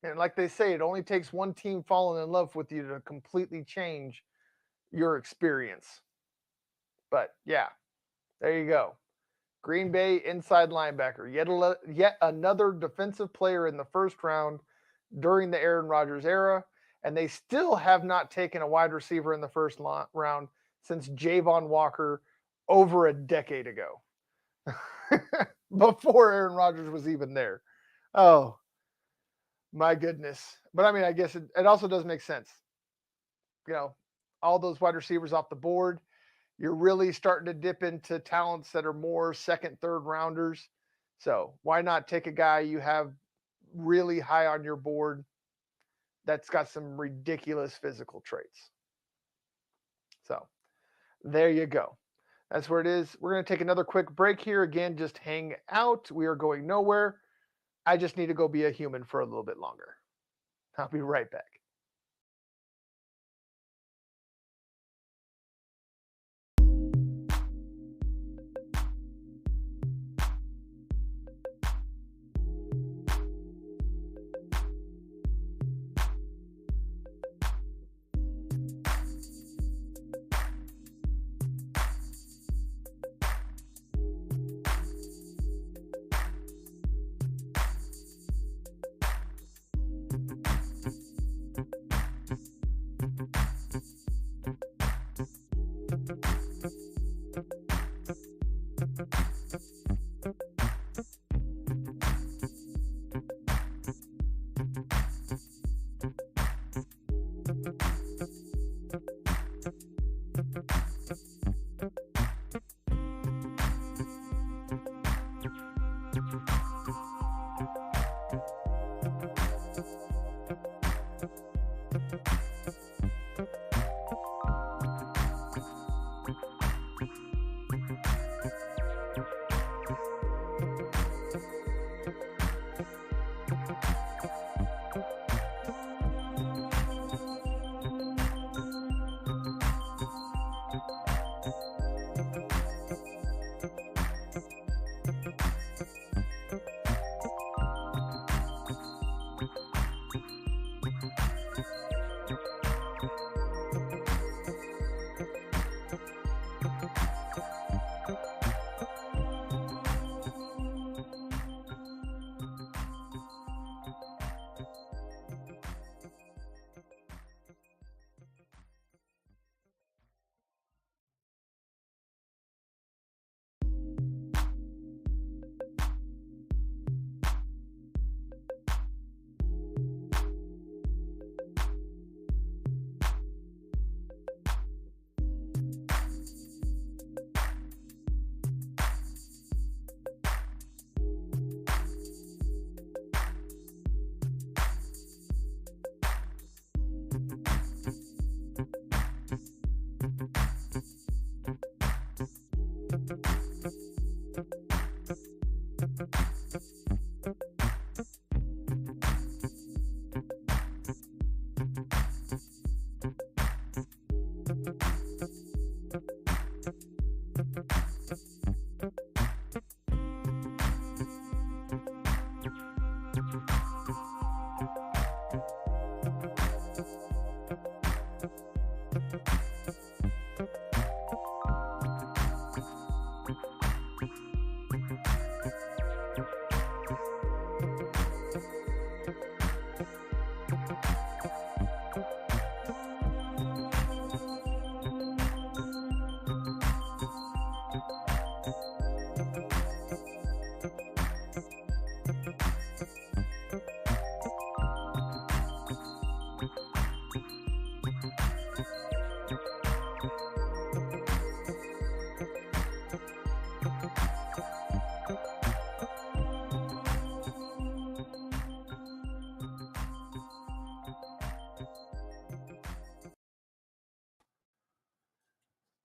And like they say, it only takes one team falling in love with you to completely change your experience. But yeah, there you go. Green Bay inside linebacker, yet another defensive player in the first round during the Aaron Rodgers era, and they still have not taken a wide receiver in the first round since Javon Walker over a decade ago, before Aaron Rodgers was even there. Oh, my goodness. But I mean, I guess it also does make sense. You know, all those wide receivers off the board, you're really starting to dip into talents that are more second, third rounders. So why not take a guy you have really high on your board that's got some ridiculous physical traits? So there you go. That's where it is. We're going to take another quick break here. Again, just hang out. We are going nowhere. I just need to go be a human for a little bit longer. I'll be right back.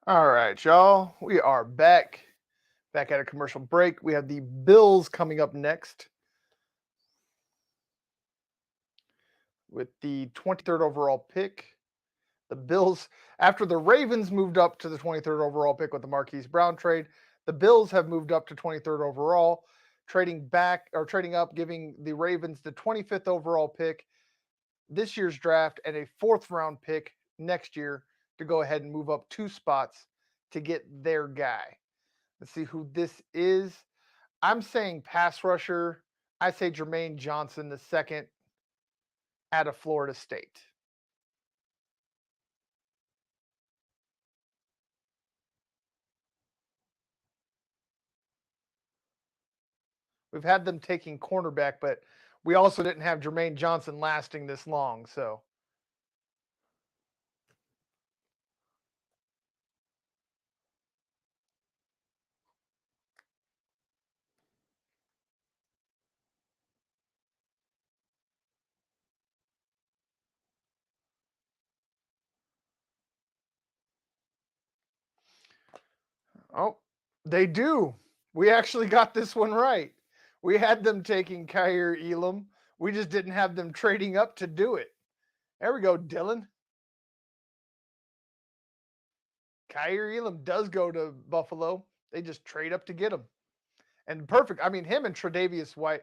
All right, y'all. We are back at a commercial break. We have the Bills coming up next with the 23rd overall pick. The Bills, after the Ravens moved up to the 23rd overall pick with the Marquise Brown trade, the Bills have moved up to 23rd overall, trading up, giving the Ravens the 25th overall pick this year's draft and a fourth round pick next year to go ahead and move up 2 spots to get their guy. Let's see who this is. I'm saying pass rusher. I say Jermaine Johnson the second out of Florida State. We've had them taking cornerback, but we also didn't have Jermaine Johnson lasting this long. So, oh, they do. We actually got this one right. We had them taking Kyrielum. We just didn't have them trading up to do it. There we go, Dylan. Kyrielum does go to Buffalo. They just trade up to get him. And perfect. I mean, him and Tre'Davious White.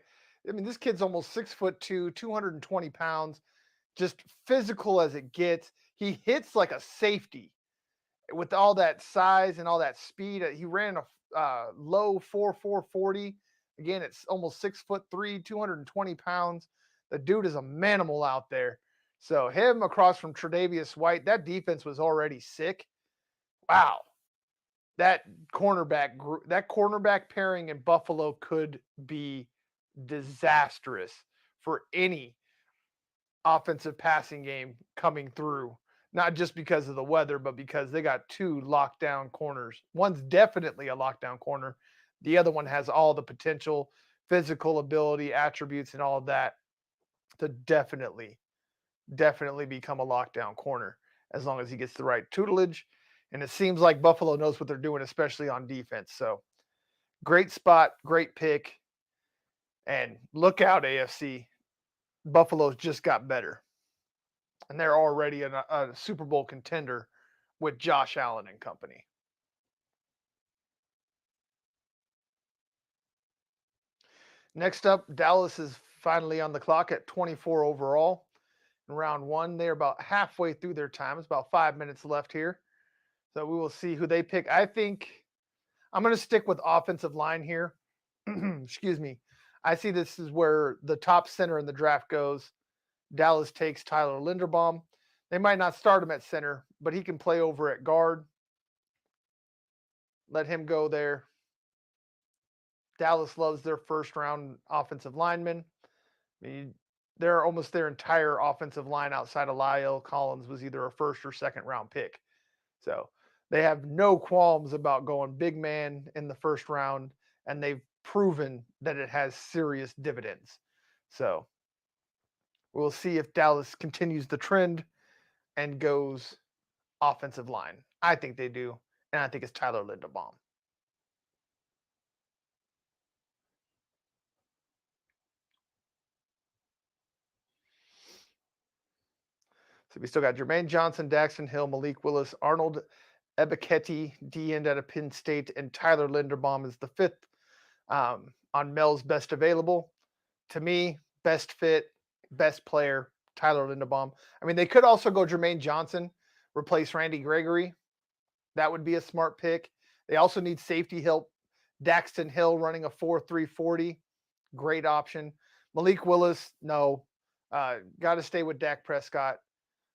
I mean, this kid's almost 6'2", 220 pounds, just physical as it gets. He hits like a safety with all that size and all that speed. He ran a low 4.40. Again, it's almost 6'3", 220 pounds. The dude is a manimal out there. So him across from Tre'Davious White, that defense was already sick. Wow, that cornerback pairing in Buffalo could be disastrous for any offensive passing game coming through. Not just because of the weather, but because they got 2 lockdown corners. One's definitely a lockdown corner. The other one has all the potential, physical ability, attributes, and all of that to definitely become a lockdown corner as long as he gets the right tutelage. And it seems like Buffalo knows what they're doing, especially on defense. So great spot, great pick. And look out, AFC. Buffalo's just got better. And they're already a Super Bowl contender with Josh Allen and company. Next up, Dallas is finally on the clock at 24 overall. In round one, they're about halfway through their time. It's about 5 minutes left here. So we will see who they pick. I think I'm going to stick with offensive line here. Excuse me. I see this is where the top center in the draft goes. Dallas takes Tyler Linderbaum. They might not start him at center, but he can play over at guard. Let him go there. Dallas loves their first round offensive linemen. I mean, they're almost their entire offensive line outside of Lyle Collins was either a first or second round pick. So they have no qualms about going big man in the first round, and they've proven that it has serious dividends. So we'll see if Dallas continues the trend and goes offensive line. I think they do, and I think it's Tyler Linderbaum. So we still got Jermaine Johnson, Daxton Hill, Malik Willis, Arnold Ebiketie, D end out of Penn State, and Tyler Linderbaum is the fifth on Mel's best available. To me, best fit, best player, Tyler Linderbaum. I mean, they could also go Jermaine Johnson, replace Randy Gregory. That would be a smart pick. They also need safety help. Daxton Hill running a 4.340, great option. Malik Willis, no. Got to stay with Dak Prescott.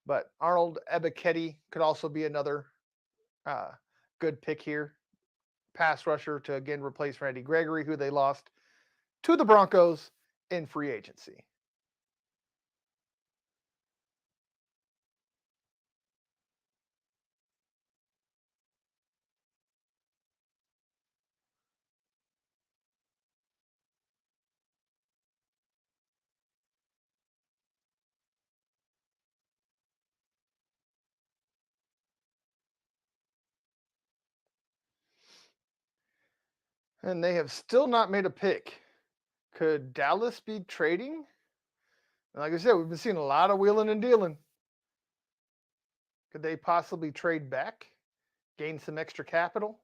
But Arnold Ebiketie could also be another uh, good pick here. Pass rusher to again replace Randy Gregory, who they lost to the Broncos in free agency. And they have still not made a pick. Could Dallas be trading? Like I said, we've been seeing a lot of wheeling and dealing. Could they possibly trade back, gain some extra capital?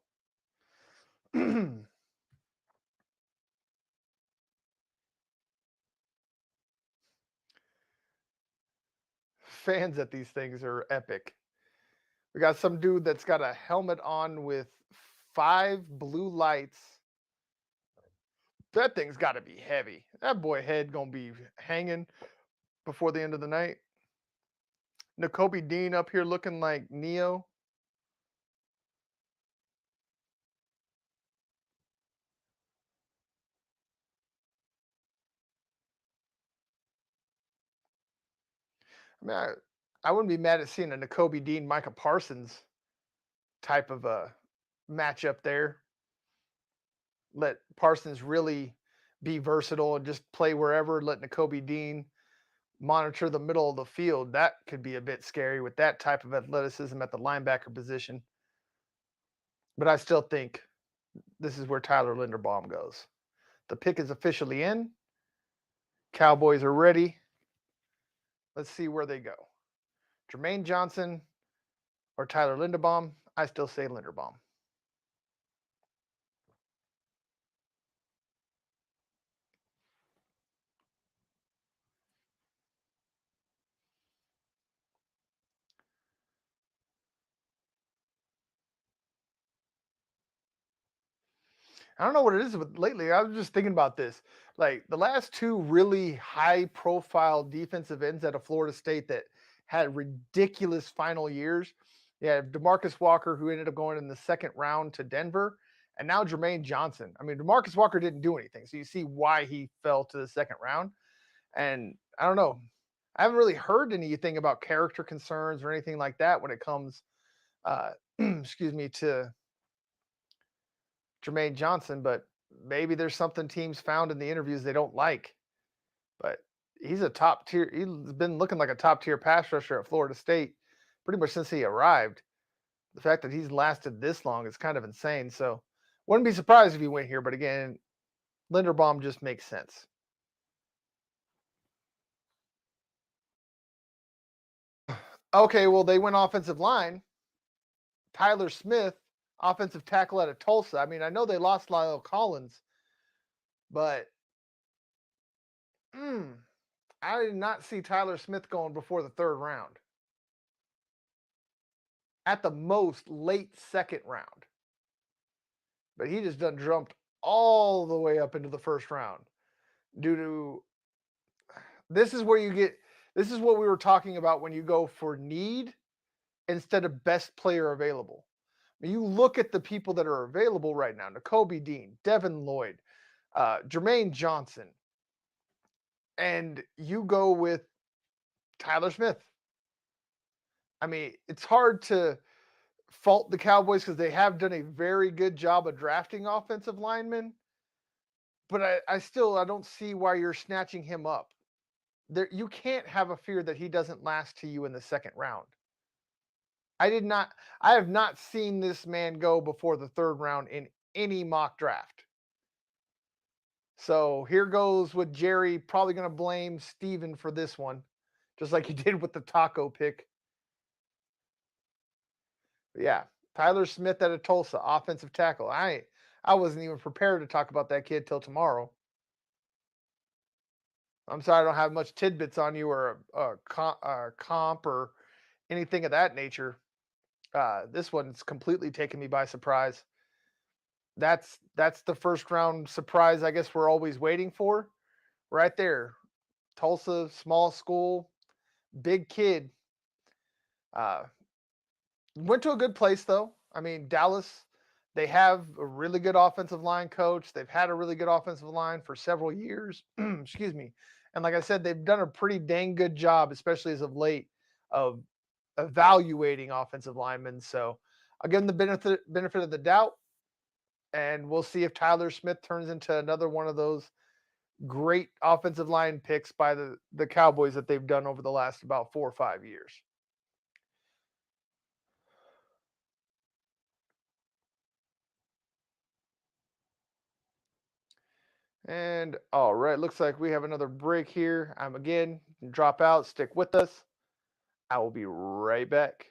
Fans at these things are epic. We got some dude that's got a helmet on with 5 blue lights. That thing's got to be heavy. That boy head gonna be hanging before the end of the night. Nakobe Dean up here looking like Neo. I mean, I wouldn't be mad at seeing a Nakobe Dean, Micah Parsons type of a matchup there. Let Parsons really be versatile and just play wherever. Let Nakobe Dean monitor the middle of the field. That could be a bit scary with that type of athleticism at the linebacker position. But I still think this is where Tyler Linderbaum goes. The pick is officially in. Cowboys are ready. Let's see where they go. Jermaine Johnson or Tyler Linderbaum. I still say Linderbaum. I don't know what it is with lately. I was just thinking about this. Like the last 2 really high profile defensive ends out of Florida State that had ridiculous final years. Yeah, DeMarcus Walker, who ended up going in the 2nd round to Denver, and now Jermaine Johnson. I mean, DeMarcus Walker didn't do anything. So you see why he fell to the 2nd round. And I don't know. I haven't really heard anything about character concerns or anything like that when it comes excuse me, to Jermaine Johnson, but maybe there's something teams found in the interviews they don't like. But he's a top tier. He's been looking like a top tier pass rusher at Florida State pretty much since he arrived. The fact that he's lasted this long is kind of insane. So wouldn't be surprised if he went here. But again, Linderbaum just makes sense. Okay, well, they went offensive line. Tyler Smith, offensive tackle out of Tulsa. I mean, I know they lost Lyle Collins, but I did not see Tyler Smith going before the 3rd round. At the most, late 2nd round. But he just done jumped all the way up into the 1st round due to this is where you get this is what we were talking about when you go for need instead of best player available. When you look at the people that are available right now, Nakobe Dean, Devin Lloyd, Jermaine Johnson, and you go with Tyler Smith. I mean, it's hard to fault the Cowboys because they have done a very good job of drafting offensive linemen, but I don't see why you're snatching him up. There, you can't have a fear that he doesn't last to you in the 2nd round. I have not seen this man go before the 3rd round in any mock draft. So here goes with Jerry, probably going to blame Steven for this one, just like he did with the taco pick. But yeah, Tyler Smith out of Tulsa, offensive tackle. I wasn't even prepared to talk about that kid till tomorrow. I'm sorry I don't have much tidbits on you or a comp or anything of that nature. This one's completely taken me by surprise. That's the 1st round surprise I guess we're always waiting for. Right there. Tulsa, small school, big kid. Uh, went to a good place though. I mean, Dallas, they have a really good offensive line coach. They've had a really good offensive line for several years. Excuse me. And like I said, they've done a pretty dang good job, especially as of late, of evaluating offensive linemen. So I'll give them the benefit of the doubt. And we'll see if Tyler Smith turns into another one of those great offensive line picks by the Cowboys that they've done over the last about 4 or 5 years. And all right, looks like we have another break here. I'm again, drop out, stick with us. I will be right back.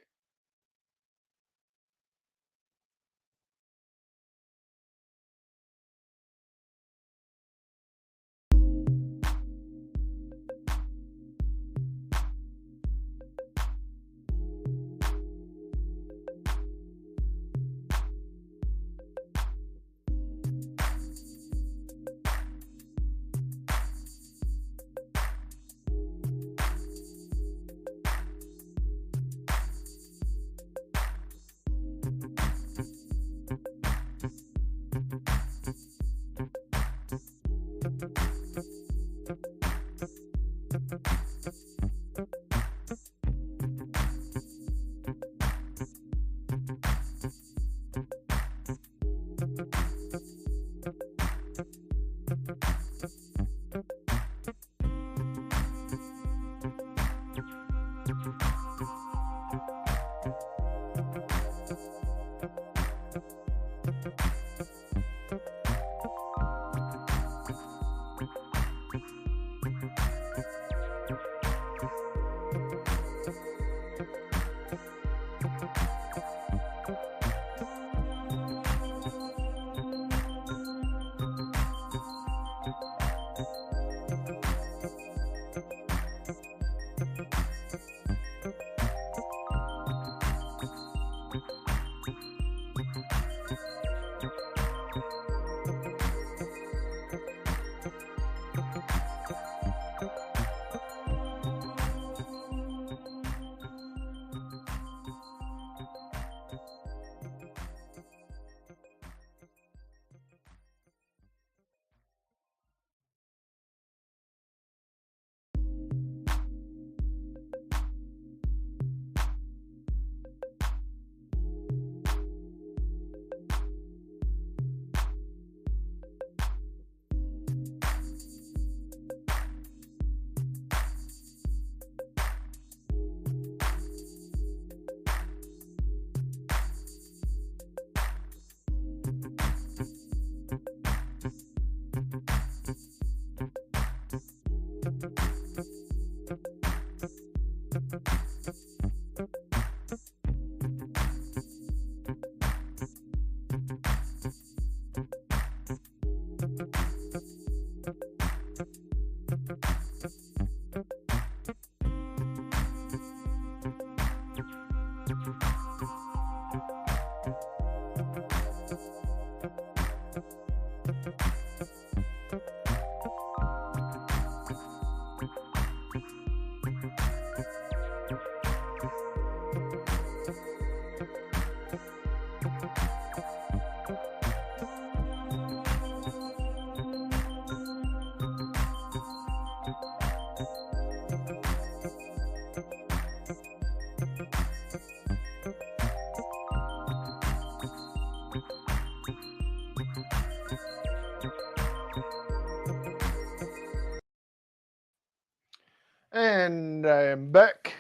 And I am back.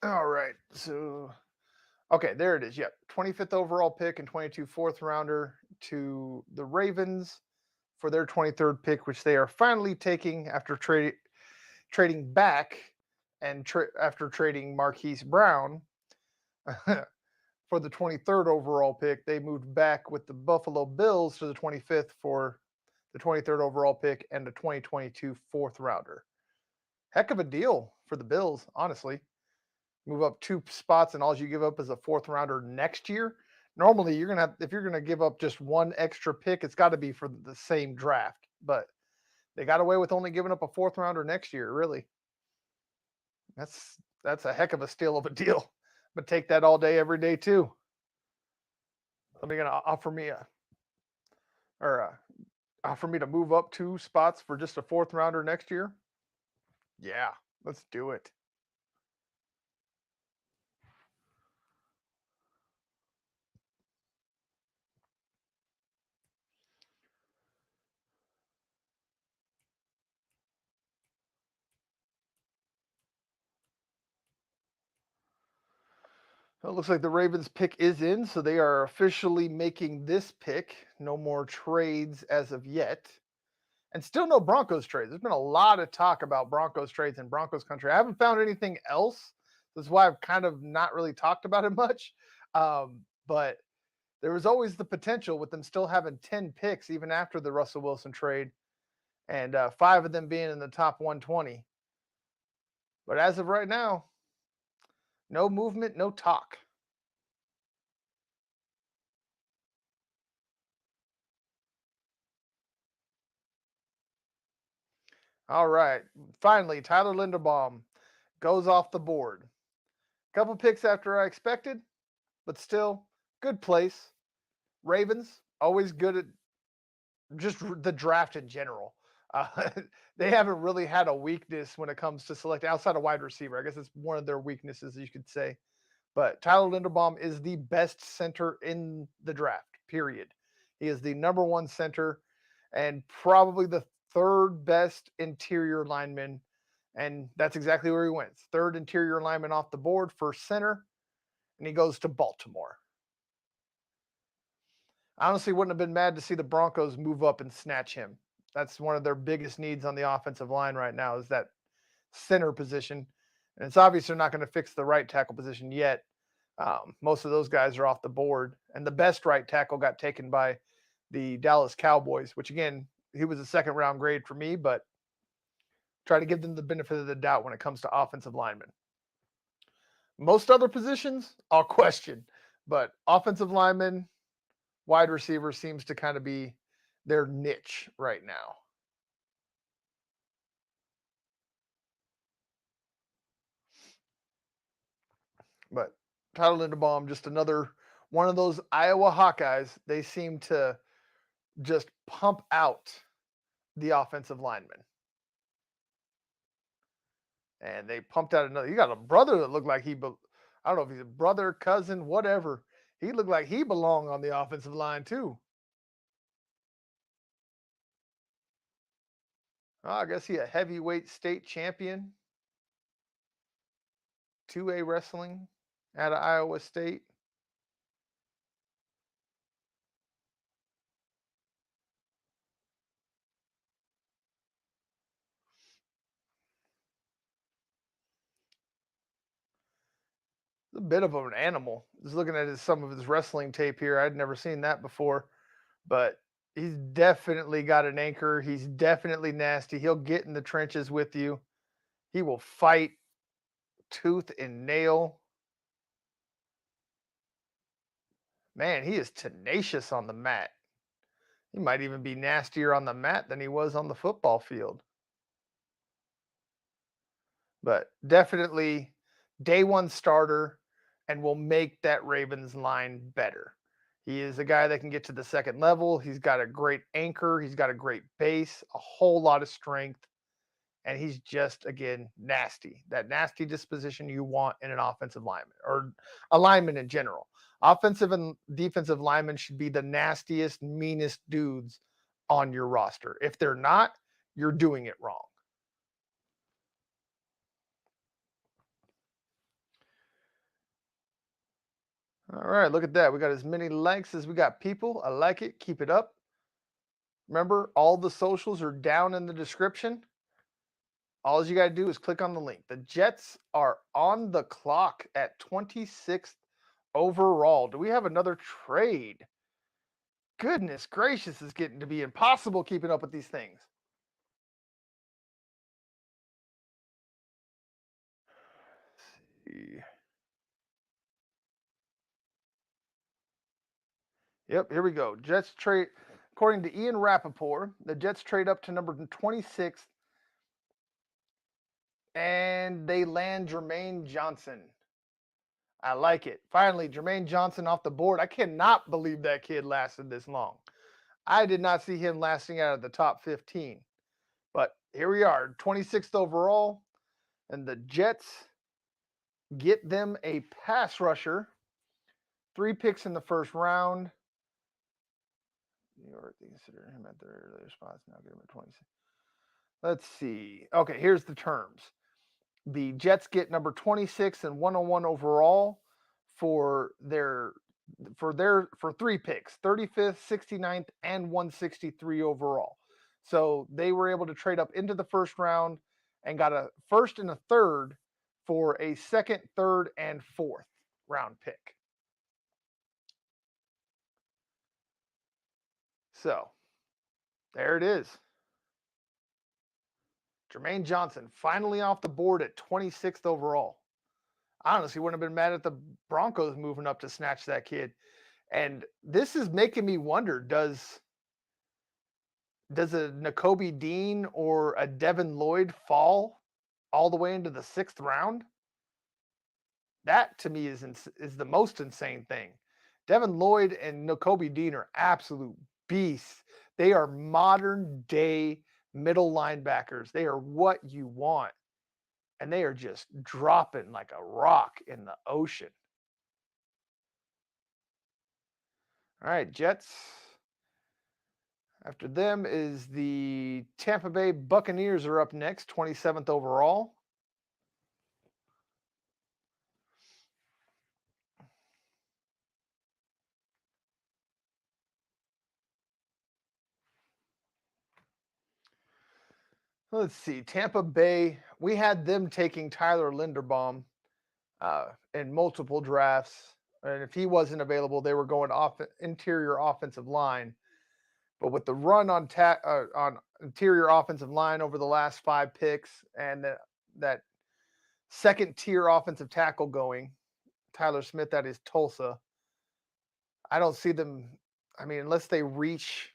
All right. So, okay, there it is. Yep. 25th overall pick and 22 fourth rounder to the Ravens for their 23rd pick, which they are finally taking after trading back and after trading Marquise Brown for the 23rd overall pick. They moved back with the Buffalo Bills to the 25th for the 23rd overall pick and the 2022 fourth rounder. Heck of a deal for the Bills, honestly. Move up 2 spots and all you give up is a fourth rounder next year. Normally, you're gonna have, if you're gonna give up just one extra pick, it's got to be for the same draft. But they got away with only giving up a fourth rounder next year. Really, that's a heck of a steal of a deal. But take that all day, every day too. Somebody gonna offer me or offer me to move up 2 spots for just a fourth rounder next year? Yeah, let's do it. Well, it looks like the Ravens pick is in, so they are officially making this pick. No more trades as of yet. And still no Broncos trades. There's been a lot of talk about Broncos trades in Broncos country. I haven't found anything else. That's why I've kind of not really talked about it much. But there was always the potential with them still having 10 picks even after the Russell Wilson trade, and 5 of them being in the top 120. But as of right now, no movement, no talk. All right. Finally, Tyler Linderbaum goes off the board. Couple picks after I expected, but still good place. Ravens, always good at just the draft in general. Uh, they haven't really had a weakness when it comes to select outside of wide receiver. I guess it's one of their weaknesses, you could say. But Tyler Linderbaum is the best center in the draft, period. He is the number one center and probably the third best interior lineman. And that's exactly where he went. Third interior lineman off the board for center, and he goes to Baltimore. I honestly wouldn't have been mad to see the Broncos move up and snatch him. That's one of their biggest needs on the offensive line right now is that center position. And it's obvious they're not going to fix the right tackle position yet. Most of those guys are off the board. And the best right tackle got taken by the Dallas Cowboys, which again, he was a second round grade for me, but try to give them the benefit of the doubt when it comes to offensive linemen. Most other positions, I'll question. But offensive linemen, wide receiver seems to kind of be their niche right now. But Tyler Linderbaum, just another one of those Iowa Hawkeyes. They seem to just pump out the offensive lineman. And they pumped out another. You got a brother that looked like I don't know if he's a brother, cousin, whatever. He looked like he belonged on the offensive line too. Oh, I guess he a heavyweight state champion, 2A wrestling out of Iowa State. A bit of an animal. Just looking at some of his wrestling tape here, I'd never seen that before. But he's definitely got an anchor. He's definitely nasty. He'll get in the trenches with you. He will fight tooth and nail. Man, he is tenacious on the mat. He might even be nastier on the mat than he was on the football field. But definitely day one starter and will make that Ravens line better. He is a guy that can get to the second level. He's got a great anchor. He's got a great base, a whole lot of strength. And he's just, again, nasty. That nasty disposition you want in an offensive lineman or a lineman in general. Offensive and defensive linemen should be the nastiest, meanest dudes on your roster. If they're not, you're doing it wrong. All right, look at that. We got as many likes as we got people. I like it. Keep it up. Remember, all the socials are down in the description. All you got to do is click on the link. The Jets are on the clock at 26th overall. Do we have another trade? Goodness gracious, it's getting to be impossible keeping up with these things. Let's see. Yep, here we go. Jets trade, according to Ian Rappaport, the Jets trade up to number 26th and they land Jermaine Johnson. I like it. Finally, Jermaine Johnson off the board. I cannot believe that kid lasted this long. I did not see him lasting out of the top 15. But here we are, 26th overall, and the Jets get them a pass rusher. 3 picks in the first round. New York, they consider him at their earlier spots. Now get him at 26. Let's see. Okay, here's the terms. The Jets get number 26 and 101 overall for three picks, 35th, 69th, and 163 overall. So they were able to trade up into the first round and got a first and a third for a second, third, and fourth round pick. So there it is. Jermaine Johnson finally off the board at 26th overall. I honestly wouldn't have been mad at the Broncos moving up to snatch that kid. And this is making me wonder, does a Nakobe Dean or a Devin Lloyd fall all the way into the 6th round? That to me is the most insane thing. Devin Lloyd and Nakobe Dean are absolute beasts. They are modern day middle linebackers. They are what you want. And they are just dropping like a rock in the ocean. All right, Jets. After them is the Tampa Bay Buccaneers are up next, 27th overall. Let's see, Tampa Bay, we had them taking Tyler Linderbaum in multiple drafts. And if he wasn't available, they were going off interior offensive line. But with the run on interior offensive line over the last 5 picks and that second tier offensive tackle going, Tyler Smith, that is Tulsa, I don't see them. I mean, unless they reach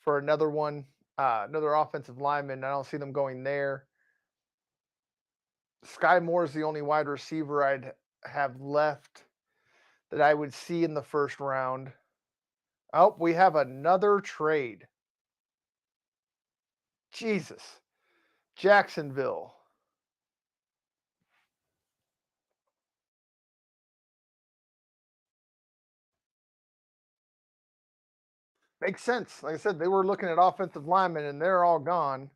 for another one, another offensive lineman, I don't see them going there. Sky Moore is the only wide receiver I'd have left that I would see in the first round. Oh, we have another trade. Jesus. Jacksonville. Makes sense. Like I said, they were looking at offensive linemen and they're all gone.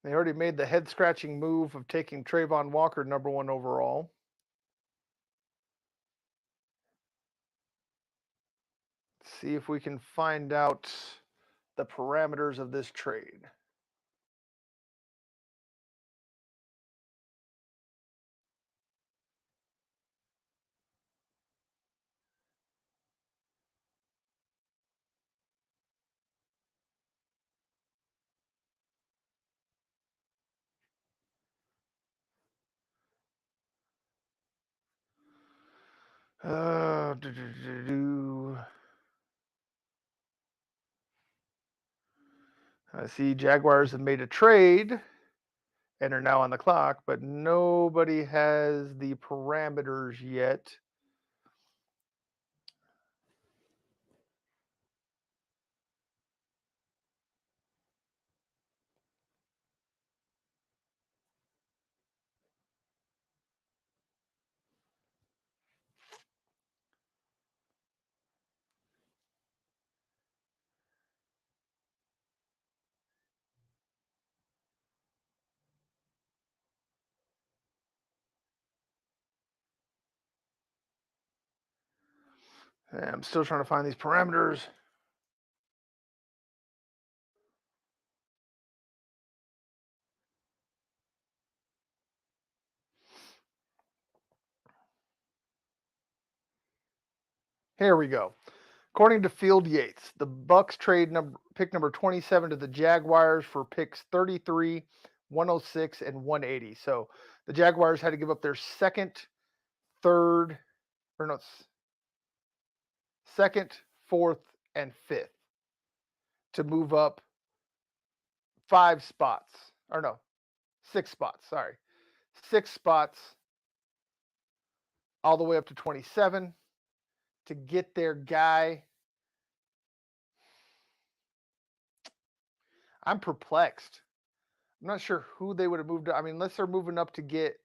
They already made the head scratching move of taking Trayvon Walker number 1 overall. See if we can find out the parameters of this trade. I see Jaguars have made a trade and are now on the clock, but nobody has the parameters yet. I'm still trying to find these parameters. Here we go. According to Field Yates, the Bucks trade pick number 27 to the Jaguars for picks 33, 106, and 180. So the Jaguars had to give up their second, fourth, and fifth to move up 5 spots. Or no, 6 spots. Sorry. 6 spots all the way up to 27 to get their guy. I'm perplexed. I'm not sure who they would have moved. I mean, unless they're moving up to get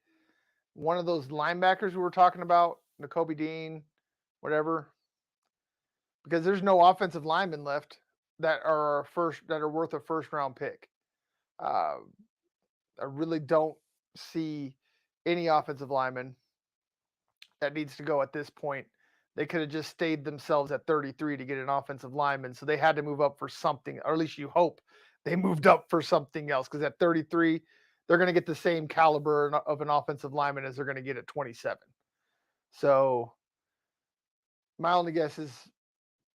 one of those linebackers we were talking about, Nakobe Dean, whatever, because there's no offensive linemen left that are worth a first round pick. Uh, I really don't see any offensive lineman that needs to go at this point. They could have just stayed themselves at 33 to get an offensive lineman, so they had to move up for something, or at least you hope they moved up for something else, because at 33, they're going to get the same caliber of an offensive lineman as they're going to get at 27. So my only guess is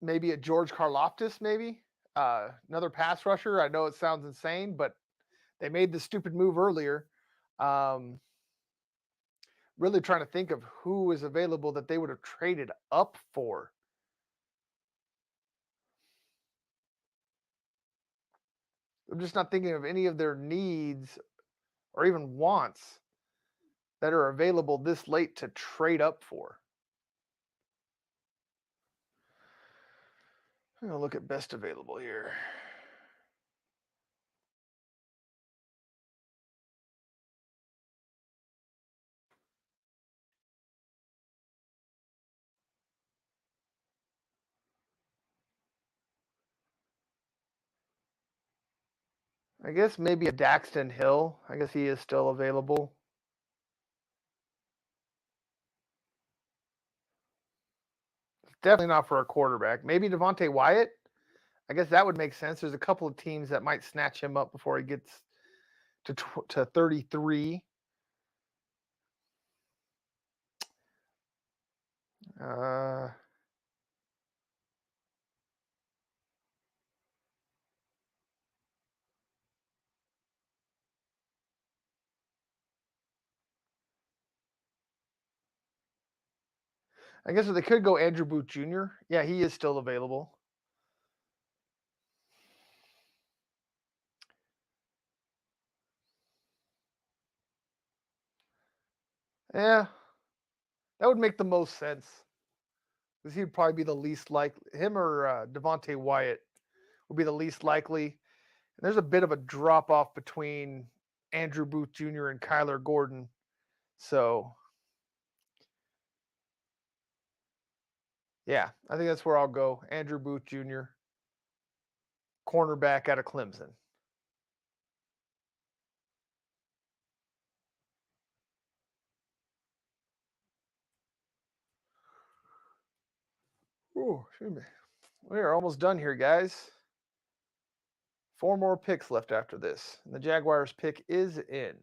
maybe a George Karlaftis, maybe another pass rusher. I know it sounds insane, but they made the stupid move earlier. Really trying to think of who is available that they would have traded up for. I'm just not thinking of any of their needs or even wants that are available this late to trade up for. I'm going to look at best available here. I guess maybe a Daxton Hill. I guess he is still available. Definitely not for a quarterback. Maybe Devontae Wyatt. I guess that would make sense. There's a couple of teams that might snatch him up before he gets to 33. I guess if they could go Andrew Booth Jr. Yeah, he is still available. Yeah, that would make the most sense, because he'd probably be the least likely. Him or Devontae Wyatt would be the least likely. And there's a bit of a drop off between Andrew Booth Jr. and Kyler Gordon. So, yeah, I think that's where I'll go. Andrew Booth Jr., cornerback out of Clemson. Ooh, excuse me. We are almost done here, guys. 4 more picks left after this. And the Jaguars pick is in.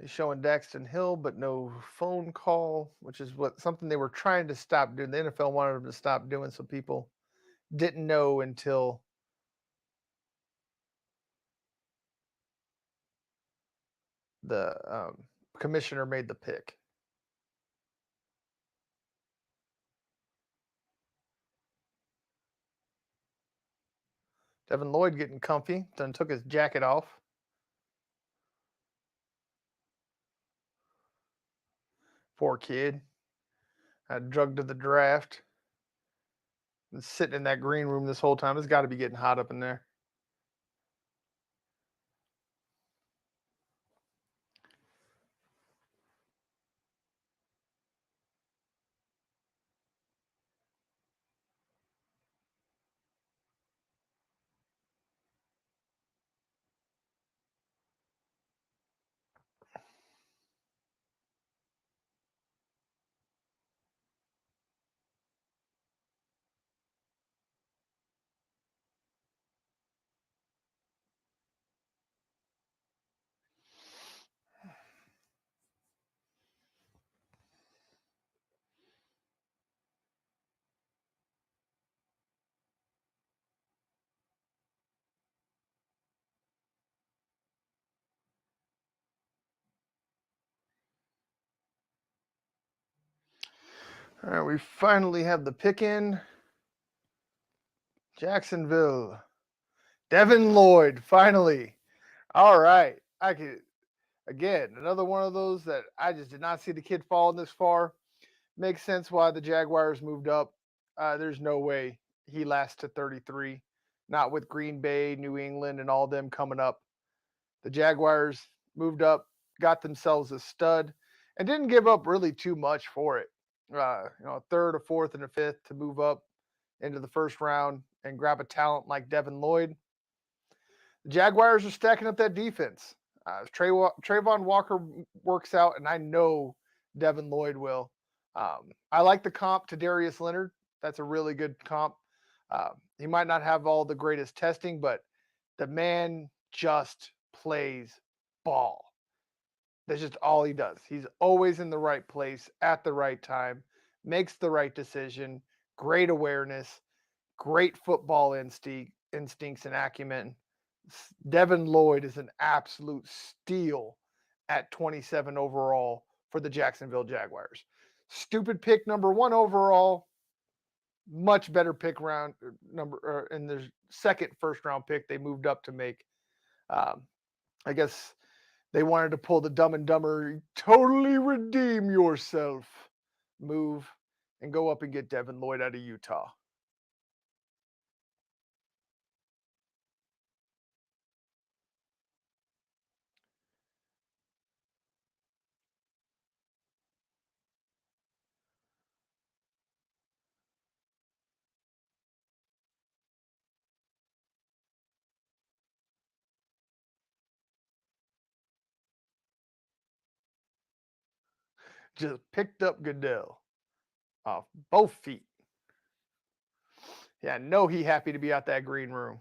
He's showing Daxton Hill, but no phone call, which is something they were trying to stop doing. The NFL wanted them to stop doing, so people didn't know until the commissioner made the pick. Devin Lloyd getting comfy, then took his jacket off. Poor kid. Drugged to the draft. And sitting in that green room this whole time. It's got to be getting hot up in there. All right, we finally have the pick in. Jacksonville Devin Lloyd, finally. All right. Again, another one of those that I just did not see the kid falling this far. Makes sense why the Jaguars moved up. There's no way he lasts to 33. Not with Green Bay, New England, and all them coming up. The Jaguars moved up, got themselves a stud, and didn't give up really too much for it. A third, a fourth, and a fifth to move up into the first round and grab a talent like Devin Lloyd. The Jaguars are stacking up that defense. If Trayvon Walker works out, and I know Devin Lloyd will. I like the comp to Darius Leonard. That's a really good comp. He might not have all the greatest testing, but the man just plays ball. That's just all he does. He's always in the right place at the right time, makes the right decision, great awareness, great football instincts and acumen. Devin Lloyd is an absolute steal at 27 overall for the Jacksonville Jaguars. Stupid pick number 1 overall. Much better pick round number in the second first round pick they moved up to make. I guess they wanted to pull the Dumb and Dumber, totally redeem yourself move and go up and get Devin Lloyd out of Utah. Just picked up Goodell off both feet. Yeah, I know he happy to be out that green room.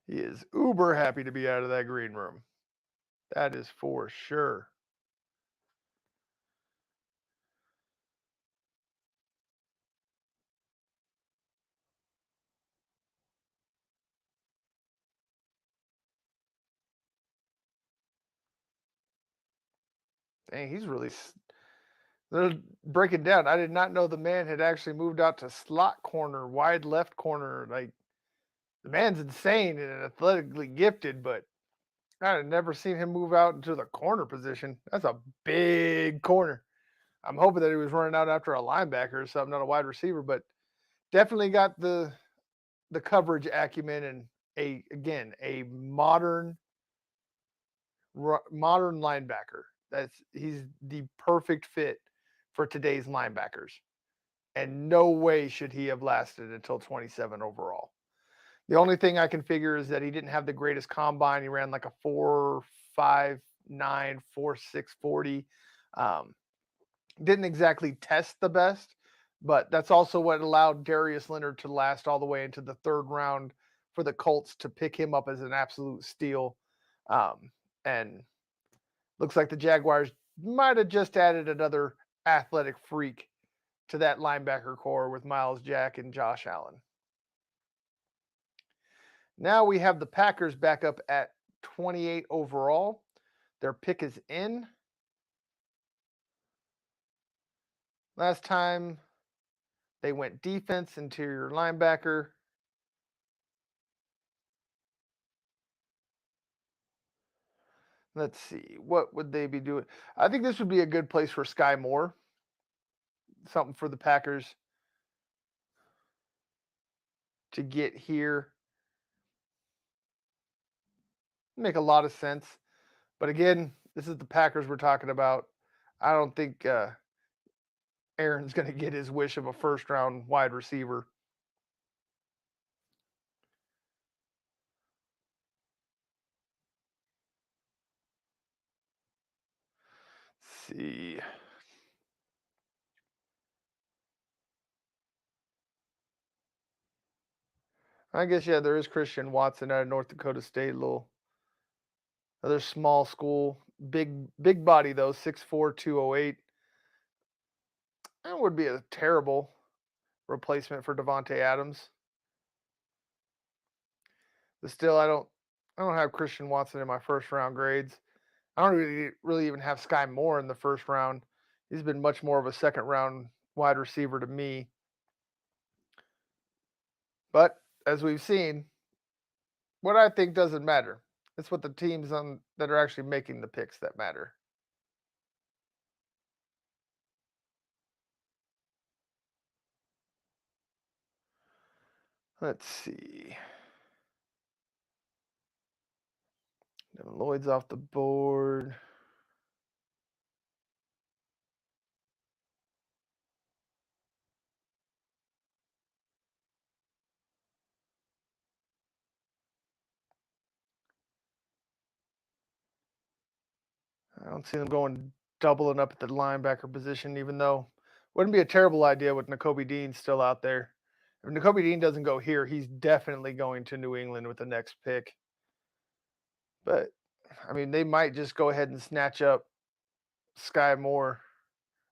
He is uber happy to be out of that green room. That is for sure. Dang, he's really. They're breaking down. I did not know the man had actually moved out to slot corner, wide left corner. Like, the man's insane and athletically gifted, but I had never seen him move out into the corner position. That's a big corner. I'm hoping that he was running out after a linebacker or something, not a wide receiver, but definitely got the coverage acumen and a modern linebacker. He's the perfect fit for today's linebackers. And no way should he have lasted until 27 overall. The only thing I can figure is that he didn't have the greatest combine. He ran like a 4.59, 4.640. Didn't exactly test the best, but that's also what allowed Darius Leonard to last all the way into the third round for the Colts to pick him up as an absolute steal. And looks like the Jaguars might have just added another athletic freak to that linebacker core with Miles Jack and Josh Allen. Now we have the Packers back up at 28 overall. Their pick is in. Last time they went defense, interior linebacker. Let's see. What would they be doing? I think this would be a good place for Sky Moore. Something for the Packers to get here. Make a lot of sense. But again, this is the Packers we're talking about. I don't think Aaron's going to get his wish of a first round wide receiver. Let's see. I guess, yeah, there is Christian Watson out of North Dakota State, little other small school, big body though, 6'4", 208. That would be a terrible replacement for Devontae Adams. But still, I don't have Christian Watson in my first round grades. I don't really even have Sky Moore in the first round. He's been much more of a second round wide receiver to me. But as we've seen, what I think doesn't matter. It's what the teams that are actually making the picks that matter. Let's see. Devin Lloyd's off the board. I don't see them going doubling up at the linebacker position, even though wouldn't be a terrible idea with Nakobe Dean still out there. If Nakobe Dean doesn't go here, he's definitely going to New England with the next pick. But I mean, they might just go ahead and snatch up Sky Moore,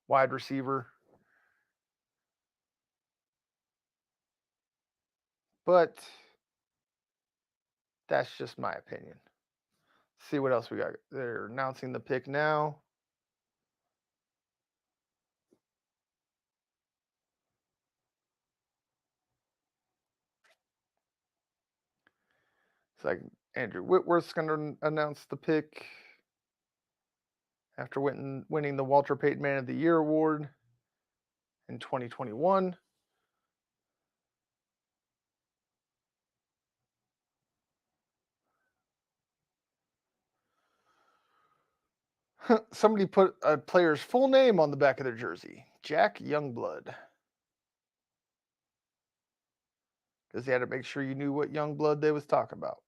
wide receiver. But that's just my opinion. See what else we got. They're announcing the pick now. It's like Andrew Whitworth's going to announce the pick after winning the Walter Payton Man of the Year award in 2021. Somebody put a player's full name on the back of their jersey. Jack Youngblood. Because they had to make sure you knew what Youngblood they was talking about.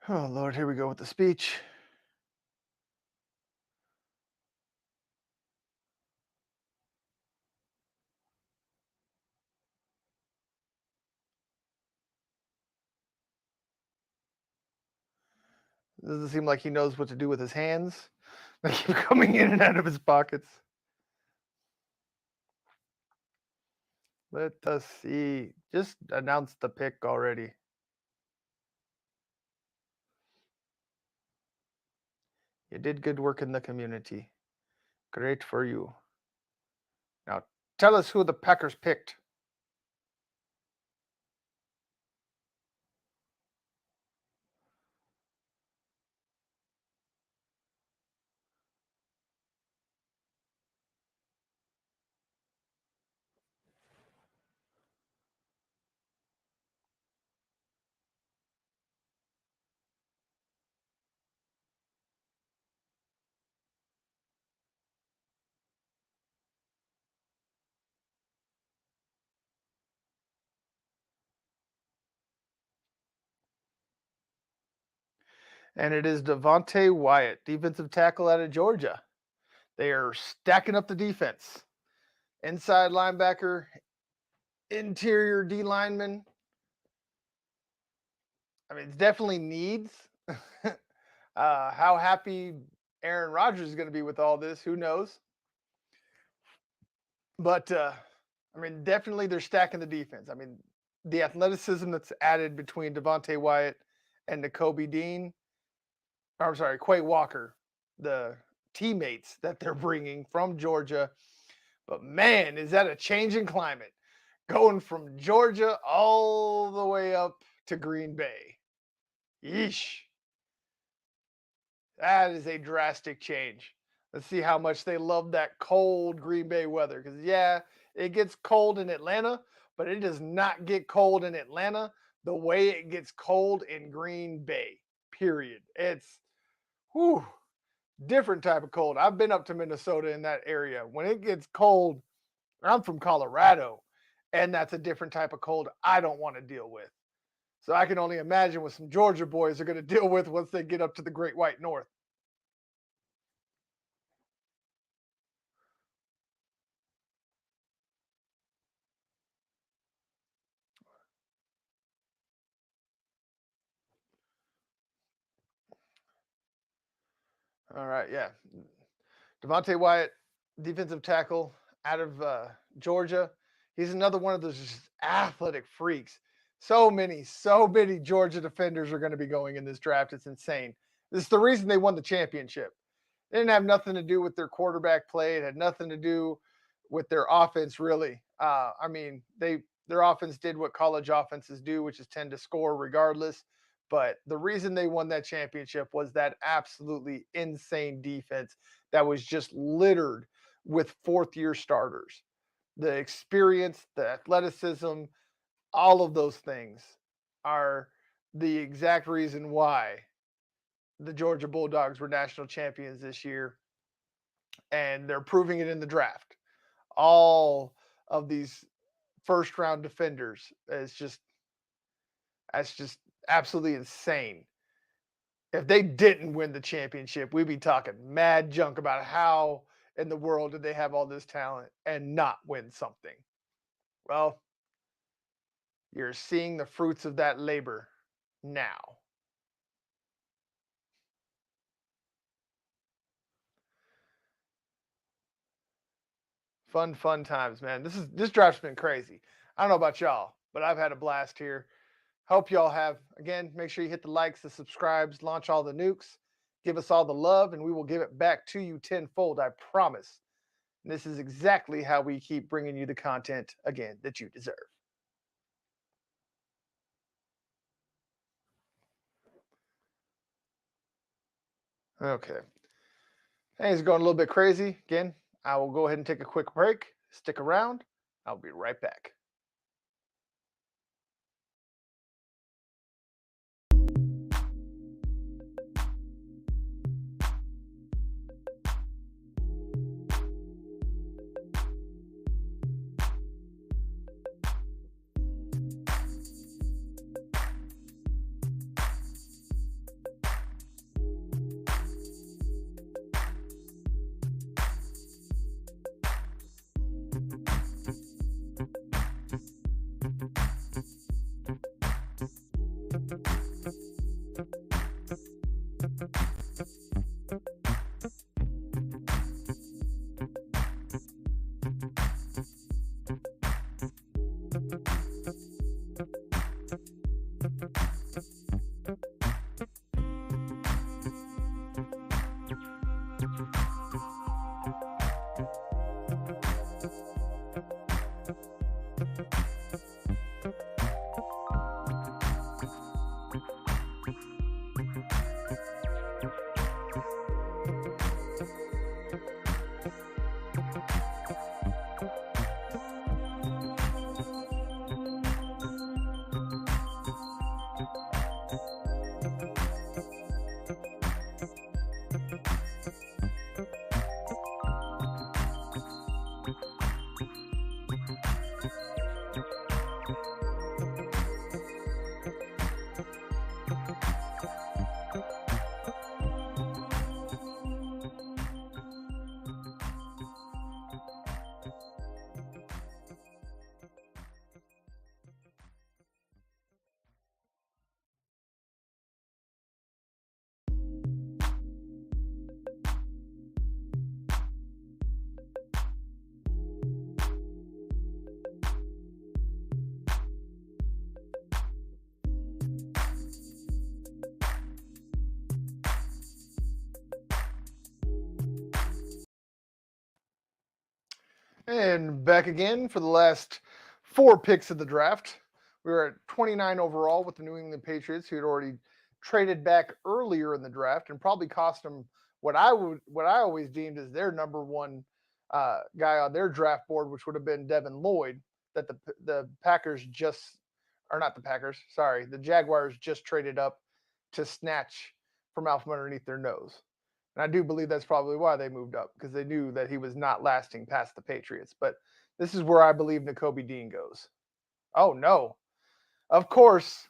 Oh, Lord, here we go with the speech. Doesn't seem like he knows what to do with his hands. They keep coming in and out of his pockets. Let us see. Just announce the pick already. You did good work in the community. Great for you. Now, tell us who the Packers picked. And it is Devontae Wyatt, defensive tackle out of Georgia. They are stacking up the defense. Inside linebacker, interior D lineman. I mean, it's definitely needs. How happy Aaron Rodgers is going to be with all this, who knows? But I mean, definitely they're stacking the defense. I mean, the athleticism that's added between Devontae Wyatt and Nakobe Dean, or I'm sorry, Quay Walker, the teammates that they're bringing from Georgia. But man, is that a changing climate going from Georgia all the way up to Green Bay. Yeesh. That is a drastic change. Let's see how much they love that cold Green Bay weather. Because, yeah, it gets cold in Atlanta, but it does not get cold in Atlanta the way it gets cold in Green Bay, period. It's, whew, different type of cold. I've been up to Minnesota in that area. When it gets cold, I'm from Colorado, and that's a different type of cold I don't want to deal with. So I can only imagine what some Georgia boys are going to deal with once they get up to the Great White North. All right, yeah. Devontae Wyatt, defensive tackle out of Georgia. He's another one of those just athletic freaks. So many Georgia defenders are going to be going in this draft. It's insane. This is the reason they won the championship. It didn't have nothing to do with their quarterback play. It had nothing to do with their offense, really. Their offense did what college offenses do, which is tend to score regardless. But the reason they won that championship was that absolutely insane defense that was just littered with fourth-year starters. The experience, the athleticism, all of those things are the exact reason why the Georgia Bulldogs were national champions this year, and they're proving it in the draft. All of these first round defenders is just that's just absolutely insane. If they didn't win the championship, we'd be talking mad junk about how in the world did they have all this talent and not win something. Well, you're seeing the fruits of that labor now. Fun times, man. This draft's been crazy. I don't know about y'all, but I've had a blast here. Hope y'all have. Again, make sure you hit the likes, the subscribes, launch all the nukes, give us all the love, and we will give it back to you tenfold. I promise. And this is exactly how we keep bringing you the content again that you deserve. Okay. Things going a little bit crazy. Again, I will go ahead and take a quick break. Stick around. I'll be right back. And back again for the last 4 picks of the draft. We were at 29 overall with the New England Patriots, who had already traded back earlier in the draft and probably cost them what I always deemed as their number one guy on their draft board, which would have been Devin Lloyd. That the Packers just, or not the Packers, sorry, the Jaguars just traded up to snatch from out from underneath their nose. And I do believe that's probably why they moved up, because they knew that he was not lasting past the Patriots. But this is where I believe Nakobe Dean goes. Oh, no. Of course,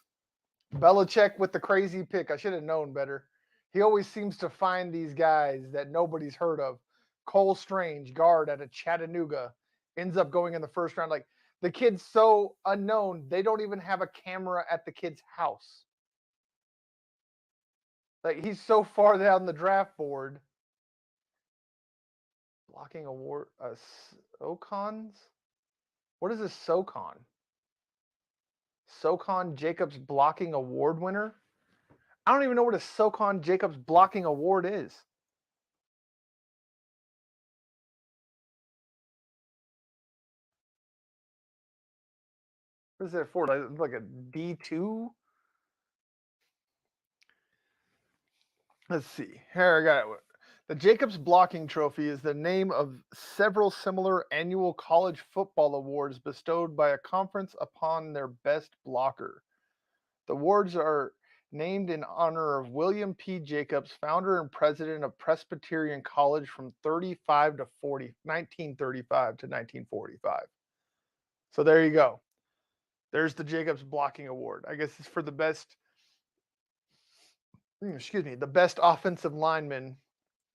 Belichick with the crazy pick. I should have known better. He always seems to find these guys that nobody's heard of. Cole Strange, guard out of Chattanooga, ends up going in the first round. Like, the kid's so unknown, they don't even have a camera at the kid's house. Like, he's so far down the draft board. Blocking award, Ocons. What is this SoCon? SoCon Jacobs Blocking Award winner? I don't even know what a SoCon Jacobs Blocking Award is. What is that for? Like a D2? Let's see. Here I got it. The Jacobs Blocking Trophy is the name of several similar annual college football awards bestowed by a conference upon their best blocker. The awards are named in honor of William P. Jacobs, founder and president of Presbyterian College from 1935 to 1945. So there you go. There's the Jacobs Blocking Award. I guess it's for the best, the best offensive lineman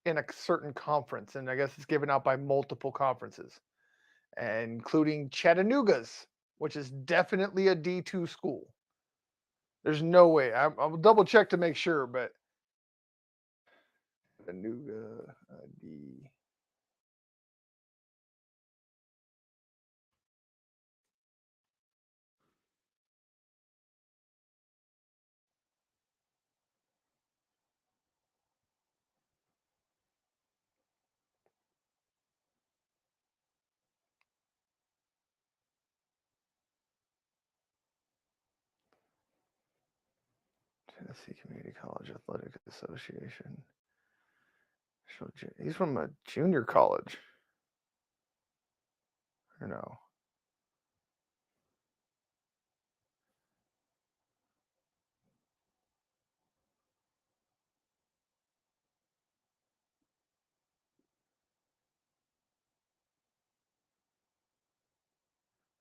in a certain conference. And I guess it's given out by multiple conferences, including Chattanooga's, which is definitely a D2 school. There's no way. I'll double check to make sure, but Chattanooga D. Tennessee Community College Athletic Association. He's from a junior college. Or no?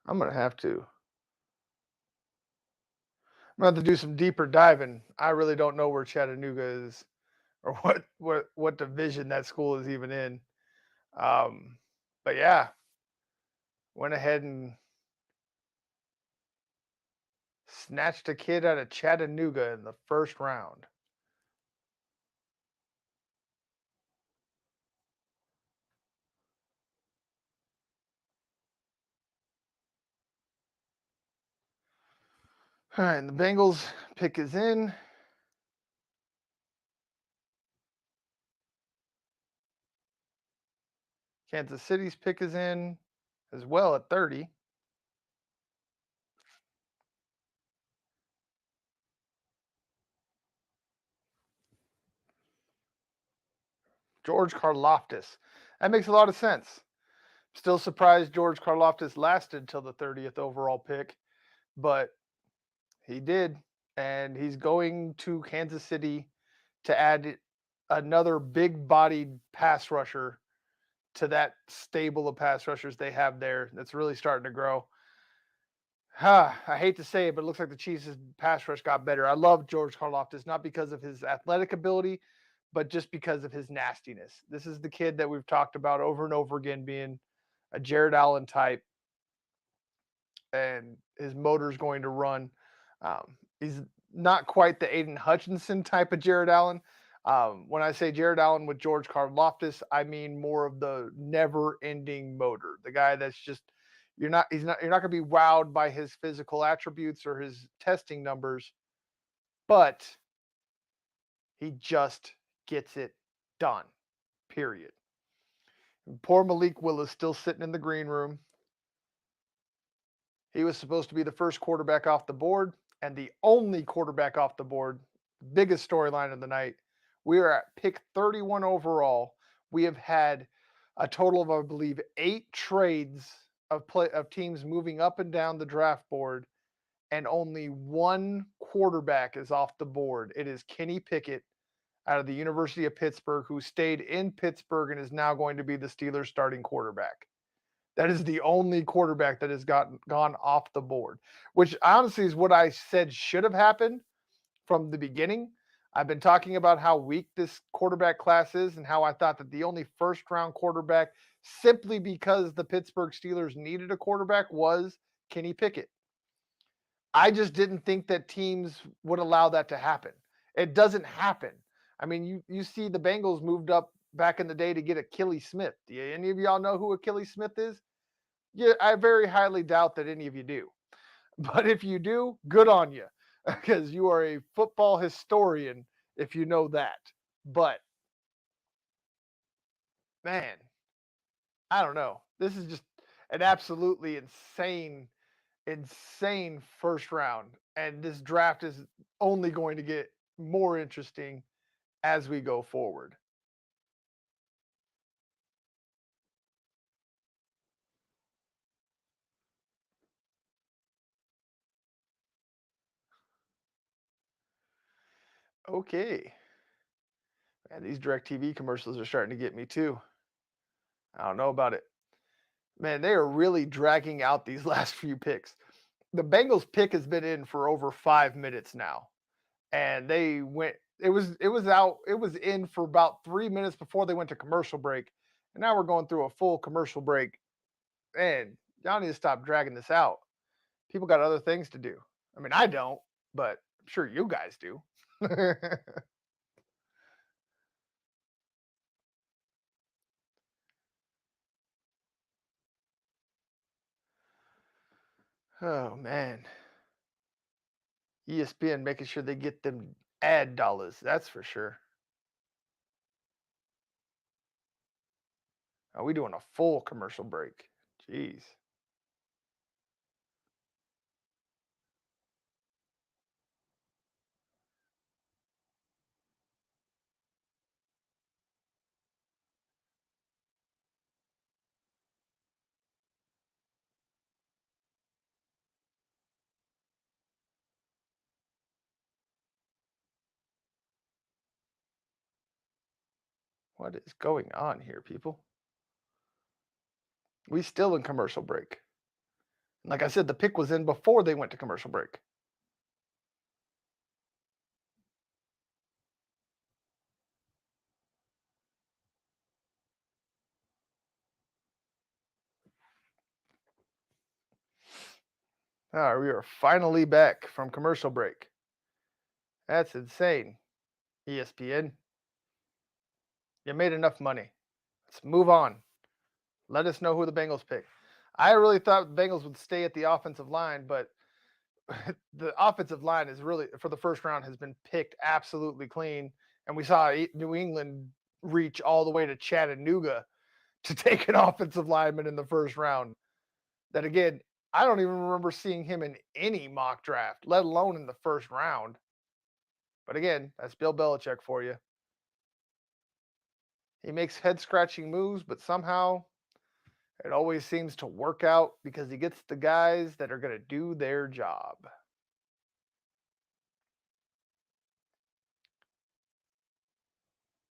I'm going to have to. I'm going to have to do some deeper diving. I really don't know where Chattanooga is or what division that school is even in. But yeah, went ahead and snatched a kid out of Chattanooga in the first round. All right, and the Bengals pick is in. Kansas City's pick is in as well at 30. George Karlaftis. That makes a lot of sense. Still surprised George Karlaftis lasted till the 30th overall pick, but he did. And he's going to Kansas City to add another big bodied pass rusher to that stable of pass rushers they have there that's really starting to grow. I hate to say it, but it looks like the Chiefs' pass rush got better. I love George Karlaftis, not because of his athletic ability, but just because of his nastiness. This is the kid that we've talked about over and over again being a Jared Allen type, and his motor's going to run. He's not quite the Aiden Hutchinson type of Jared Allen. When I say Jared Allen with George Karlaftis, I mean more of the never-ending motor. The guy that's just you're not going to be wowed by his physical attributes or his testing numbers, but he just gets it done. Period. And poor Malik Willis still sitting in the green room. He was supposed to be the first quarterback off the board and the only quarterback off the board. Biggest storyline of the night. We are at pick 31 overall. We have had a total of, I believe, 8 trades of teams moving up and down the draft board, and only one quarterback is off the board. It is Kenny Pickett out of the University of Pittsburgh, who stayed in Pittsburgh and is now going to be the Steelers' starting quarterback. That is the only quarterback that has gone off the board, which honestly is what I said should have happened from the beginning. I've been talking about how weak this quarterback class is and how I thought that the only first round quarterback, simply because the Pittsburgh Steelers needed a quarterback, was Kenny Pickett. I just didn't think that teams would allow that to happen. It doesn't happen. I mean, you see the Bengals moved up back in the day to get Achilles Smith. Do any of y'all know who Achilles Smith is? Yeah, I very highly doubt that any of you do. But if you do, good on you, because you are a football historian if you know that. But man, I don't know. This is just an absolutely insane first round. And this draft is only going to get more interesting as we go forward. Okay. And these DirecTV commercials are starting to get me too. I don't know about it. Man, they are really dragging out these last few picks. The Bengals pick has been in for over 5 minutes now. And they went it was in for about 3 minutes before they went to commercial break. And now we're going through a full commercial break. Man, y'all need to stop dragging this out. People got other things to do. I mean, I don't, but I'm sure you guys do. Oh man. ESPN making sure they get them ad dollars, that's for sure. Are we doing a full commercial break? Jeez. What is going on here, people? We still in commercial break. Like I said, the pick was in before they went to commercial break. All right, we are finally back from commercial break. That's insane. ESPN, you made enough money. Let's move on. Let us know who the Bengals pick. I really thought the Bengals would stay at the offensive line, but the offensive line is really for the first round has been picked absolutely clean, and we saw New England reach all the way to Chattanooga to take an offensive lineman in the first round. That again, I don't even remember seeing him in any mock draft, let alone in the first round. But again, that's Bill Belichick for you. He makes head scratching moves, but somehow it always seems to work out because he gets the guys that are going to do their job.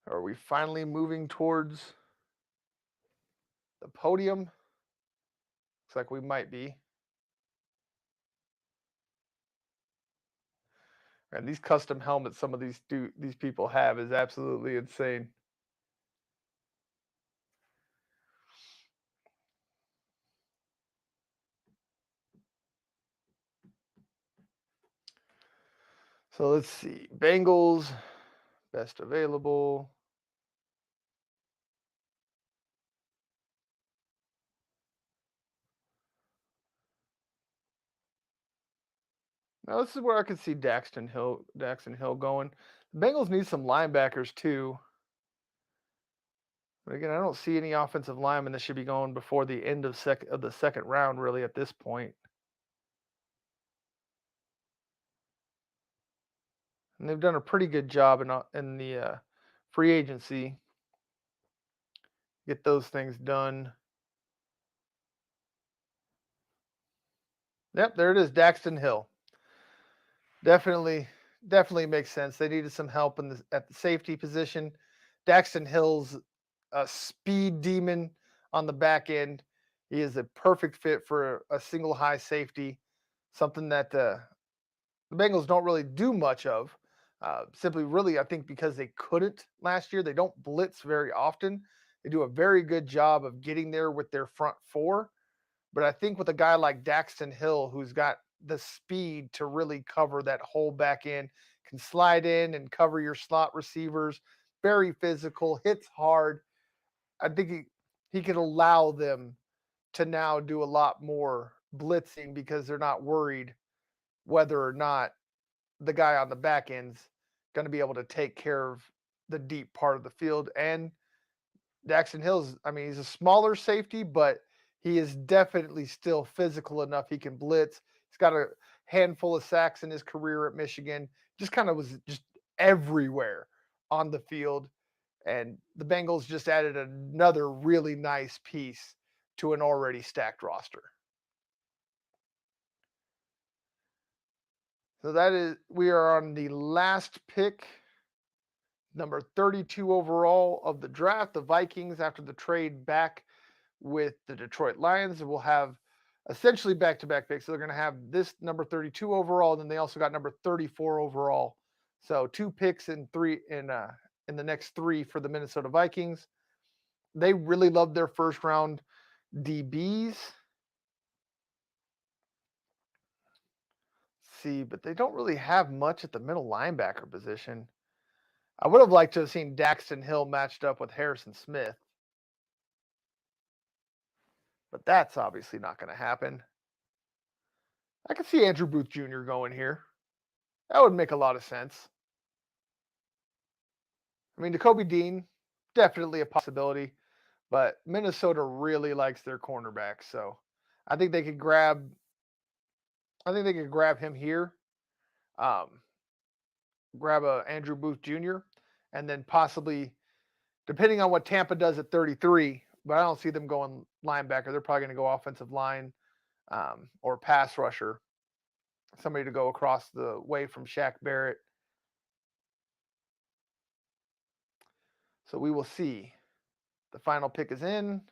Are we finally moving towards the podium? Looks like we might be. And these custom helmets some of these people have is absolutely insane. So let's see. Bengals, best available. Now this is where I could see Daxton Hill going. The Bengals need some linebackers too. But again, I don't see any offensive linemen that should be going before the end of the second round, really, at this point. And they've done a pretty good job in the free agency. Get those things done. Yep, there it is, Daxton Hill. Definitely makes sense. They needed some help at the safety position. Daxton Hill's a speed demon on the back end. He is a perfect fit for a single high safety, something that the Bengals don't really do much of. Simply, really, I think because they couldn't last year, they don't blitz very often. They do a very good job of getting there with their front four. But I think with a guy like Daxton Hill, who's got the speed to really cover that whole back end, can slide in and cover your slot receivers, very physical, hits hard. I think he could allow them to now do a lot more blitzing because they're not worried whether or not the guy on the back end's going to be able to take care of the deep part of the field. And Daxton Hill's, I mean, he's a smaller safety, but he is definitely still physical enough. He can blitz. He's got a handful of sacks in his career at Michigan. Just kind of was just everywhere on the field. And the Bengals just added another really nice piece to an already stacked roster. So we are on the last pick, number 32 overall of the draft. The Vikings, after the trade back with the Detroit Lions, will have essentially back-to-back picks. So they're going to have this number 32 overall, and then they also got number 34 overall. So 2 picks in the next 3 for the Minnesota Vikings. They really love their first round DBs. See, but they don't really have much at the middle linebacker position. I would have liked to have seen Daxton Hill matched up with Harrison Smith, but that's obviously not going to happen. I could see Andrew Booth Jr. going here. That would make a lot of sense. I mean, Jacoby Dean, definitely a possibility, but Minnesota really likes their cornerback, so I think they could grab him here. Grab a Andrew Booth Jr. and then possibly, depending on what Tampa does at 33, but I don't see them going linebacker. They're probably going to go offensive line or pass rusher, somebody to go across the way from Shaq Barrett. So we will see. The final pick is in.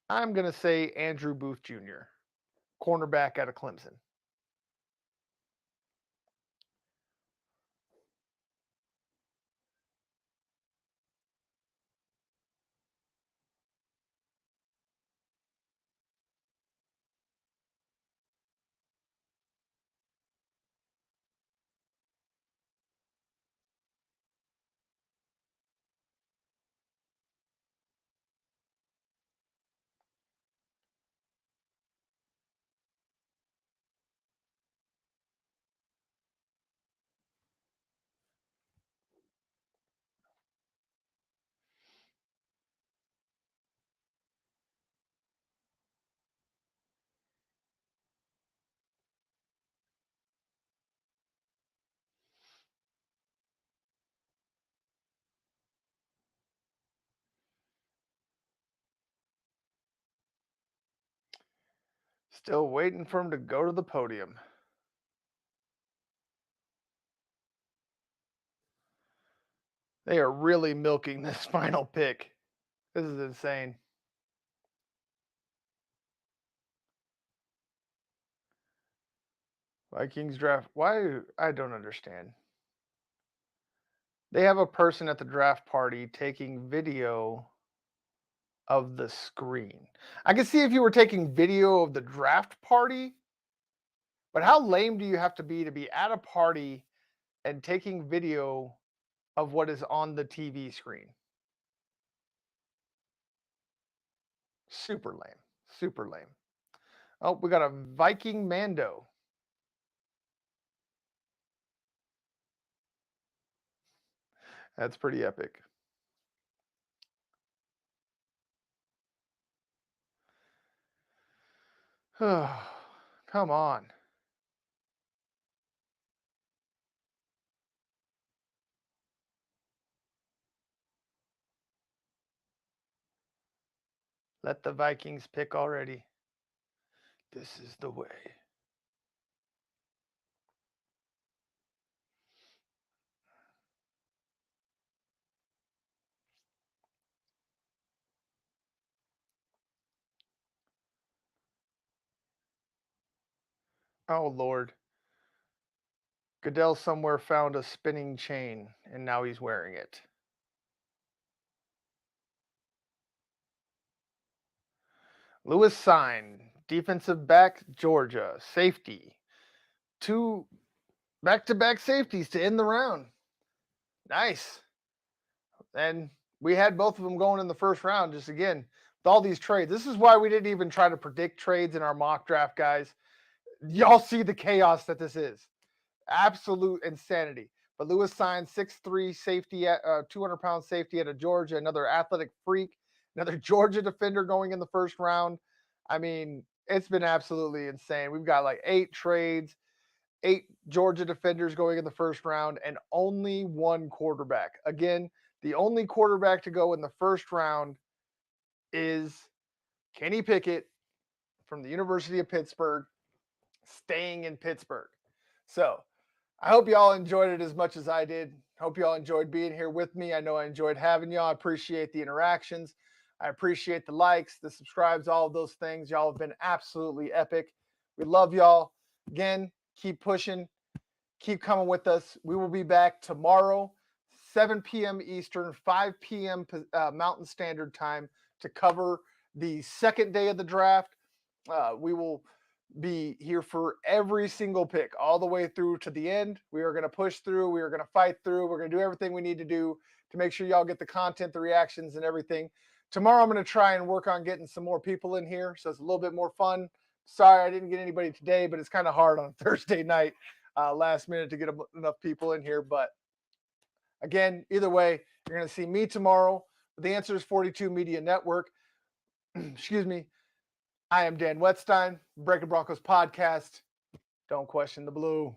I'm going to say Andrew Booth Jr., cornerback out of Clemson. Still waiting for him to go to the podium. They are really milking this final pick. This is insane. Vikings draft. Why? I don't understand. They have a person at the draft party taking video of the screen. I can see if you were taking video of the draft party, but how lame do you have to be at a party and taking video of what is on the TV screen? Super lame. Super lame. Oh, we got a Viking Mando. That's pretty epic. Come on. Let the Vikings pick already. This is the way. Oh, Lord. Goodell somewhere found a spinning chain, and now he's wearing it. Lewis Sign, defensive back, Georgia, safety. 2 back-to-back safeties to end the round. Nice. And we had both of them going in the first round. Just again, with all these trades. This is why we didn't even try to predict trades in our mock draft, guys. Y'all see the chaos that this is. Absolute insanity. But Lewis signed 6'3" safety at 200-pound safety out of Georgia, another athletic freak, another Georgia defender going in the first round. I mean, it's been absolutely insane. We've got like 8 trades, 8 Georgia defenders going in the first round, and only 1 quarterback. Again, the only quarterback to go in the first round is Kenny Pickett from the University of Pittsburgh, staying in Pittsburgh. So I hope y'all enjoyed it as much as I did. Hope y'all enjoyed being here with me. I know I enjoyed having y'all. I appreciate the interactions. I appreciate the likes, the subscribes, all of those things. Y'all have been absolutely epic. We love y'all. Again, keep pushing. Keep coming with us. We will be back tomorrow, 7 p.m. Eastern, 5 p.m. Mountain Standard Time to cover the second day of the draft. We will be here for every single pick all the way through to the end. We are going to push through. We are going to fight through. We're going to do everything we need to do to make sure y'all get the content, the reactions, and everything. Tomorrow, I'm going to try and work on getting some more people in here, so it's a little bit more fun. Sorry, I didn't get anybody today, but it's kind of hard on Thursday night, last minute to get enough people in here. But again, either way, you're going to see me tomorrow. The Answers 42 Media Network. Excuse me. I am Dan Wetstein, Breakin Broncos Podcast. Don't question the blue.